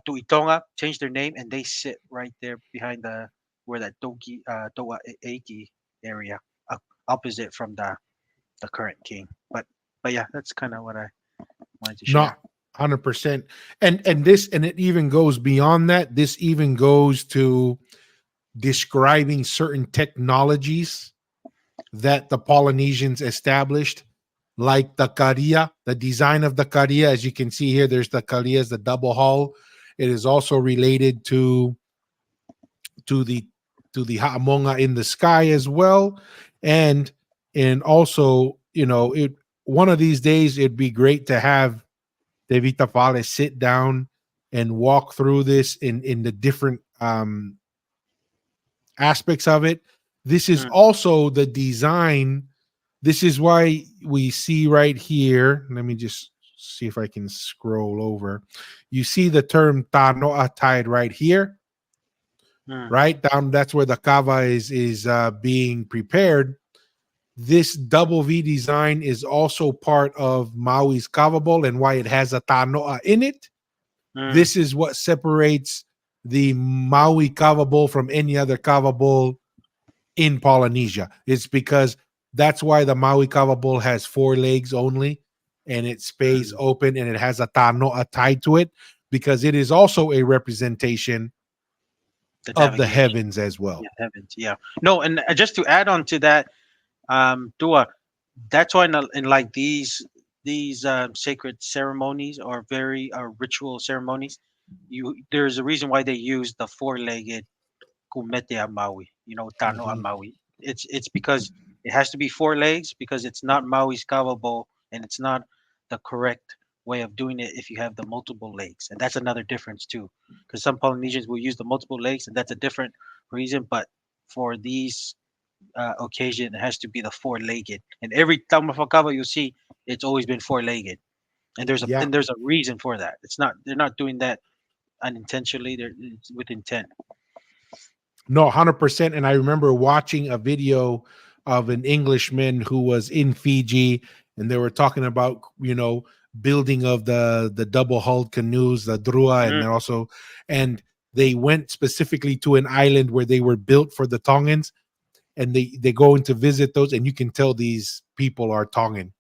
Tuitonga. Changed their name and they sit right there behind the where that Toa Eiki area, opposite from the current king. But yeah, that's kind of what I wanted to Not share. 100%. And it even goes beyond that. This even goes to describing certain technologies that the Polynesians established, like the karia, the design of the karia. As you can see here, there's the karia, is the double hull. It is also related to the ha'amonga in the sky as well, and also, it one of these days it'd be great to have Devita Fale sit down and walk through this in the different aspects of it. This is Mm, also the design. This is why we see right here. Let me just see if I can scroll over. You see the term tanoa tied right here, mm, right down. That's where the kava is being prepared. this double V design is also part of Maui's kava bowl and why it has a tanoa in it. Mm, This is what separates the Maui kava bowl from any other kava bowl in Polynesia. It's because that's why the Maui kava bowl has four legs only, and it stays mm. open, and it has a tanoa tied to it, because it is also a representation The of the navigation. heavens as well. Yeah, heavens. Yeah. No, and just to add on to that, Dua, that's why in like these sacred ceremonies or very ritual ceremonies, there's a reason why they use the four-legged kumete a Maui, tano a Mhm. Maui. It's because it has to be four legs because it's not Maui's kawabo and it's not the correct way of doing it if you have the multiple legs. And that's another difference too. Because some Polynesians will use the multiple legs and that's a different reason. But for these occasion, it has to be the four-legged. And every tamafakava you see, it's always been four-legged. And there's a Yeah. and there's a reason for that. It's not they're not doing that unintentionally. It's with intent. No, 100%. And I remember watching a video of an Englishman who was in Fiji, and they were talking about, building of the double hulled canoes, the drua, and Mm, then also, and they went specifically to an island where they were built for the Tongans, and they go in to visit those, and you can tell these people are Tongan,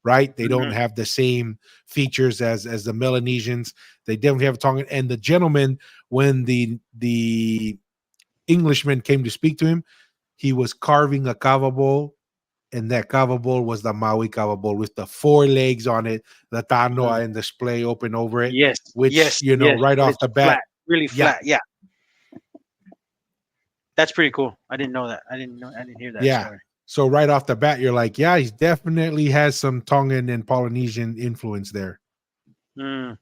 right? They don't mhm. have the same features as the Melanesians. They definitely have Tongan. And the gentleman, when the Englishman came to speak to him, he was carving a kava bowl, and that kava bowl was the Maui kava bowl with the four legs on it, the Mm. tanoa and display open over it, Yes, which, yes, yes. right But off it's the bat, flat, really yeah, flat. Yeah, that's pretty cool. I didn't know that. I didn't know. I didn't hear that yeah. story. So right off the bat, you're like, yeah, he definitely has some Tongan and Polynesian influence there. Mm,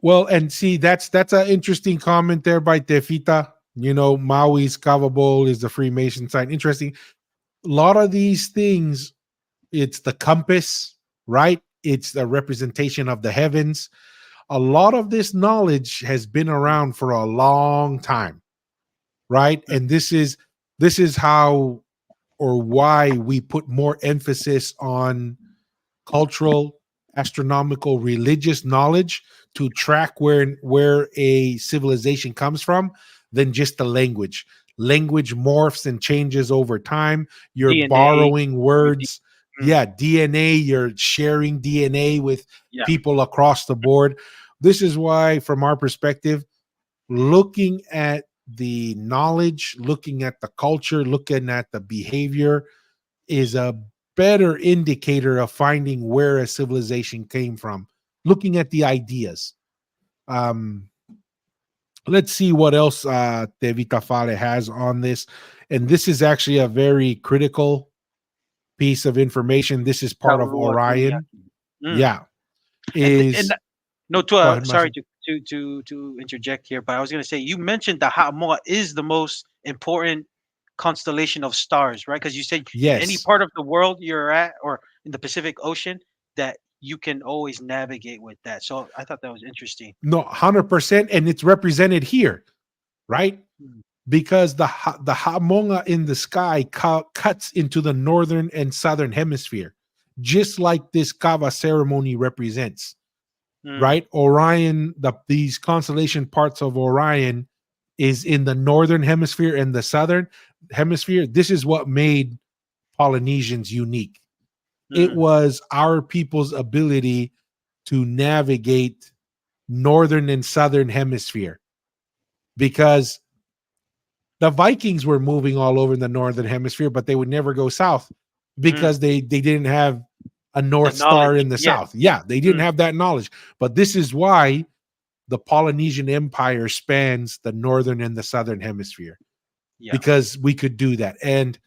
Well, and see, that's an interesting comment there by Tefita. Maui's kava bowl is the Freemason sign. Interesting. A lot of these things, it's the compass, right? It's the representation of the heavens. A lot of this knowledge has been around for a long time, right? mm, And this is how or why we put more emphasis on cultural, astronomical, religious knowledge to track where a civilization comes from than just the language. Language morphs and changes over time. You're DNA, borrowing everything. words. Mm, Yeah, DNA, you're sharing DNA with yeah. people across the board. This is why, from our perspective, looking at the knowledge, looking at the culture, looking at the behavior is a better indicator of finding where a civilization came from. Looking at the ideas. Um, let's see what else Te Vitafare has on this. And this is actually a very critical piece of information. This is part of Taurua Orion. Kuniaki. Mm. Yeah. And Is no, Go ahead, sorry Master. to interject here, but I was gonna say you mentioned the Ha'amoa is the most important constellation of stars, right? Because you said in any Yes. part of the world you're at, or in the Pacific Ocean, that you can always navigate with that. So I thought that was interesting. No, 100%. And it's represented here, right? Mm, Because the Hamonga in the sky cuts into the northern and southern hemisphere, just like this Kava ceremony represents. mm, Right, Orion, these constellation parts of Orion is in the northern hemisphere and the southern hemisphere. This is what made Polynesians unique. It mm, was our people's ability to navigate northern and southern hemisphere, because the Vikings were moving all over in the northern hemisphere, but they would never go south mm. because they didn't have a The north star knowledge, in the yeah. south. Yeah, they didn't Mm, have that knowledge. But this is why the Polynesian Empire spans the northern and the southern hemisphere, yeah. because we could do that. And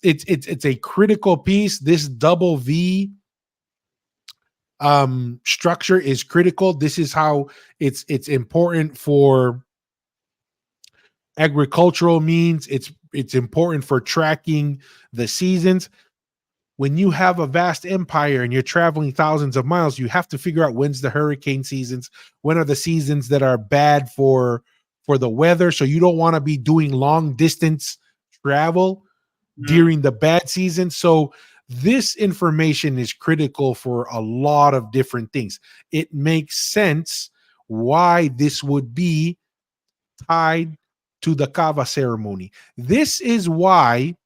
it's a critical piece. This double V structure is critical. This is how it's important for agricultural means. It's important for tracking the seasons. When you have a vast empire and you're traveling thousands of miles, you have to figure out when's the hurricane seasons, when are the seasons that are bad for the weather. So you don't want to be doing long distance travel Mm, during the bad season. So this information is critical for a lot of different things. It makes sense why this would be tied to the kava ceremony. This is why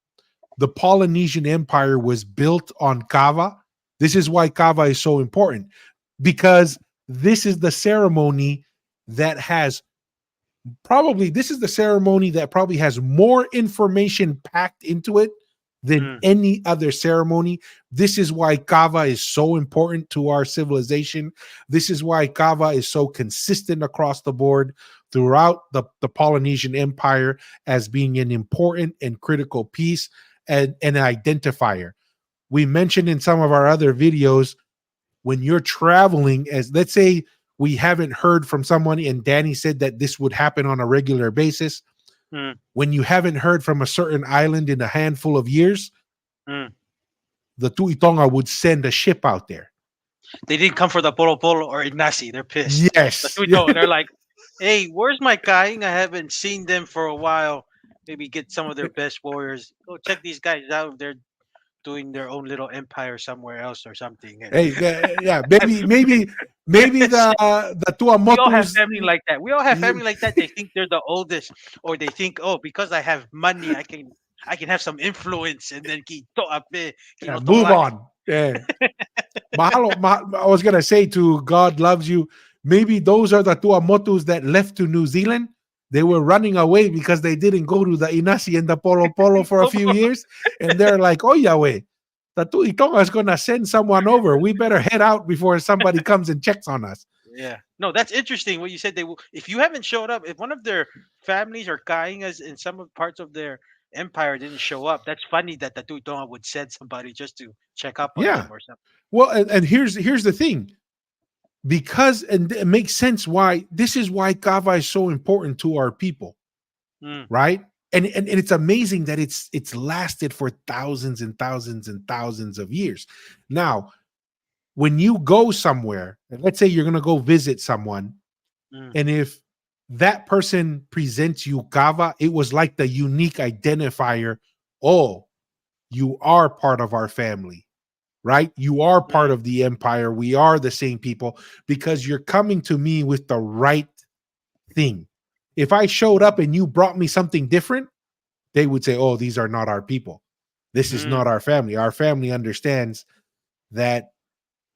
the Polynesian Empire was built on kava. This is why kava is so important, because this is the ceremony that has probably this is the ceremony that probably has more information packed into it than mm, any other ceremony. This is why kava is so important to our civilization. This is why kava is so consistent across the board throughout the Polynesian Empire as being an important and critical piece and an identifier. We mentioned in some of our other videos, when you're traveling, as let's say we haven't heard from someone and Danny said that this would happen on a regular basis, mm, when you haven't heard from a certain island in a handful of years, mm. the Tuitonga would send a ship out there. They didn't come for the Polo Polo or Ignasi. They're pissed. The Yes. Tuito, they're like, hey, where's my kaing? I haven't seen them for a while. Maybe get some of their best warriors. Go check these guys out. They're doing their own little empire somewhere else or something. And Hey, yeah, maybe the we all have Tuamotus. family like that. We all have family like that. They think they're the oldest, or they think, oh, because I have money, I can have some influence, and then Yeah, move on. Yeah. I was gonna say to God loves you. Maybe those are the Tuamotus that left to New Zealand. They were running away because they didn't go to the Inasi and the Polo Polo for a few years, and they're like, "Oh Yahweh, the Tuitonga is gonna send someone over. We better head out before somebody comes and checks on us." Yeah. No, that's interesting what you said. They will, if you haven't showed up, if one of their families or kaingas in some of parts of their empire didn't show up, that's funny that the Tutonga would send somebody just to check up on Yeah. them or something. Well, and here's the thing, because and it makes sense why this is why kava is so important to our people, Mm, right? And it's amazing that it's lasted for thousands and thousands and thousands of years. Now, when you go somewhere, and let's say you're going to go visit someone, mm, and if that person presents you kava, it was like the unique identifier. Oh, you are part of our family, right? You are part mm, of the empire. We are the same people because you're coming to me with the right thing. If I showed up and you brought me something different, they would say, "Oh, these are not our people. This is not mm, our family." Our family understands that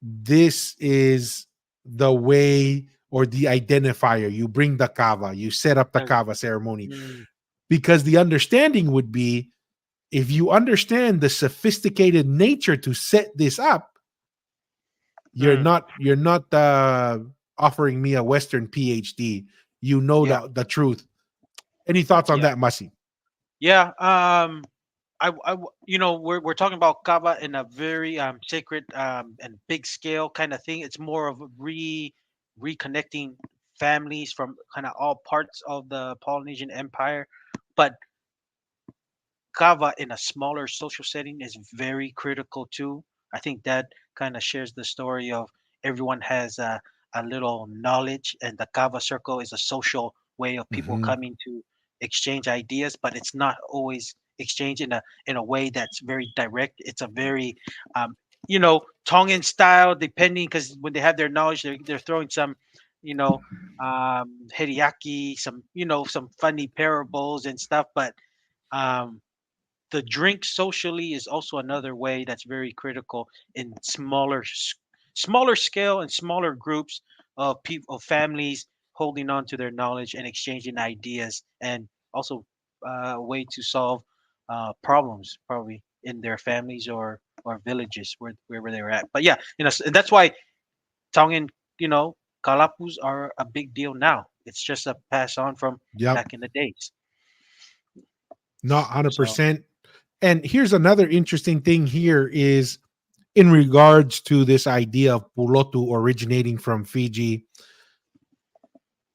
this is the way or the identifier. You bring the kava, you set up the uh, kava ceremony, mm, because the understanding would be, if you understand the sophisticated nature to set this up, mm. you're not offering me a Western PhD. You know Yeah. the truth. Any thoughts on Yeah. that, Mussy? Yeah. We're talking about kava in a very sacred and big scale kind of thing. It's more of reconnecting families from kind of all parts of the Polynesian Empire, but kava in a smaller social setting is very critical too. I think that kind of shares the story of everyone has a little knowledge, and the kava circle is a social way of people Hmm. coming to exchange ideas, but it's not always exchanged in a way that's very direct. It's a very Tongan style, depending, because when they have their knowledge, they're throwing some, you know, heriaki, some funny parables and stuff, but um, the drink socially is also another way that's very critical in smaller scale and smaller groups of people, of families holding on to their knowledge and exchanging ideas, and also a way to solve problems probably in their families or villages wherever they were at. But yeah, and that's why Tongan, kalapus are a big deal now. It's just a pass on from Yep. back in the days. Not So 100%. And here's another interesting thing here is in regards to this idea of Pulotu originating from Fiji,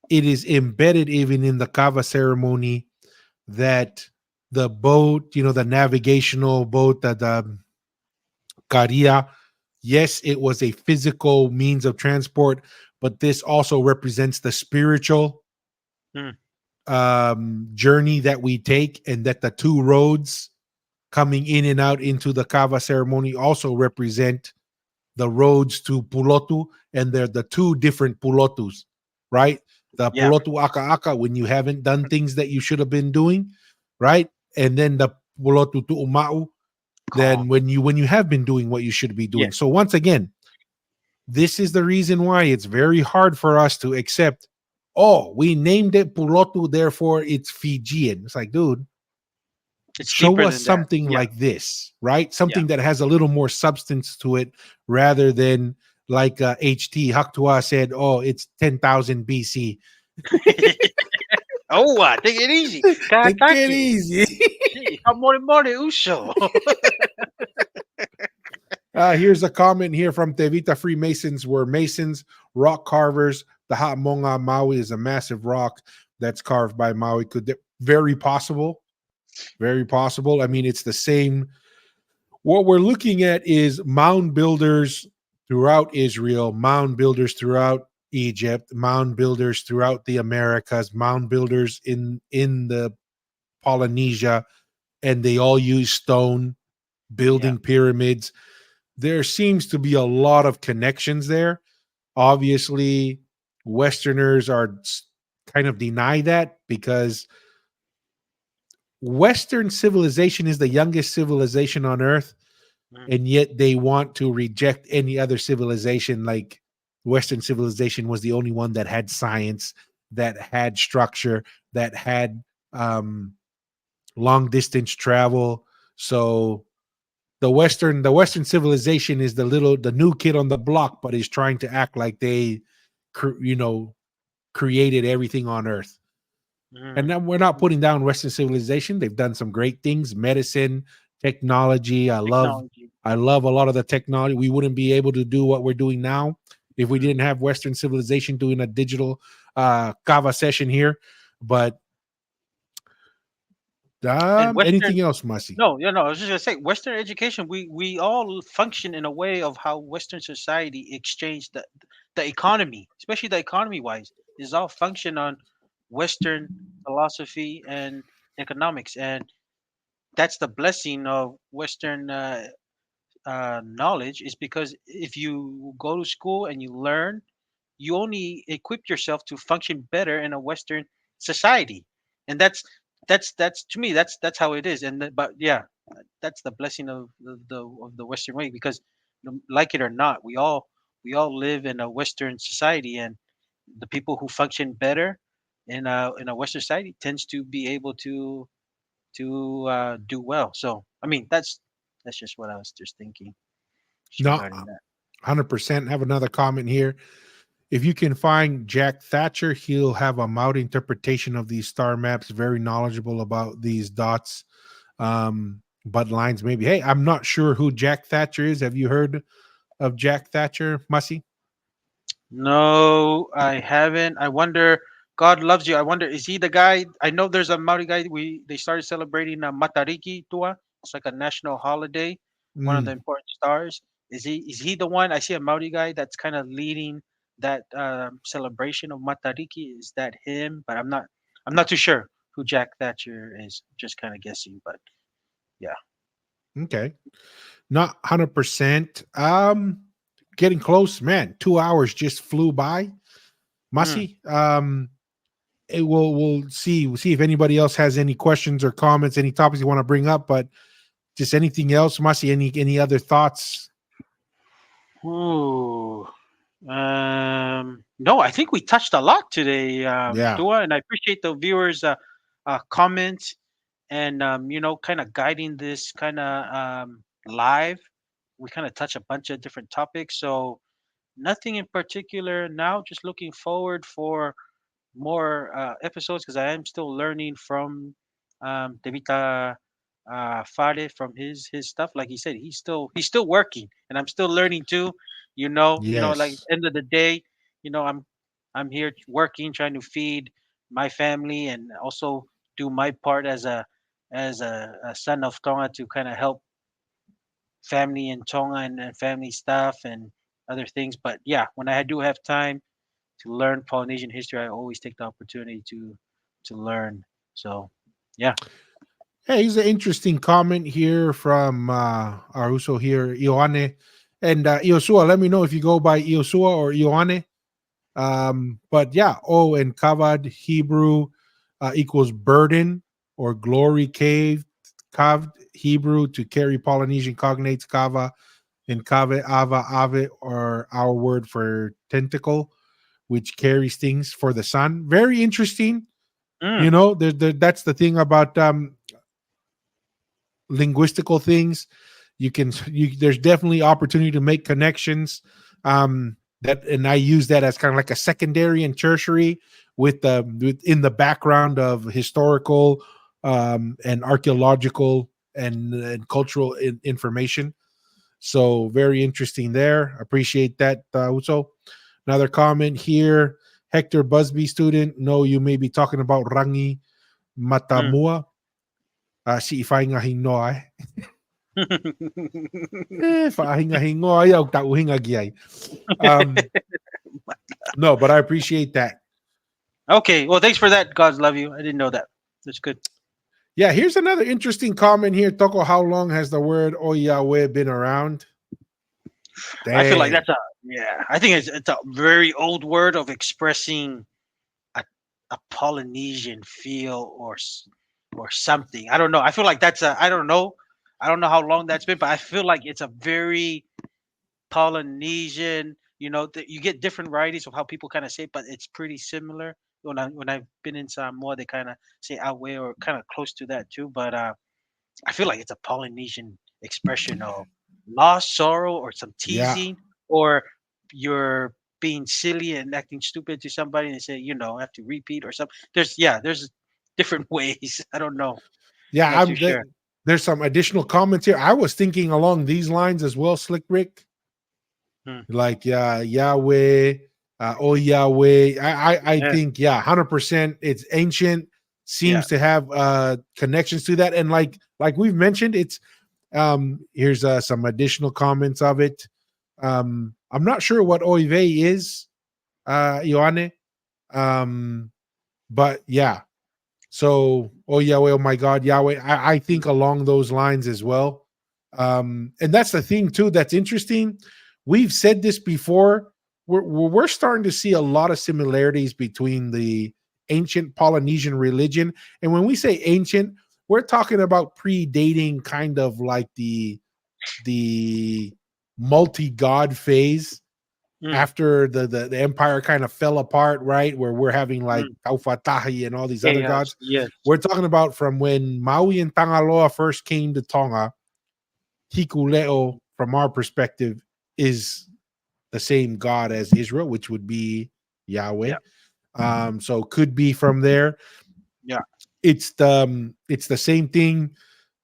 it is embedded even in the kava ceremony that the boat, the navigational boat, the karia, yes, it was a physical means of transport, but this also represents the spiritual mm, journey that we take, and that the two roads coming in and out into the kava ceremony also represent the roads to Pulotu, and they're the two different Pulotus, right? The Yeah. Pulotu Aka Aka when you haven't done things that you should have been doing, right? And then the Pulotu to Umau, then Calm. when you have been doing what you should be Yeah. doing. So once again, this is the reason why it's very hard for us to accept. Oh, we named it Pulotu, therefore it's Fijian. It's like, dude, It's show deeper us than that. something Yeah. like this, right? Yeah. Something that has a little more substance to it rather than like HT Haktua said, oh, it's 10,000 BC. Oh, take it easy. Take it Kataki. easy. Gee, more uso. Here's a comment here from Tevita Freemasons. Were Masons rock carvers. The Ha'amonga Maui is a massive rock that's carved by Maui. Very possible. Very possible. I mean, it's the same. What we're looking at is mound builders throughout Israel, mound builders throughout Egypt, mound builders throughout the Americas, mound builders in the Polynesia, and they all use stone Yeah. building pyramids. There seems to be a lot of connections there. Obviously, Westerners are kind of deny that because Western civilization is the youngest civilization on earth, Mm. and yet they want to reject any other civilization. Like Western civilization was the only one that had science, that had structure, that had um, long distance travel. So the Western civilization is the new kid on the block, but is trying to act like they, you know, created everything on Earth. And Mm. then we're not putting down Western civilization. They've done some great things, medicine, technology. Technology. I love a lot of the technology. We wouldn't be able to do what we're doing now if we Mm. didn't have Western civilization doing a digital kava session here. But And anything Western. else, Masi? No, no. I was just gonna say, Western education. We all function in a way of how Western society exchanged the economy, especially the economy wise, is all function on Western philosophy and economics, and that's the blessing of Western knowledge. Is because if you go to school and you learn, you only equip yourself to function better in a Western society, and that's to me that's how it is. But yeah, that's the blessing of the Western way because like it or not, we all live in a Western society, and the people who function better in a Western society tends to be able to do well. So I mean that's just what I was just thinking just No, regarding that. 100%. Have another comment here. If you can find Jack Thatcher, he'll have a Maori interpretation of these star maps, very knowledgeable about these dots. But lines maybe. Hey, I'm not sure who Jack Thatcher is. Have you heard of Jack Thatcher, Mussy? No, I haven't. I wonder. God loves you. I wonder, is he the guy? I know there's a Maori guy. They started celebrating Matariki Tua. It's like a national holiday. One of the Mm, important stars. Is he the one? I see a Maori guy that's kind of leading that celebration of Matariki. Is that him? But I'm not too sure who Jack Thatcher is. Just kind of guessing. But yeah. okay. Not 100%. Getting close, man. 2 hours just flew by. Mm. Mussy, we'll see. We'll see if anybody else has any questions or comments, any topics you want to bring up, but just anything else, Mussy, any other thoughts? Ooh. No, I think we touched a lot today, Yeah. Dua, and I appreciate the viewers' comments and kind of guiding this kind of live. We kind of touch a bunch of different topics, so nothing in particular now. Just looking forward for more episodes because I am still learning from Devita Fade from his stuff. Like he said, he's still working, and I'm still learning too. Like Yes. end of the day, I'm here working, trying to feed my family, and also do my part as a son of Tonga to kind of help family in Tonga and family stuff and other things. But yeah, when I do have time to learn Polynesian history, I always take the opportunity to learn. So, yeah. Hey, here's an interesting comment here from our Uso here, Ioane. And Iosua, let me know if you go by Iosua or Ioane. But yeah, O and Kavad Hebrew equals burden or glory cave. Kavd Hebrew to carry Polynesian cognates, kava, and kave, ava, ave, or our word for tentacle, which carries things for the sun. Very interesting. Mm, That's the thing about linguistical things. There's definitely opportunity to make connections. That and I use that as kind of like a secondary and tertiary in the background of historical and archaeological and cultural information. So very interesting there. Appreciate that, Uso. Another comment here. Hector Busby student. No, you may be talking about Rangi mm. Matamua. Si Ifai nga eh. Fahinga-hingo ayaw tauhinga giyay. Um, no, but I appreciate that. Okay, well, thanks for that. God's love you. I didn't know that. That's good. Yeah, here's another interesting comment here. Toko, how long has the word Oyahweh been around? I feel like Dang. that's a yeah. I think it's a very old word of expressing a, a Polynesian feel or something. I don't know. I feel like that's a I don't know. I don't know how long that's been, but I feel like it's a very Polynesian. You get different varieties of how people kind of say it, but it's pretty similar. When I've been in Samoa, they kind of say "awe" or kind of close to that too. But I feel like it's a Polynesian expression of loss, sorrow, or some Yeah. teasing, or you're being silly and acting stupid to somebody, and they say, have to repeat or something. There's different ways. I don't know. I'm Yeah, not too sure. there's some additional comments here. I was thinking along these lines as well, Slick Rick. Hmm. Like Yahweh, oh Yahweh. I Yeah, think 100%. It's ancient, yeah. seems to have connections to that, and like we've mentioned, it's here's some additional comments of it. I'm not sure what Oive is, Ioane, um, but yeah. So, oh Yahweh, oh my God, Yahweh. I think along those lines as well. And that's the thing too. That's interesting. We've said this before. We're starting to see a lot of similarities between the ancient Polynesian religion, and when we say ancient, we're talking about predating kind of like the multi god phase Mm, after the empire kind of fell apart, right? Where we're having like mm. Taufatahi and all these other Chaos. gods. Yes. We're talking about from when Maui and Tangaloa first came to Tonga. Hikuleo, from our perspective, is the same God as Israel, which would be Yahweh. Yeah. So could be from there. Yeah. It's the same thing,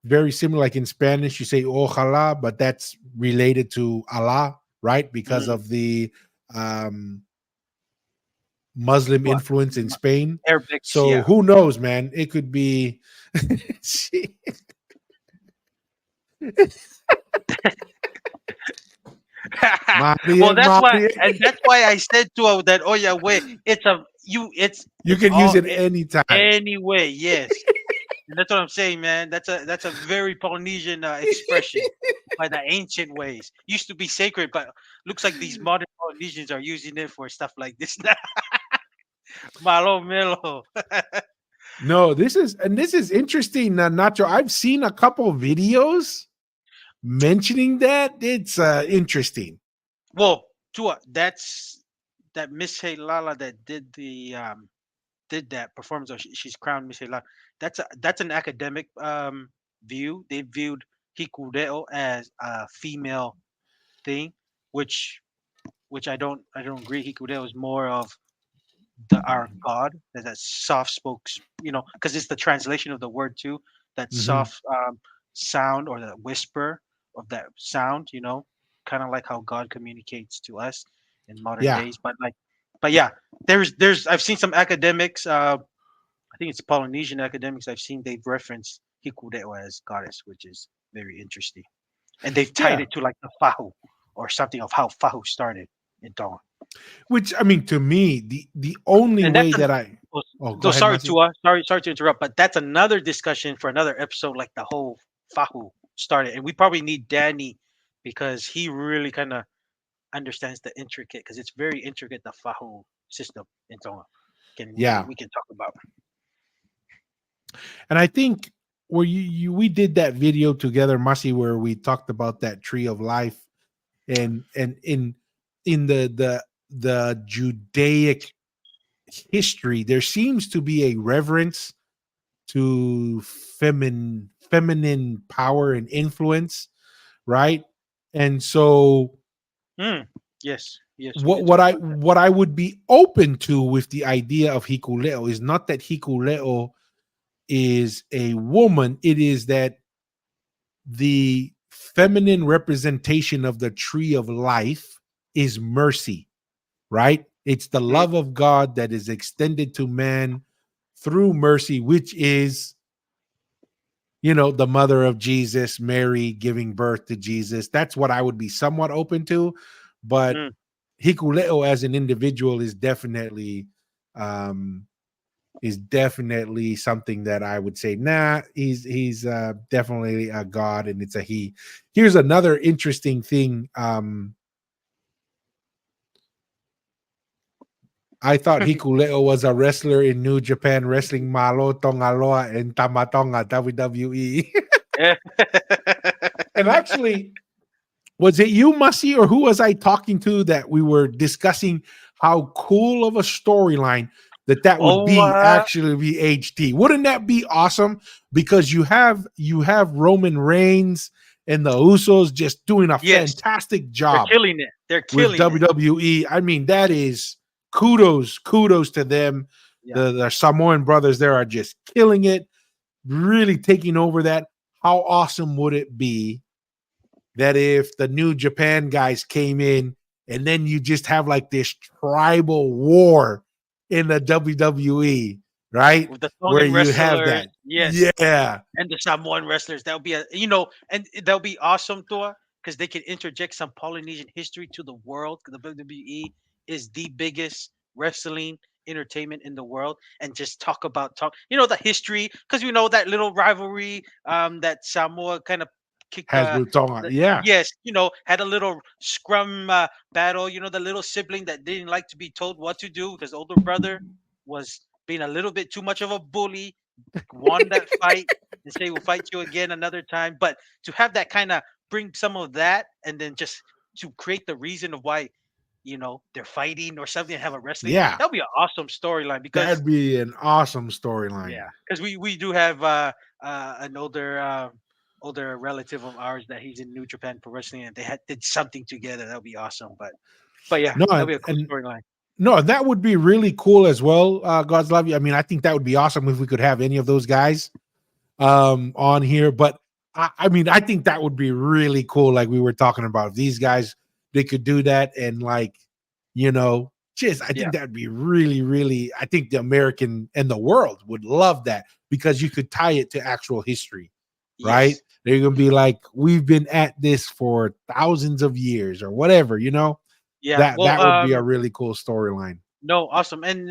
very similar. Like in Spanish, you say "ojalá," but that's related to Allah, right? Because Mm. of the um, Muslim What? influence in Spain. Arabics. So Yeah. who knows, man? It could be Well, Maria, that's why, Maria. and that's why I said to her that, oh yeah, wait, You it's can use all it anytime. anyway, yes, and that's what I'm saying, man. That's a very Polynesian expression by the ancient ways. Used to be sacred, but looks like these modern Polynesians are using it for stuff like this now. Malo Melo. No, this is interesting, Nacho. I've seen a couple videos mentioning that. It's interesting. Well, Tua, that's that Miss Hey Lala that did that performance. Or she's crowned Miss Hey Lala. That's an academic view. They viewed Hikureo as a female thing, which I don't agree. Hikureo is more of our God, that soft spoke, because it's the translation of the word too. That Mhm. soft sound or that whisper of that sound, kind of like how God communicates to us in modern Yeah, days. But yeah, there's I've seen some academics. I think it's Polynesian academics. I've seen they've referenced Hikureo as goddess, which is very interesting, and they've tied yeah. it to like the Fahu or something of how Fahu started in Tonga. Which I mean, to me, the only And that's way an that I Oh, Oh, go no, ahead, sorry Masi. to sorry to interrupt, but that's another discussion for another episode. Like the whole fahu started, and we probably need Danny because he really kind of understands the intricate because it's very intricate the fahu system in Tonga. Can Yeah, we can talk about? and I think where we did that video together, Masi, where we talked about that tree of life, and in the Judaic history, there seems to be a reverence to feminine power and influence, right? And so Hmm. Yes, yes, we did what talk I about that. what I would be open to with the idea of hikuleo is not that hikuleo is a woman, it is that the feminine representation of the tree of life is mercy, right? It's the Hmm. love of God that is extended to man through mercy, which is, the mother of Jesus, Mary giving birth to Jesus. That's what I would be somewhat open to. But Hmm. Hikuleo as an individual um is definitely something that I would say, nah, he's definitely a god and it's a he. Here's another interesting thing. I thought Hikuleo was a wrestler in New Japan Wrestling, Malo, Tongaloa, and Tamatonga WWE. Yeah. And actually, was it you, Mussy, or who was I talking to that we were discussing how cool of a storyline that would Oh, be actually be HT? Wouldn't that be awesome? Because you have Roman Reigns and the Usos just doing a yes, fantastic they're job killing it. They're with killing it. WWE. I mean, that is kudos to them. Yeah. The Samoan brothers there are just killing it, really taking over that. How awesome would it be that if the New Japan guys came in and then you just have like this tribal war in the WWE, right? With the Where Tongan you have wrestlers, that. yes, Yeah, and the Samoan wrestlers. That would be and that'll be awesome, Thor, because they can interject some Polynesian history to the world. 'Cause the WWE is the biggest wrestling entertainment in the world, and just the history, because we know that little rivalry, that Samoa kind of kicked has with Tonga. Yeah, yes, had a little scrum battle. The little sibling that didn't like to be told what to do because older brother was being a little bit too much of a bully, won that fight and say we'll fight you again another time. But to have that kind of bring some of that and then just to create the reason of why they're fighting or something and have a wrestling, yeah. that would be an awesome storyline because That'd be an awesome storyline. yeah, because we do have an older relative of ours that he's in New Japan Pro Wrestling and they had did something together. That would be awesome. But yeah, No, that'd be a cool and storyline. no, that would be really cool as well. God's love you. I mean, I think that would be awesome if we could have any of those guys on here. But I mean, I think that would be really cool. Like we were talking about, if these guys they could do that and just I Yeah. think that'd be really, really. I think the American and the world would love that because you could tie it to actual history, right? Yes. They're gonna be like, we've been at this for thousands of years or whatever. Yeah. That Well, that would be a really cool storyline. no, awesome. And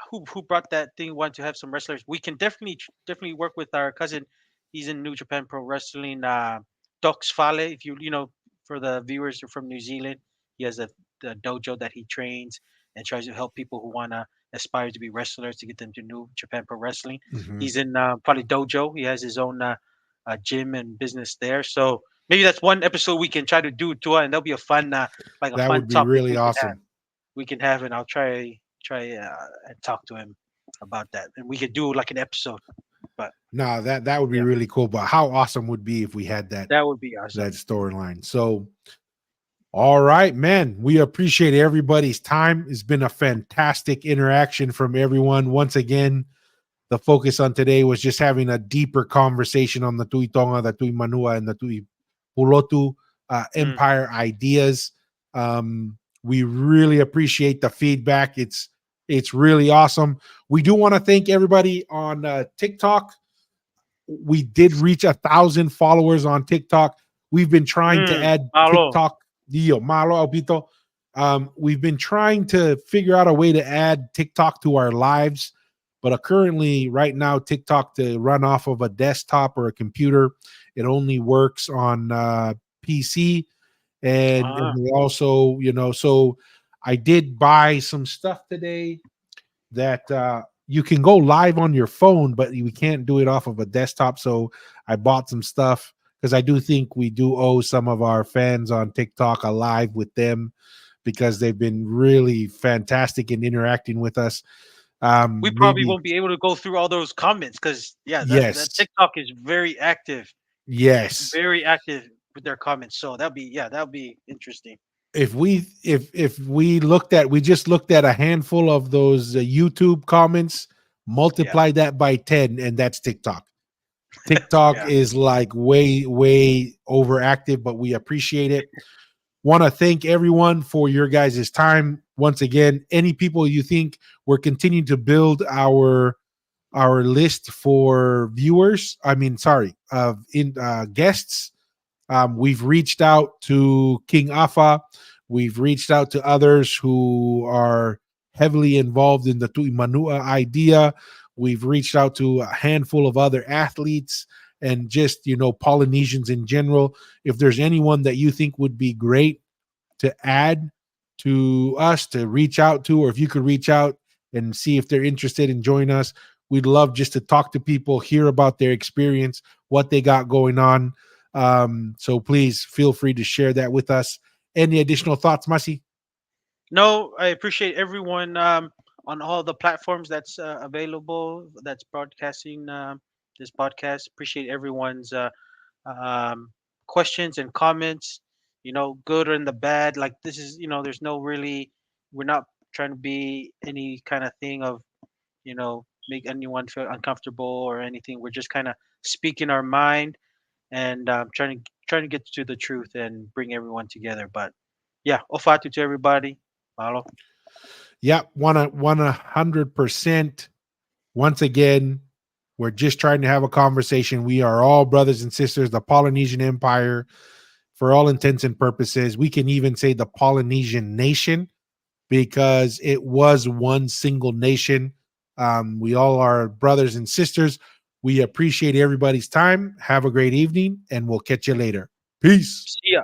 who brought that thing? Want to have some wrestlers? We can definitely work with our cousin. He's in New Japan Pro Wrestling. Docs Fale. If for the viewers who are from New Zealand, he has a dojo that he trains and tries to help people who wanna aspire to be wrestlers to get them to New Japan Pro Wrestling. Mhm. He's in probably dojo. He has his own gym and business there. So maybe that's one episode we can try to do too, and that'll be a fun like a That fun would be topic really awesome. we can have, and I'll try and talk to him about that, and we could do like an episode. But No, that would be yeah, really cool. But how awesome would be if we had that that would be that awesome. storyline? So, all right, man. We appreciate everybody's time. It's been a fantastic interaction from everyone. Once again, the focus on today was just having a deeper conversation on the Tui Tonga, the Tui Manu'a, and the Tui Pulotu Mm, empire ideas. We really appreciate the feedback. It's really awesome. We do want to thank everybody on TikTok. We did reach 1,000 followers on TikTok. We've been trying to add malo. TikTok. Dio, malo, Albito. We've been trying to figure out a way to add TikTok to our lives, but currently, right now, TikTok to run off of a desktop or a computer, it only works on PC, and Ah, they also, so I did buy some stuff today that you can go live on your phone, but we can't do it off of a desktop. So I bought some stuff because I do think we do owe some of our fans on TikTok a live with them because they've been really fantastic in interacting with us. we probably Maybe won't be able to go through all those comments because yeah, that yes, TikTok is yes. very active with their comments. So that'll be interesting. If we looked at we just looked at a handful of those YouTube comments, Yeah, multiply that by 10, and that's TikTok. TikTok yeah. is like way overactive, but we appreciate it. Want to thank everyone for your guys' time. Once again, any people you think we're continuing to build our list for viewers. I mean, sorry, in guests. We've reached out to King Afa. We've reached out to others who are heavily involved in the Manu'a idea. We've reached out to a handful of other athletes and just, Polynesians in general. If there's anyone that you think would be great to add to us to reach out to, or if you could reach out and see if they're interested in joining us, we'd love just to talk to people, hear about their experience, what they got going on. So please feel free to share that with us. Any additional thoughts, Masi? No, I appreciate everyone on all the platforms that's available that's broadcasting this podcast. Appreciate everyone's um, questions and comments. You know, good or in the bad. Like this is, there's no really. We're not trying to be any kind of thing of, make anyone feel uncomfortable or anything. We're just kind of speaking our mind and trying to get to the truth and bring everyone together. But yeah, ofatu to everybody. Mahalo. Yeah, 100%. Once again, we're just trying to have a conversation. We are all brothers and sisters, the Polynesian Empire, for all intents and purposes. We can even say the Polynesian nation because it was one single nation. We all are brothers and sisters. We appreciate everybody's time. Have a great evening, and we'll catch you later. Peace. See ya.